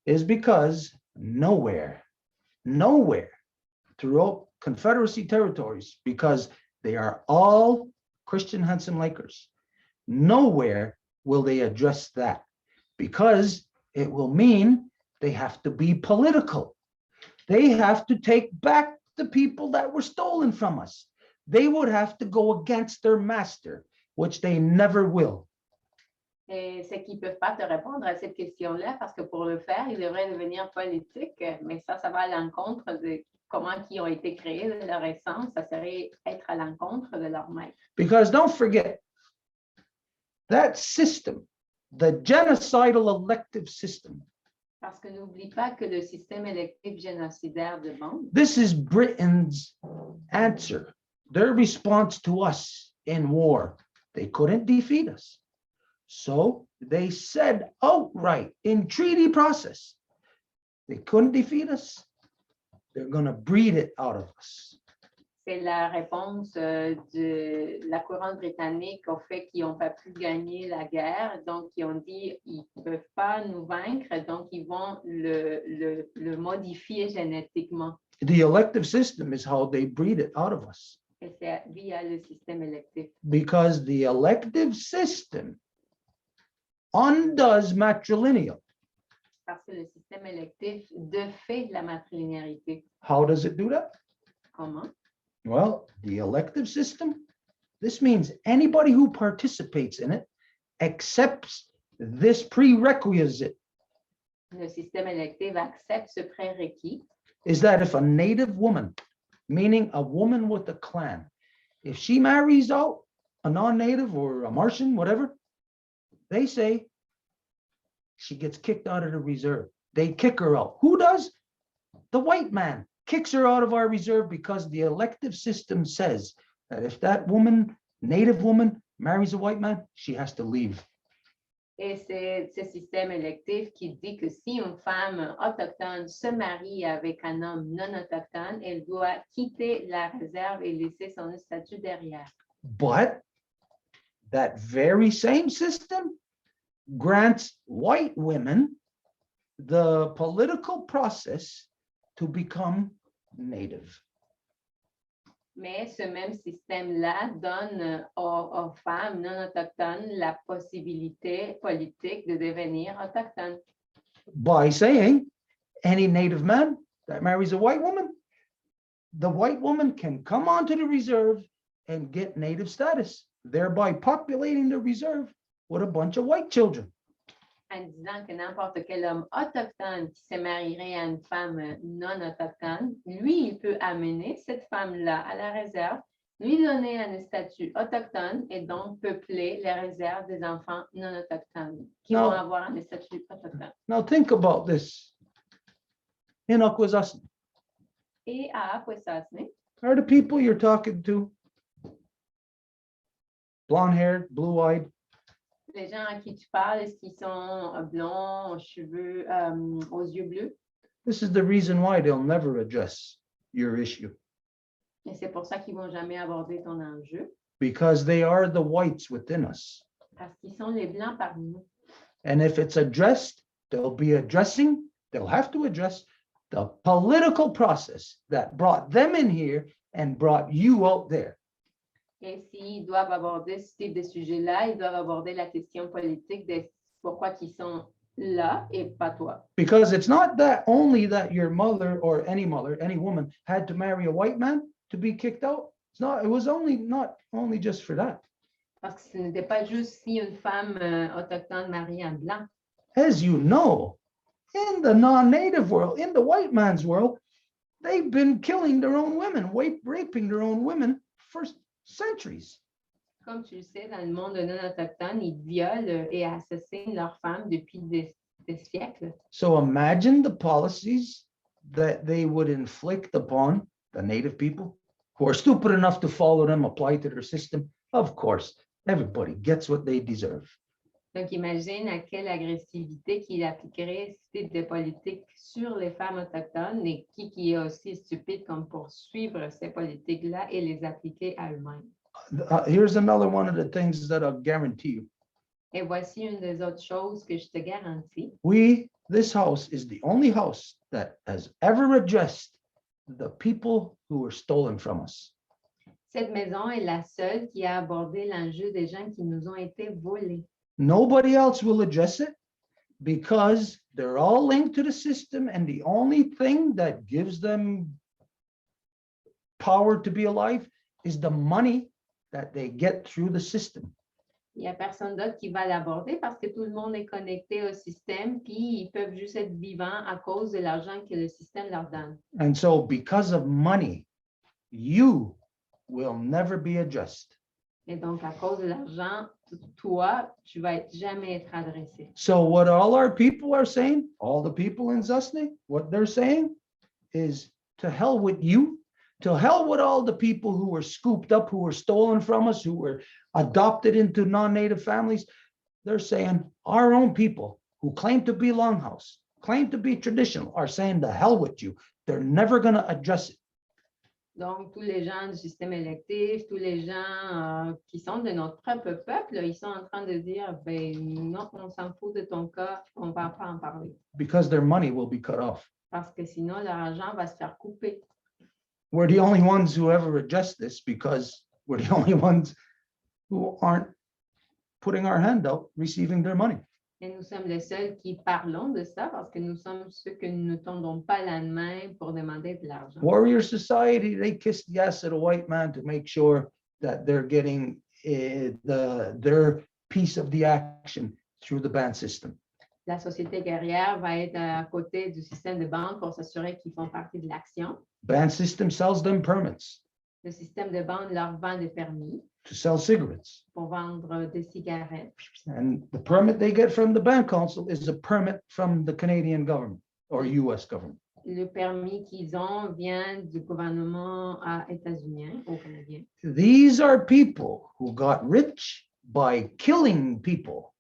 Speaker 1: is because nowhere throughout Confederacy territories, because they are all Christian handsome Lakers, nowhere will they address that, because it will mean they have to be political. They have to take back the people that were stolen from us. They would have to go against their master, which they never will.
Speaker 2: et c'est qu'ils ne peuvent pas te répondre à cette question-là parce que pour le faire, ils devraient devenir politiques, mais ça va à l'encontre de comment ils ont été créés, de leur essence, ça serait être à l'encontre de leur maître.
Speaker 1: Because don't forget, that system, the genocidal elective system,
Speaker 2: Parce que n'oublie pas que le système électif génocidaire de Bond,
Speaker 1: this is Britain's answer, their response to us in war. They couldn't defeat us. So they said outright in treaty process, they couldn't defeat us. They're going to breed it out of us.
Speaker 2: c'est la réponse de la couronne britannique au fait qu'ils n'ont pas pu gagner la guerre. Donc, ils ont dit qu'ils ne peuvent pas nous vaincre, donc ils vont le modifier génétiquement.
Speaker 1: The elective system is how they breed it out of us.
Speaker 2: Et c'est via le système électif.
Speaker 1: Because the elective system undoes matrilineal.
Speaker 2: parce que le système électif de fait la matrilinéarité.
Speaker 1: How does it do that?
Speaker 2: Comment?
Speaker 1: Well, the elective system, this means anybody who participates in it accepts this prerequisite,
Speaker 2: Le système électif accepte ce prérequis.
Speaker 1: is that if a native woman, meaning a woman with a clan, if she marries out a non-native or a Martian, whatever, they say she gets kicked out of the reserve. They kick her out. Who does? The white man kicks her out of our reserve because the elective system says that if that woman, native woman, marries a white man, she has to leave.
Speaker 2: Et c'est ce système électif qui dit que si une femme autochtone se marie avec un homme non autochtone, elle doit quitter la réserve et laisser son statut derrière.
Speaker 1: But that very same system grants white women the political process to become native.
Speaker 2: Mais ce même système-là donne aux femmes non autochtones la possibilité politique de devenir autochtones.
Speaker 1: By saying any native man that marries a white woman, the white woman can come onto the reserve and get native status, thereby populating the reserve with a bunch of white children.
Speaker 2: En disant que n'importe quel homme autochtone qui se marierait à une femme non autochtone, lui, il peut amener cette femme-là à la réserve, lui donner un statut autochtone et donc peupler les réserves des enfants non autochtones qui
Speaker 1: Non.
Speaker 2: vont avoir un statut autochtone.
Speaker 1: Now think about this. In Akwesasne,
Speaker 2: Et à Akwesasne,
Speaker 1: are the people you're talking to blonde-haired, blue-eyed?
Speaker 2: les gens à qui tu parles, est-ce qu'ils sont blonds, aux cheveux, aux yeux bleus?
Speaker 1: This is the reason why they'll never address your issue,
Speaker 2: Et c'est pour ça qu'ils ne vont jamais aborder ton enjeu,
Speaker 1: because they are the whites within us.
Speaker 2: parce qu'ils sont les blancs parmi nous.
Speaker 1: And if it's addressed, they'll have to address the political process that brought them in here and brought you out there.
Speaker 2: Et s'ils doivent aborder ce type de sujet-là, ils doivent aborder la question politique de pourquoi ils sont là et pas toi.
Speaker 1: Because it's not that only that your mother, any woman had to marry a white man to be kicked out. It was not only just for that.
Speaker 2: Parce que ce n'était pas juste si une femme autochtone marie un blanc.
Speaker 1: As you know, in the non-native world, in the white man's world, they've been killing their own women, raping their own women for centuries.
Speaker 2: Comme tu le sais, dans le monde non autochtone, ils violent et assassinent leurs femmes depuis des siècles.
Speaker 1: So imagine the policies that they would inflict upon the native people who are stupid enough to follow them, apply to their system. Of course, everybody gets what they deserve.
Speaker 2: Donc, imagine à quelle agressivité qu'il appliquerait ce type de politique sur les femmes autochtones et qui est aussi stupide comme pour suivre ces politiques-là et les appliquer à eux-mêmes.
Speaker 1: Here's another one of the things that I'll guarantee you.
Speaker 2: Et voici une des autres choses que je te garantis.
Speaker 1: This house is the only house that has ever addressed the people who were stolen from us.
Speaker 2: Cette maison est la seule qui a abordé l'enjeu des gens qui nous ont été volés.
Speaker 1: Nobody else will address it because they're all linked to the system, and the only thing that gives them power to be alive is the money that they get through the system.
Speaker 2: Il n'y a personne d'autre qui va l'aborder parce que tout le monde est connecté au système, puis ils peuvent juste être vivants à cause de l'argent que le système leur donne.
Speaker 1: And so because of money, you will never be addressed.
Speaker 2: Et donc, à cause de l'argent, toi, tu vas jamais être adressé.
Speaker 1: So what all our people are saying, all the people in Zusne, what they're saying is to hell with you, to hell with all the people who were scooped up, who were stolen from us, who were adopted into non-native families. They're saying our own people who claim to be Longhouse, claim to be traditional, are saying the hell with you. They're never going to address it.
Speaker 2: Donc, tous les gens du système électif, tous les gens qui sont de notre propre peuple, ils sont en train de dire, ben non, on s'en fout de ton cas, on ne va pas en parler.
Speaker 1: Because their money will be cut off.
Speaker 2: Parce que sinon, leur argent va se faire couper.
Speaker 1: We're the only ones who ever address this because we're the only ones who aren't putting our hand out, receiving their money.
Speaker 2: Et nous sommes les seuls qui parlons de ça parce que nous sommes ceux que nous ne tendons pas la main pour demander de l'argent.
Speaker 1: Warrior society, they kiss the ass of the white man to make sure that they're getting their piece of the action through the band system.
Speaker 2: La société guerrière va être à côté du système de bande pour s'assurer qu'ils font partie de l'action.
Speaker 1: Band system sells them permits
Speaker 2: Le système de bande leur vend des permis
Speaker 1: to sell cigarettes.
Speaker 2: pour vendre des cigarettes.
Speaker 1: And the permit they get from the band council is a permit from the Canadian government or US government.
Speaker 2: Le permis qu'ils ont vient du gouvernement états-unien, au Canadien.
Speaker 1: These are people who got rich by killing people.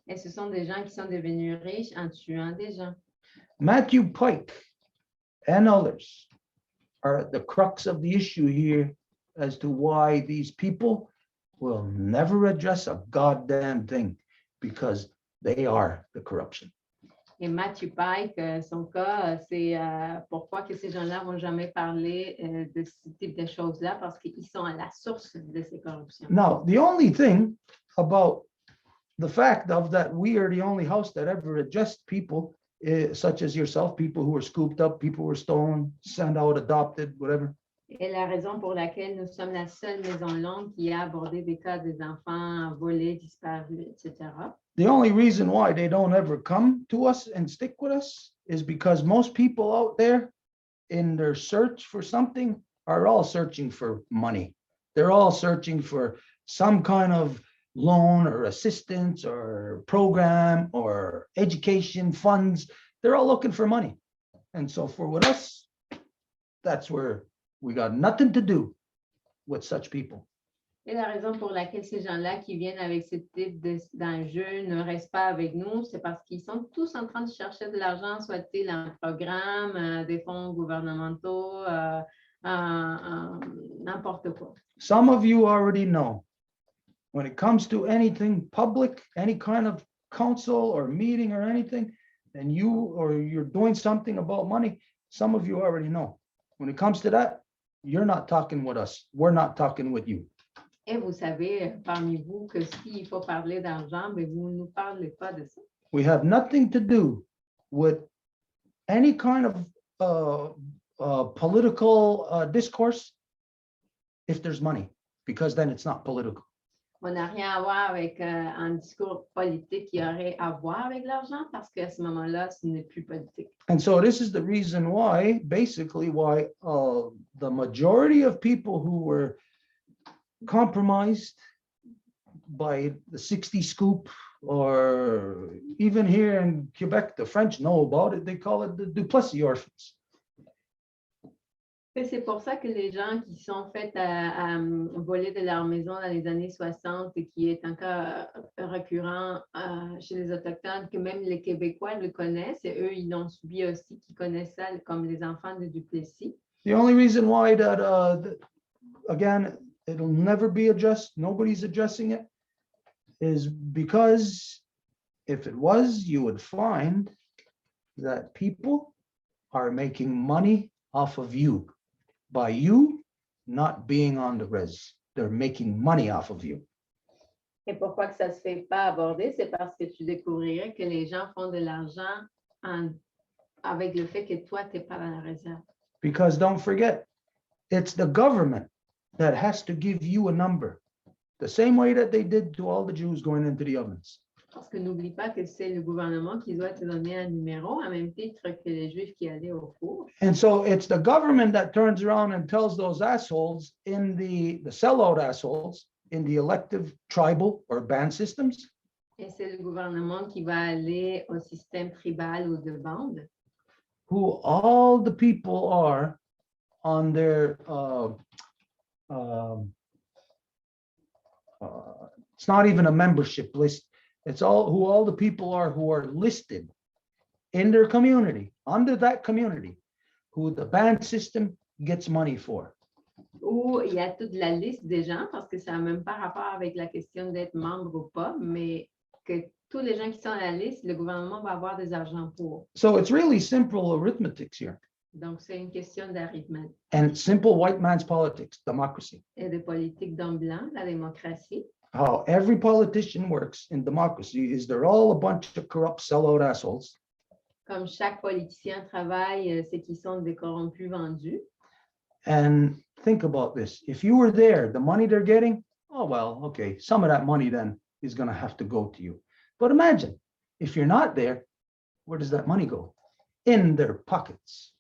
Speaker 2: Et ce sont des gens qui sont devenus riches en tuant des gens.
Speaker 1: Matthew Pike and others are at the crux of the issue here as to why these people will never address a goddamn thing because they are the corruption.
Speaker 2: Et Matthew Pike, son cas, c'est pourquoi que ces gens-là vont jamais parler de ce type de choses-là parce qu'ils sont à la source de ces corruptions.
Speaker 1: Now, the only thing about the fact of that we are the only house that ever addressed people such as yourself, people who were scooped up, people who were stolen, sent out, adopted, whatever.
Speaker 2: Et la raison pour laquelle nous sommes la seule maison longue qui a abordé des cas des enfants volés, disparus, etc.
Speaker 1: The only reason why they don't ever come to us and stick with us is because most people out there in their search for something are all searching for money. They're all searching for some kind of loan or assistance or program or education funds. They're all looking for money. And so for with us, that's where we got nothing to do with such people.
Speaker 2: Et la raison pour laquelle ces gens-là qui viennent avec ce type d'enjeu ne restent pas avec nous, c'est parce qu'ils sont tous en train de chercher de l'argent, soit-il un programme, des fonds gouvernementaux, n'importe quoi.
Speaker 1: Some of you already know, when it comes to anything public, any kind of council or meeting or anything, and you're doing something about money, some of you already know. When it comes to that, you're not talking with us. We're not talking with you.
Speaker 2: Et vous savez, parmi vous, que s'il faut parler d'argent, mais vous ne nous parlez pas de ça.
Speaker 1: We have nothing to do with any kind of political discourse if there's money, because then it's not political.
Speaker 2: On n'a rien à voir avec un discours politique qui aurait à voir avec l'argent parce qu'à ce moment-là, ce n'est plus politique.
Speaker 1: And so this is the reason why, basically, why the majority of people who were compromised by the 60 scoop, or even here in Quebec, the French know about it. They call it the Duplessis orphans.
Speaker 2: Et c'est pour ça que les gens qui sont faits à voler de leur maison dans les années 60 et qui est un cas récurrent chez les Autochtones, que même les Québécois le connaissent et eux, ils l'ont subi aussi, qui connaissent ça comme les enfants de Duplessis.
Speaker 1: The only reason why that, again, it'll never be addressed, nobody's addressing it, is because if it was, you would find that people are making money off of you by you not being on the res. They're making money off of you.
Speaker 2: Et pourquoi que ça ne se fait pas aborder, c'est parce que tu découvrirais que les gens font de l'argent avec le fait que toi, tu n'es pas dans la réserve.
Speaker 1: Because don't forget, it's the government that has to give you a number, the same way that they did to all the Jews going into the ovens.
Speaker 2: Parce que n'oublie pas que c'est le gouvernement qui doit te donner un numéro, à même titre que les Juifs qui allaient au four.
Speaker 1: And so it's the government that turns around and tells those assholes in the sellout assholes in the elective tribal or band systems,
Speaker 2: Et c'est le gouvernement qui va aller au système tribal ou de bande,
Speaker 1: who all the people are on their, it's not even a membership list. It's all the people are who are listed in their community, under that community, who the band system gets money for.
Speaker 2: où il y a toute la liste des gens, parce que ça n'a même pas rapport avec la question d'être membre ou pas, mais que tous les gens qui sont à la liste, le gouvernement va avoir des argents pour.
Speaker 1: So it's really simple arithmetic here,
Speaker 2: Donc, c'est une question d'arithmétique
Speaker 1: and simple white man's politics, democracy.
Speaker 2: et de politique d'homme blanc, la démocratie.
Speaker 1: how every politician works in democracy is they're all a bunch of corrupt sellout assholes.
Speaker 2: Comme chaque politicien travaille, c'est qu'ils sont des corrompus vendus.
Speaker 1: And think about this. If you were there, the money they're getting, oh, well, okay, some of that money then is going to have to go to you. But imagine if you're not there, where does that money go? In their pockets.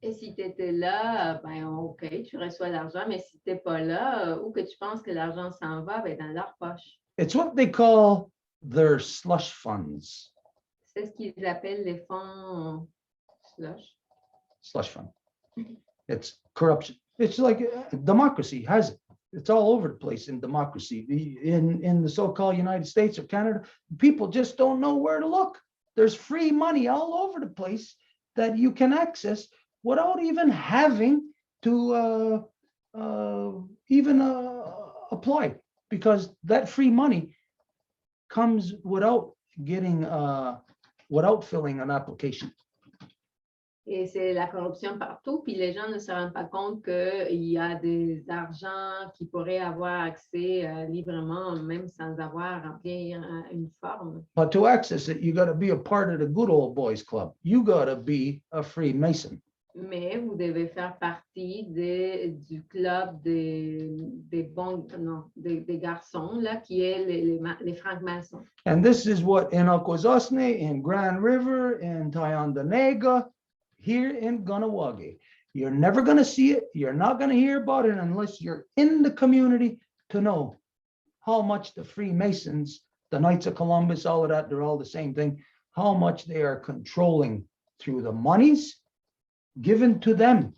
Speaker 2: Et si tu étais là, ben OK, tu reçois l'argent, mais si tu n'es pas là, où que tu penses que l'argent s'en va, ben dans leur poche.
Speaker 1: It's what they call their slush funds.
Speaker 2: C'est ce qu'ils appellent les fonds slush.
Speaker 1: Slush fund. It's corruption. It's like democracy has it. It's all over the place in democracy. In the so-called United States or Canada, people just don't know where to look. There's free money all over the place that you can access without even having to apply, because that free money comes without filling an application.
Speaker 2: Et c'est la corruption partout, puis les gens ne se rendent pas compte qu'il y a des argents qui pourraient avoir accès librement, même sans avoir rempli une forme.
Speaker 1: But to access it, you got to be a part of the good old boys club. You got to be a Freemason.
Speaker 2: Mais vous devez faire partie du club des bons, non, des garçons, là, qui est les francs-maçons.
Speaker 1: And this is what in Akwesasne, in Grand River, in Tyondanega, here in Ganawage. You're never going to see it. You're not going to hear about it unless you're in the community to know how much the Freemasons, the Knights of Columbus, all of that, they're all the same thing, how much they are controlling through the monies given to them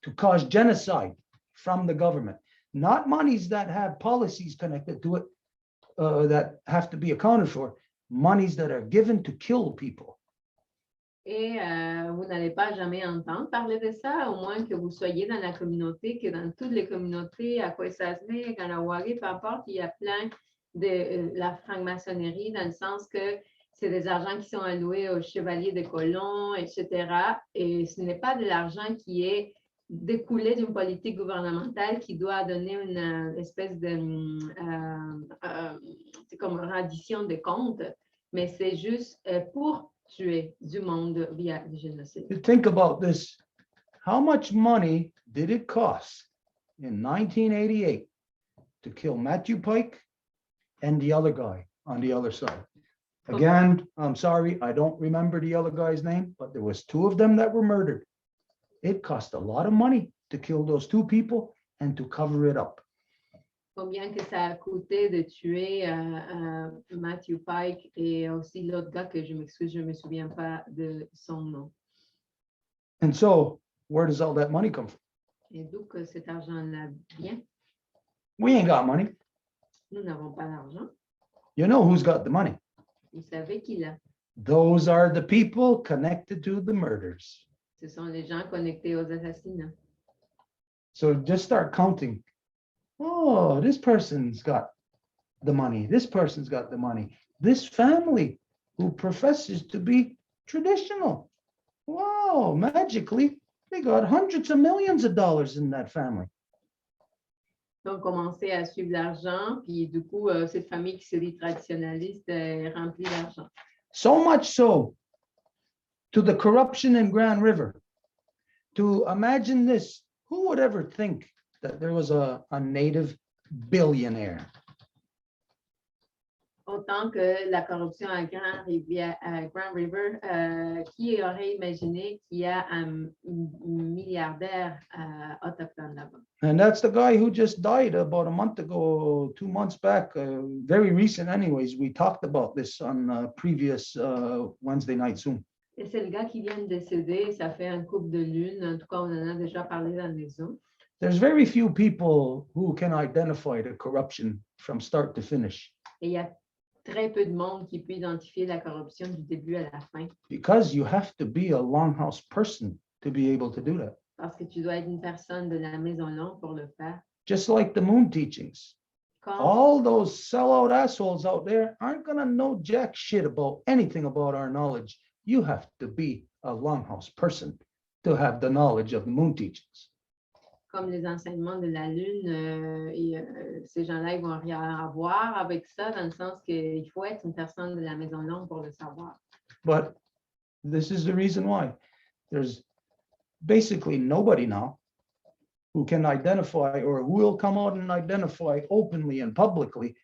Speaker 1: to cause genocide from the government. Not monies that have policies connected to it that have to be accounted for, monies that are given to kill people.
Speaker 2: Et vous n'allez pas jamais entendre parler de ça, au moins que vous soyez dans la communauté, que dans toutes les communautés, à Kwesasne, Ganawari, peu importe, il y a plein de la franc-maçonnerie, dans le sens que c'est des argents qui sont alloués aux chevaliers de colons, etc. Et ce n'est pas de l'argent qui est découlé d'une politique gouvernementale qui doit donner une espèce de c'est comme reddition de comptes, mais c'est juste pour tuer du monde via le génocide.
Speaker 1: Think about this. How much money did it cost in 1988 to kill Matthew Pike and the other guy on the other side? Again, I'm sorry, I don't remember the other guy's name, but there was two of them that were murdered. It cost a lot of money to kill those two people and to cover it up.
Speaker 2: Combien que ça a coûté de tuer Matthew Pike et aussi l'autre gars que je m'excuse, je ne me souviens pas de son nom.
Speaker 1: And so, where does all that money come from?
Speaker 2: Et d'où que cet argent-là vient?
Speaker 1: We ain't got money.
Speaker 2: Nous n'avons pas d'argent.
Speaker 1: You know who's got the money?
Speaker 2: Vous savez qui l'a?
Speaker 1: Those are the people connected to the murders.
Speaker 2: Ce sont les gens connectés aux assassinats.
Speaker 1: So just start counting. Oh, this person's got the money. This person's got the money. This family who professes to be traditional. Wow, magically, they got hundreds of millions of dollars in that family.
Speaker 2: Donc, commencer à suivre l'argent, puis du coup, cette famille qui se dit traditionnaliste est remplie d'argent.
Speaker 1: So much so to the corruption in Grand River. To imagine this, who would ever think that there was a native billionaire?
Speaker 2: Autant que la corruption à Grand River, qui aurait imaginé qu'il y a un milliardaire autochtone là-bas?
Speaker 1: And that's the guy who just died about a month ago, 2 months back, very recent anyways. We talked about this on previous Wednesday night Zoom.
Speaker 2: Et c'est le gars qui vient de décéder, ça fait un couple de lune, en tout cas on en a déjà parlé dans les Zooms.
Speaker 1: There's very few people who can identify the corruption from start to finish.
Speaker 2: Et il y a très peu de monde qui peut identifier la corruption du début à la fin.
Speaker 1: Because you have to be a longhouse person to be able to do that.
Speaker 2: Parce que tu dois être une personne de la maison longue pour le faire.
Speaker 1: Just like the moon teachings.
Speaker 2: Comme,
Speaker 1: All those sellout assholes out there aren't going to know jack shit about anything about our knowledge. You have to be a longhouse person to have the knowledge of the moon teachings.
Speaker 2: comme les enseignements de la Lune, ces gens-là, ils vont rien avoir avec ça, dans le sens qu'il faut être une personne de la Maison Longue pour le savoir.
Speaker 1: But this is the reason why. There's basically nobody now who can identify or who will come out and identify openly and publicly,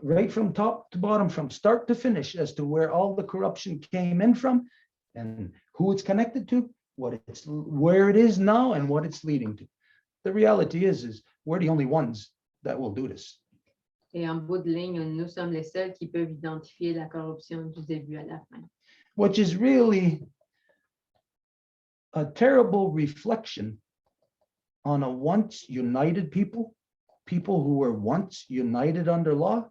Speaker 1: right from top to bottom, from start to finish, as to where all the corruption came in from and who it's connected to, where it is now and what it's leading to. The reality is we're the only ones that will do this.
Speaker 2: Et en bout de ligne, nous sommes les seuls qui peuvent identifier la corruption du début à la fin.
Speaker 1: Which is really a terrible reflection on a once united people who were once united under law.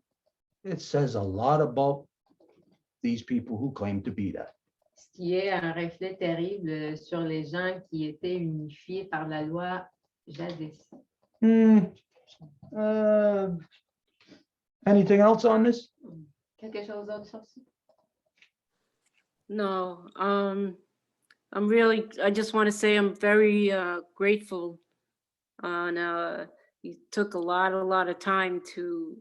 Speaker 1: It says a lot about these people who claim to be that.
Speaker 2: Ce qui est un reflet terrible sur les gens qui étaient unifiés par la loi jadis.
Speaker 1: Anything else on this?
Speaker 2: Quelque chose d'autre sur ça?
Speaker 5: No, I just want to say I'm very grateful. And you took a lot of time to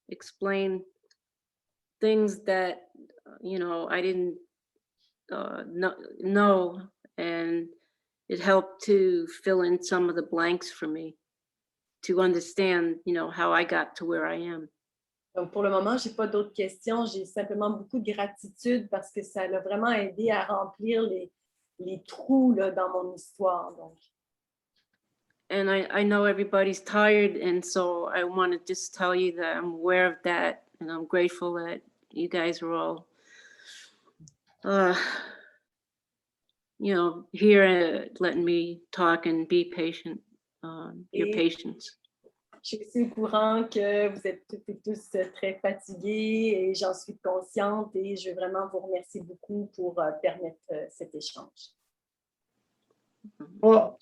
Speaker 5: explain things that, I didn't know, and it helped to fill in some of the blanks for me to understand, how I got to where I am.
Speaker 3: Donc, pour le moment, je n'ai pas d'autres questions. J'ai simplement beaucoup de gratitude parce que ça m'a vraiment aidé à remplir les trous là, dans mon histoire. Donc.
Speaker 5: And I know everybody's tired, and so I want to just tell you that I'm aware of that, and I'm grateful that you guys are all, here letting me talk and be patient, your patience.
Speaker 3: Je suis aussi au courant que vous êtes toutes et tous très fatigués et j'en suis consciente et je veux vraiment vous remercier beaucoup pour permettre cet échange.
Speaker 1: Well,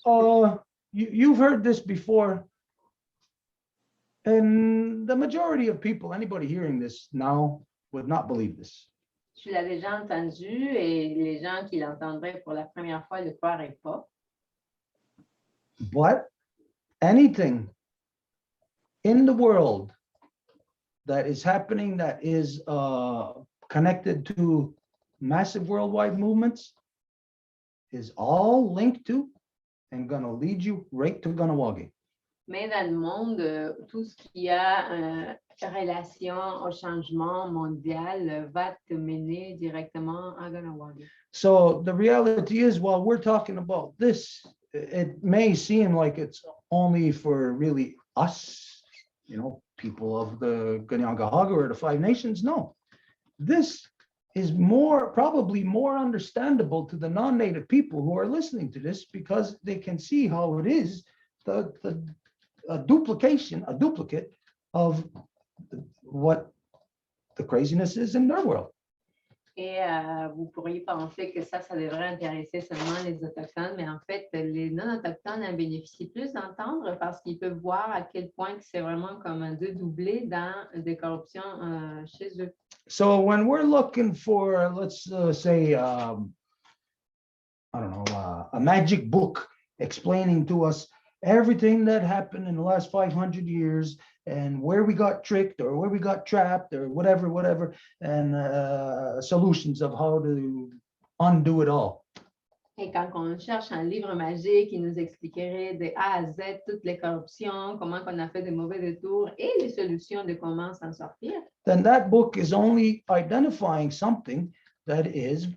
Speaker 1: you've heard this before, and the majority of people, anybody hearing this now, would not believe this.
Speaker 2: Tu l'as déjà entendu et les gens qui l'entendraient pour la première fois ne le croiraient pas.
Speaker 1: But anything in the world that is happening that is connected to massive worldwide movements is all linked to and going to lead you right to Ganawagi.
Speaker 2: Mais dans le monde, tout ce qui a relation au changement mondial va te mener directement à Ganawagi.
Speaker 1: So the reality is, while we're talking about this, it may seem like it's only for really us, people of the Ganyangahaga or the Five Nations. No, this is probably more understandable to the non-native people who are listening to this, because they can see how it is a duplicate of what the craziness is in their world.
Speaker 2: Et vous pourriez penser que ça devrait intéresser seulement les Autochtones, mais en fait, les non-autochtones en bénéficient plus d'entendre parce qu'ils peuvent voir à quel point c'est vraiment comme un dédoublé dans des corruptions chez eux.
Speaker 1: So when we're looking for, let's say, I don't know, a magic book explaining to us everything that happened in the last 500 years and where we got tricked or where we got trapped or whatever, and solutions of how to undo it all.
Speaker 2: Et quand on cherche un livre magique qui nous expliquerait de A à Z toutes les corruptions, comment on a fait de mauvais détours et les solutions de comment s'en sortir,
Speaker 1: then that book is only identifying something that is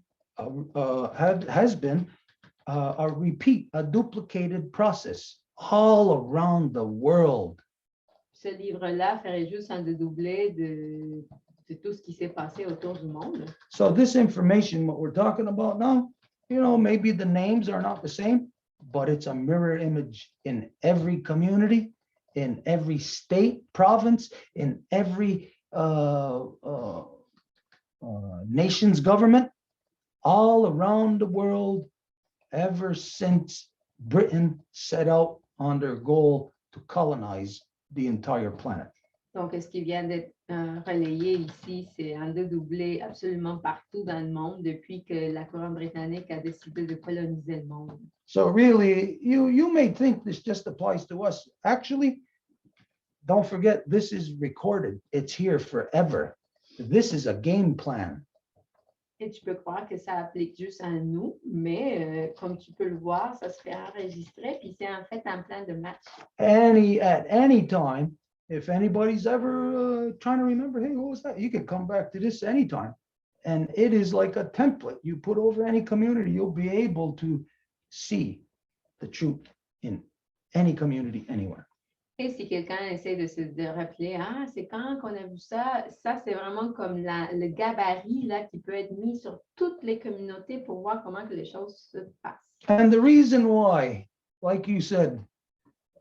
Speaker 1: has been a repeat, a duplicated process all around the world.
Speaker 2: ce livre-là ferait juste un dédoublé de tout ce qui s'est passé autour du monde.
Speaker 1: So this information, what we're talking about now, maybe the names are not the same, but it's a mirror image in every community, in every state, province, in every nation's government, all around the world, ever since Britain set out on their goal to colonize the entire planet.
Speaker 2: Donc, ce qui vient d'être relayé ici, c'est en dédoublé absolument partout dans le monde depuis que la couronne britannique a décidé de coloniser le monde.
Speaker 1: So really, you may think this just applies to us. Actually, don't forget, this is recorded. It's here forever. This is a game plan.
Speaker 2: Et tu peux croire que ça applique juste à nous, mais comme tu peux le voir, ça se fait enregistrer, puis c'est en fait un plan de match.
Speaker 1: At any time, if anybody's ever trying to remember, hey, what was that? You can come back to this anytime. And it is like a template you put over any community. You'll be able to see the truth in any community, anywhere.
Speaker 2: Et si quelqu'un essaie de rappeler, ah, c'est quand qu'on a vu ça, ça c'est vraiment comme le gabarit là, qui peut être mis sur toutes les communautés pour voir comment que les choses se passent.
Speaker 1: And the reason why, like you said,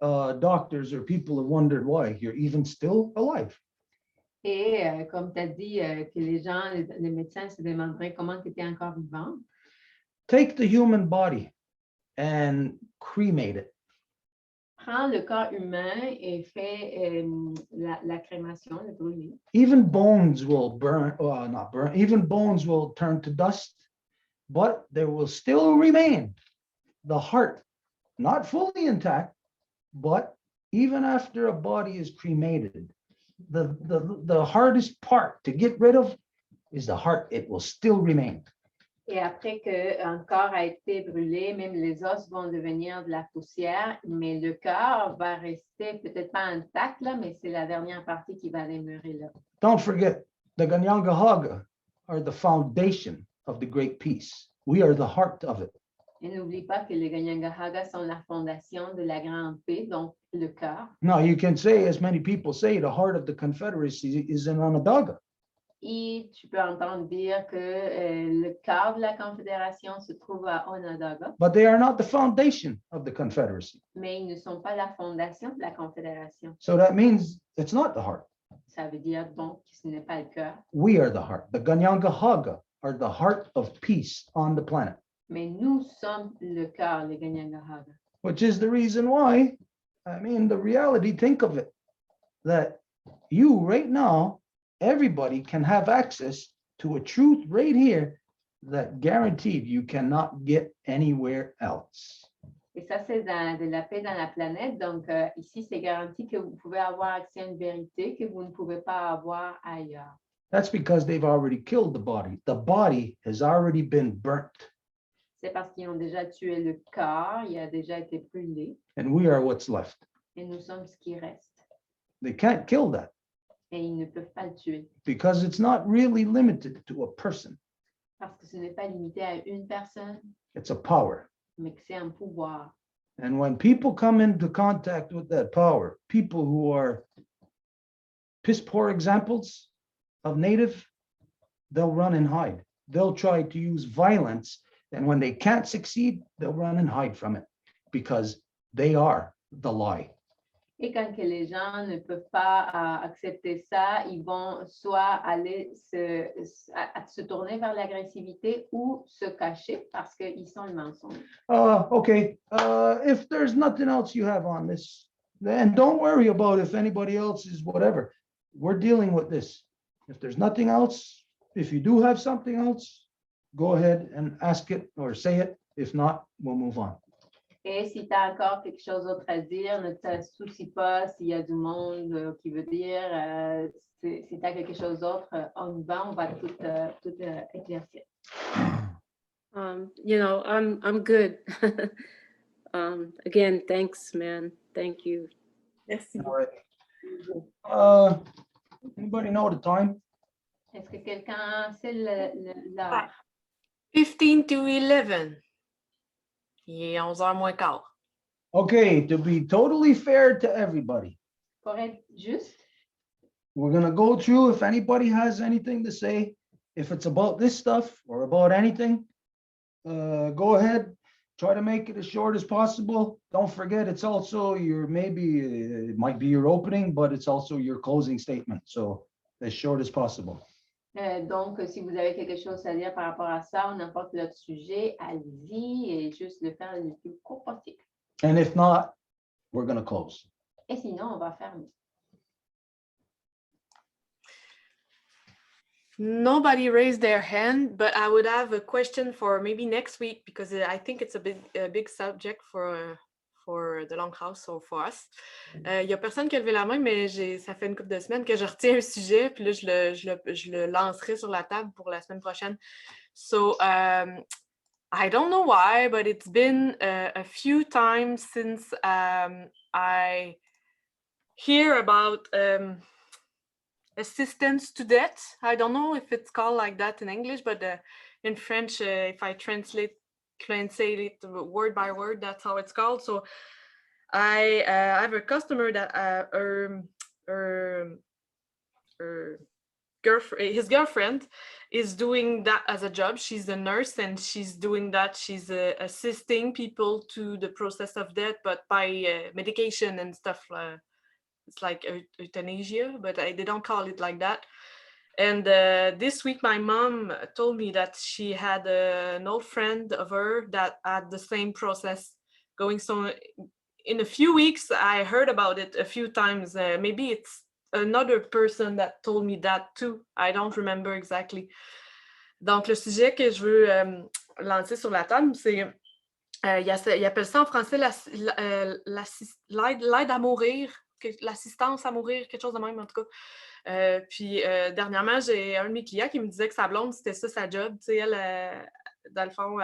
Speaker 1: doctors or people have wondered why you're even still alive.
Speaker 2: Et comme tu as dit que les gens, les médecins se demanderaient comment tu étais encore vivant,
Speaker 1: Take the human body and cremate it.
Speaker 2: prends le corps humain et fais la crémation, le brûler.
Speaker 1: Even bones will burn, not burn, even bones will turn to dust, but there will still remain the heart, not fully intact, but even after a body is cremated, the hardest part to get rid of is the heart. It will still remain.
Speaker 2: Et après qu'un corps a été brûlé, même les os vont devenir de la poussière, mais le corps va rester peut-être pas intact, là, mais c'est la dernière partie qui va demeurer là.
Speaker 1: Don't forget, the Ganyangahaga are the foundation of the great peace. We are the heart of it.
Speaker 2: Et n'oublie pas que les Ganyangahaga sont la fondation de la grande paix, donc le cœur.
Speaker 1: Now, you can say, as many people say, the heart of the Confederacy is in Onondaga.
Speaker 2: Et tu peux entendre dire que le cœur de la Confédération se trouve à Onondaga,
Speaker 1: But they are not the foundation of the Confederacy.
Speaker 2: mais ils ne sont pas la fondation de la Confédération.
Speaker 1: So that means it's not the heart.
Speaker 2: Ça veut dire donc que ce n'est pas le cœur,
Speaker 1: We are the heart. The Ganyangahaga are the heart of peace on the planet,
Speaker 2: mais nous sommes le cœur, les Ganyangahaga.
Speaker 1: which is the reason why, I mean, the reality, think of it, that you right now, everybody can have access to a truth right here that guaranteed you cannot get anywhere else.
Speaker 2: Et ça, c'est de la paix dans la planète. Donc, ici, c'est garanti que vous pouvez avoir accès à une vérité que vous ne pouvez pas avoir ailleurs.
Speaker 1: That's because they've already killed the body. The body has already been burnt,
Speaker 2: C'est parce qu'ils ont déjà tué le corps, il a déjà été brûlé,
Speaker 1: and we are what's left.
Speaker 2: et nous sommes ce qui reste.
Speaker 1: They can't kill that
Speaker 2: Et ils ne peuvent pas le tuer,
Speaker 1: because it's not really limited to a person.
Speaker 2: parce que ce n'est pas limité à une personne,
Speaker 1: It's a power.
Speaker 2: mais que c'est un pouvoir.
Speaker 1: And when people come into contact with that power, people who are piss poor examples of native, they'll run and hide. They'll try to use violence. And when they can't succeed, they'll run and hide from it because they are the lie.
Speaker 2: Et quand que les gens ne peuvent pas accepter ça, ils vont soit aller se tourner vers l'agressivité ou se cacher parce qu'ils sont le mensonge.
Speaker 1: Okay. If there's nothing else you have on this, then don't worry about if anybody else is whatever. We're dealing with this. If there's nothing else, if you do have something else, go ahead and ask it or say it. If not, we'll move on.
Speaker 2: Et si tu as encore quelque chose d'autre à dire, ne te soucie pas s'il y a du monde qui veut dire. Si tu as quelque chose d'autre, on y va, on va tout éclaircir.
Speaker 5: You know, I'm good. Again, thanks, man. Thank you.
Speaker 3: Merci.
Speaker 1: All right. Anybody know the time?
Speaker 2: Est-ce que quelqu'un sait l'heure?
Speaker 4: 15 to 11. Il est 11h moins quart.
Speaker 1: Okay, to be totally fair to everybody,
Speaker 2: Pour être juste,
Speaker 1: we're gonna go through if anybody has anything to say, if it's about this stuff or about anything, go ahead, try to make it as short as possible. Don't forget, it's also your, maybe it might be your opening, but it's also your closing statement. So as short as possible.
Speaker 2: donc, si vous avez quelque chose à dire par rapport à ça ou n'importe quel autre sujet, allez-y et juste le faire le plus court possible.
Speaker 1: And if not, we're gonna close.
Speaker 2: Et sinon, on va fermer.
Speaker 4: nobody raised their hand, but I would have a question for maybe next week because I think it's a big subject for the Longhouse, so for us. Il y a personne qui a levé la main, mais ça fait une couple de semaines que je retiens un sujet, puis là, je le lancerai sur la table pour la semaine prochaine. So, I don't know why, but it's been a few times since I hear about assistance to debt. I don't know if it's called like that in English, but in French, if I translate it word by word, that's how it's called. So I have a customer that his girlfriend is doing that as a job. She's a nurse and she's doing that. She's assisting people to the process of death, but by medication and stuff. It's like euthanasia, but they don't call it like that. And this week, my mom told me that she had an old friend of her that had the same process going. So in a few weeks, I heard about it a few times. Maybe it's another person that told me that too. I don't remember exactly. Donc, le sujet que je veux lancer sur la table, c'est, il appelle ça en français l'aide à mourir, l'assistance à mourir, quelque chose de même en tout cas. Puis dernièrement, j'ai un de mes clients qui me disait que sa blonde, c'était ça sa job. Tu sais, elle, dans le fond,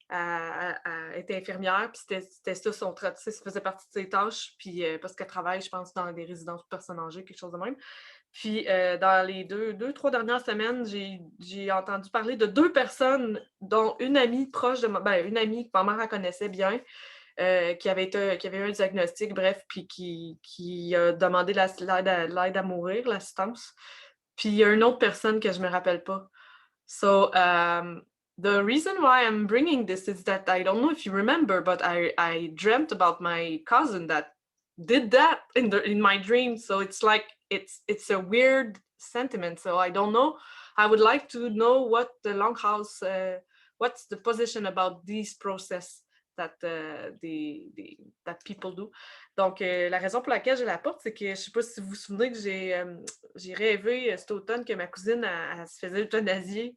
Speaker 4: elle était infirmière, puis c'était ça son travail, ça faisait partie de ses tâches, puis parce qu'elle travaille, je pense, dans des résidences de personnes âgées, quelque chose de même. Puis dans les trois dernières semaines, j'ai entendu parler de 2 personnes, dont une amie proche de moi, une amie que ma mère connaissait bien, qui avait eu un diagnostic, bref, puis qui a demandé l'aide à mourir, l'assistance. Puis il y a une autre personne que je ne me rappelle pas. So, the reason why I'm bringing this is that I don't know if you remember, but I dreamt about my cousin that did that in my dream. So it's like, it's a weird sentiment. So I don't know. I would like to know what the Longhouse, what's the position about this process that people do. Donc, la raison pour laquelle je l'apporte, c'est que je ne sais pas si vous vous souvenez que j'ai rêvé cet automne que ma cousine elle se faisait euthanasier.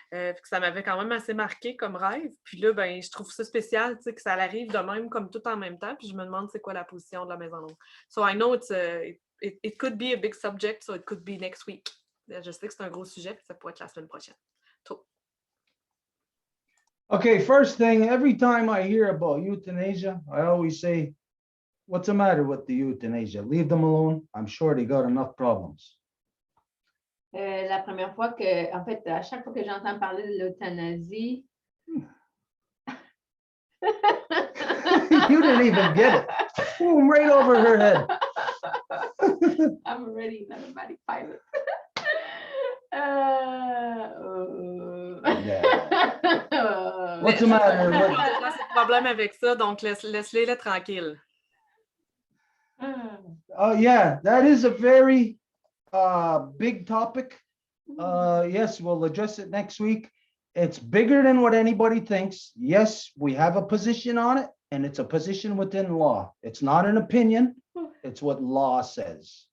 Speaker 4: Que ça m'avait quand même assez marqué comme rêve. Puis là, ben, je trouve ça spécial, tu sais, que ça arrive de même, comme tout en même temps. Puis je me demande c'est quoi la position de la Maison Longue. So I know it could be a big subject, so it could be next week. Je sais que c'est un gros sujet, puis ça pourrait être la semaine prochaine.
Speaker 1: Okay, first thing, every time I hear about euthanasia, I always say, what's the matter with the euthanasia? Leave them alone. I'm sure they got enough problems.
Speaker 2: La première fois que, en fait, à chaque fois que j'entends parler de l'euthanasie.
Speaker 1: You didn't even get it. Boom, right over her head.
Speaker 2: I'm already an automatic pilot.
Speaker 1: What's the matter?
Speaker 4: C'est le problème avec ça, donc laisse-les tranquilles.
Speaker 1: Yeah, that is a very big topic. Yes, we'll address it next week. It's bigger than what anybody thinks. Yes, we have a position on it, and it's a position within law. It's not an opinion, it's what law says.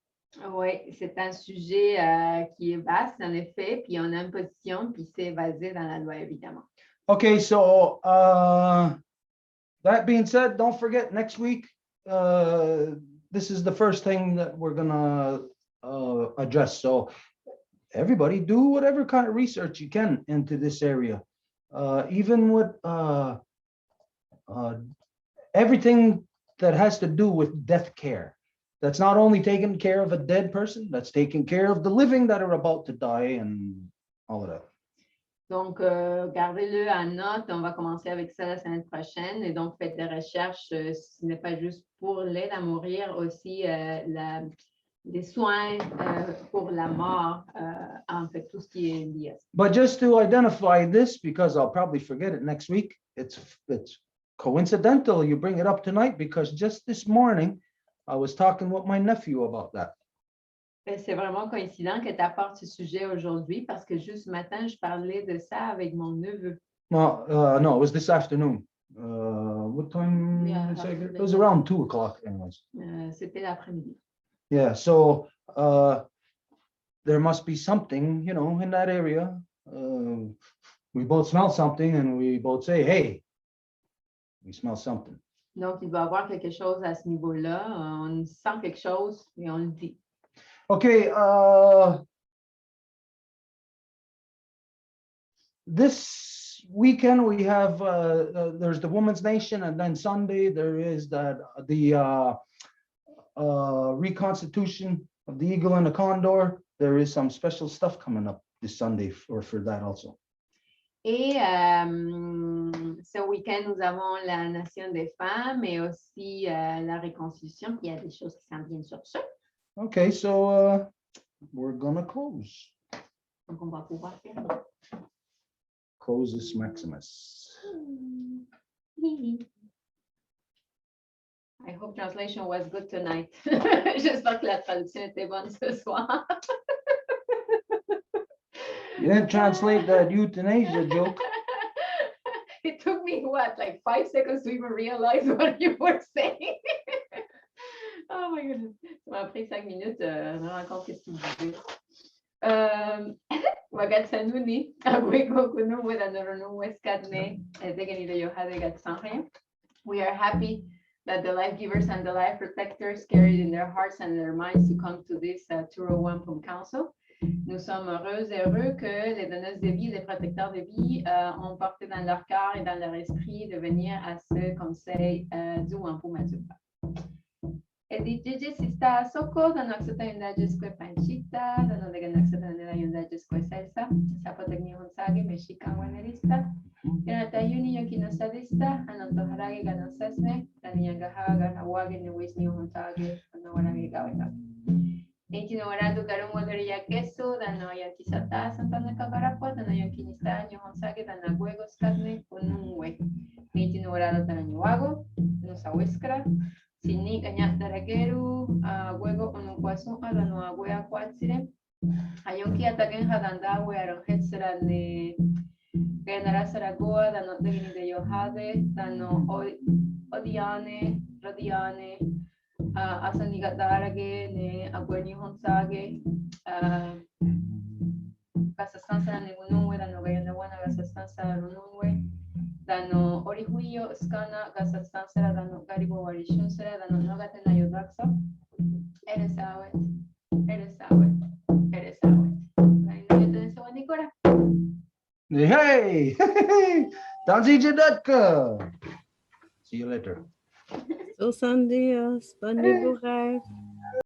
Speaker 2: Oui, c'est un sujet qui est vaste, en effet, puis on a une position, puis c'est basé dans la loi, évidemment.
Speaker 1: Okay, so that being said, don't forget next week, this is the first thing that we're gonna address. So everybody do whatever kind of research you can into this area, even with everything that has to do with death care. That's not only taking care of a dead person, that's taking care of the living that are about to die and all of that.
Speaker 2: Donc, gardez-le en note. On va commencer avec ça la semaine prochaine. Et donc, faites des recherches. Ce n'est pas juste pour l'aide à mourir, aussi les soins pour la mort, en fait, tout ce qui est lié à ça.
Speaker 1: But just to identify this, because I'll probably forget it next week, it's coincidental you bring it up tonight, because just this morning, I was talking with my nephew about that.
Speaker 2: C'est vraiment coïncident que tu apportes ce sujet aujourd'hui parce que juste ce matin, je parlais de ça avec mon neveu.
Speaker 1: No, it was this afternoon. What time?
Speaker 2: Yeah,
Speaker 1: It was around 2:00 anyways.
Speaker 2: C'était l'après-midi.
Speaker 1: Yeah, so there must be something, in that area. We both smell something and we both say, hey, we smell something.
Speaker 2: Donc, il doit y avoir quelque chose à ce niveau-là. On sent quelque chose et on le dit.
Speaker 1: Okay, this weekend we have there's the Women's Nation, and then Sunday there is the reconstitution of the eagle and the condor. There is some special stuff coming up this Sunday for that also.
Speaker 2: Et ce week-end, nous avons la Nation des femmes et aussi la réconstitution. Il y a des choses qui s'en viennent sur ça.
Speaker 1: Okay, so we're gonna close.
Speaker 2: Donc, on va pouvoir faire.
Speaker 1: Closes Maximus.
Speaker 2: I hope translation was good tonight. J'espère que la traduction était bonne ce soir.
Speaker 1: You didn't translate that euthanasia joke.
Speaker 2: It took me, like 5 seconds to even realize what you were saying. Oh my goodness. Ça m'a pris 5 minutes de me rendre compte de ce qu'il disait. Wagatsanuni, Agwekokunu, Wedanorono, Weskadne, Ezeganida Yohade Gatsanre. We are happy that the life givers and the life protectors carried in their hearts and their minds to come to this Turo Wampum Council. Nous sommes heureux et heureux que les donneuses de vie, les protecteurs de vie ont porté dans leur cœur et dans leur esprit de venir à ce conseil du Wampum Atupa. Editjiji sista soko, danoxeta yundajisque panchita, danodeganaxeta yundajisque salsa, zapotecni honsage, mexican wanerista, yanatayuni yokinosadista, anantoharage ganosasne, danyangahaga hawage newisni honsage, anawarage gaweta. Itinorado garumodoria queso, dano yantisata, santana cagarapa, dano yankinista, yohonsage, danaguegos cadne, ununwe. Itinorado dananyuago, nosawiskra. Sini kanya darageru huego onuquasu adano agua quatsire ayonki ataken hadanda we aronjetsra ne genera saragoa dano degini de yohade dano odiane rodiane asaniga darage ne aguerni honsage gasastanza ne ununwe dano gayana wana gasastanza rununwe dano orihuyo skana gasastansera dano garibo warishunsera dano nogatena yodaxa eres awet Nikora.
Speaker 1: Hey, Tanzi Jedatka. See you later.
Speaker 6: Susan Diaz, Bani Buhay.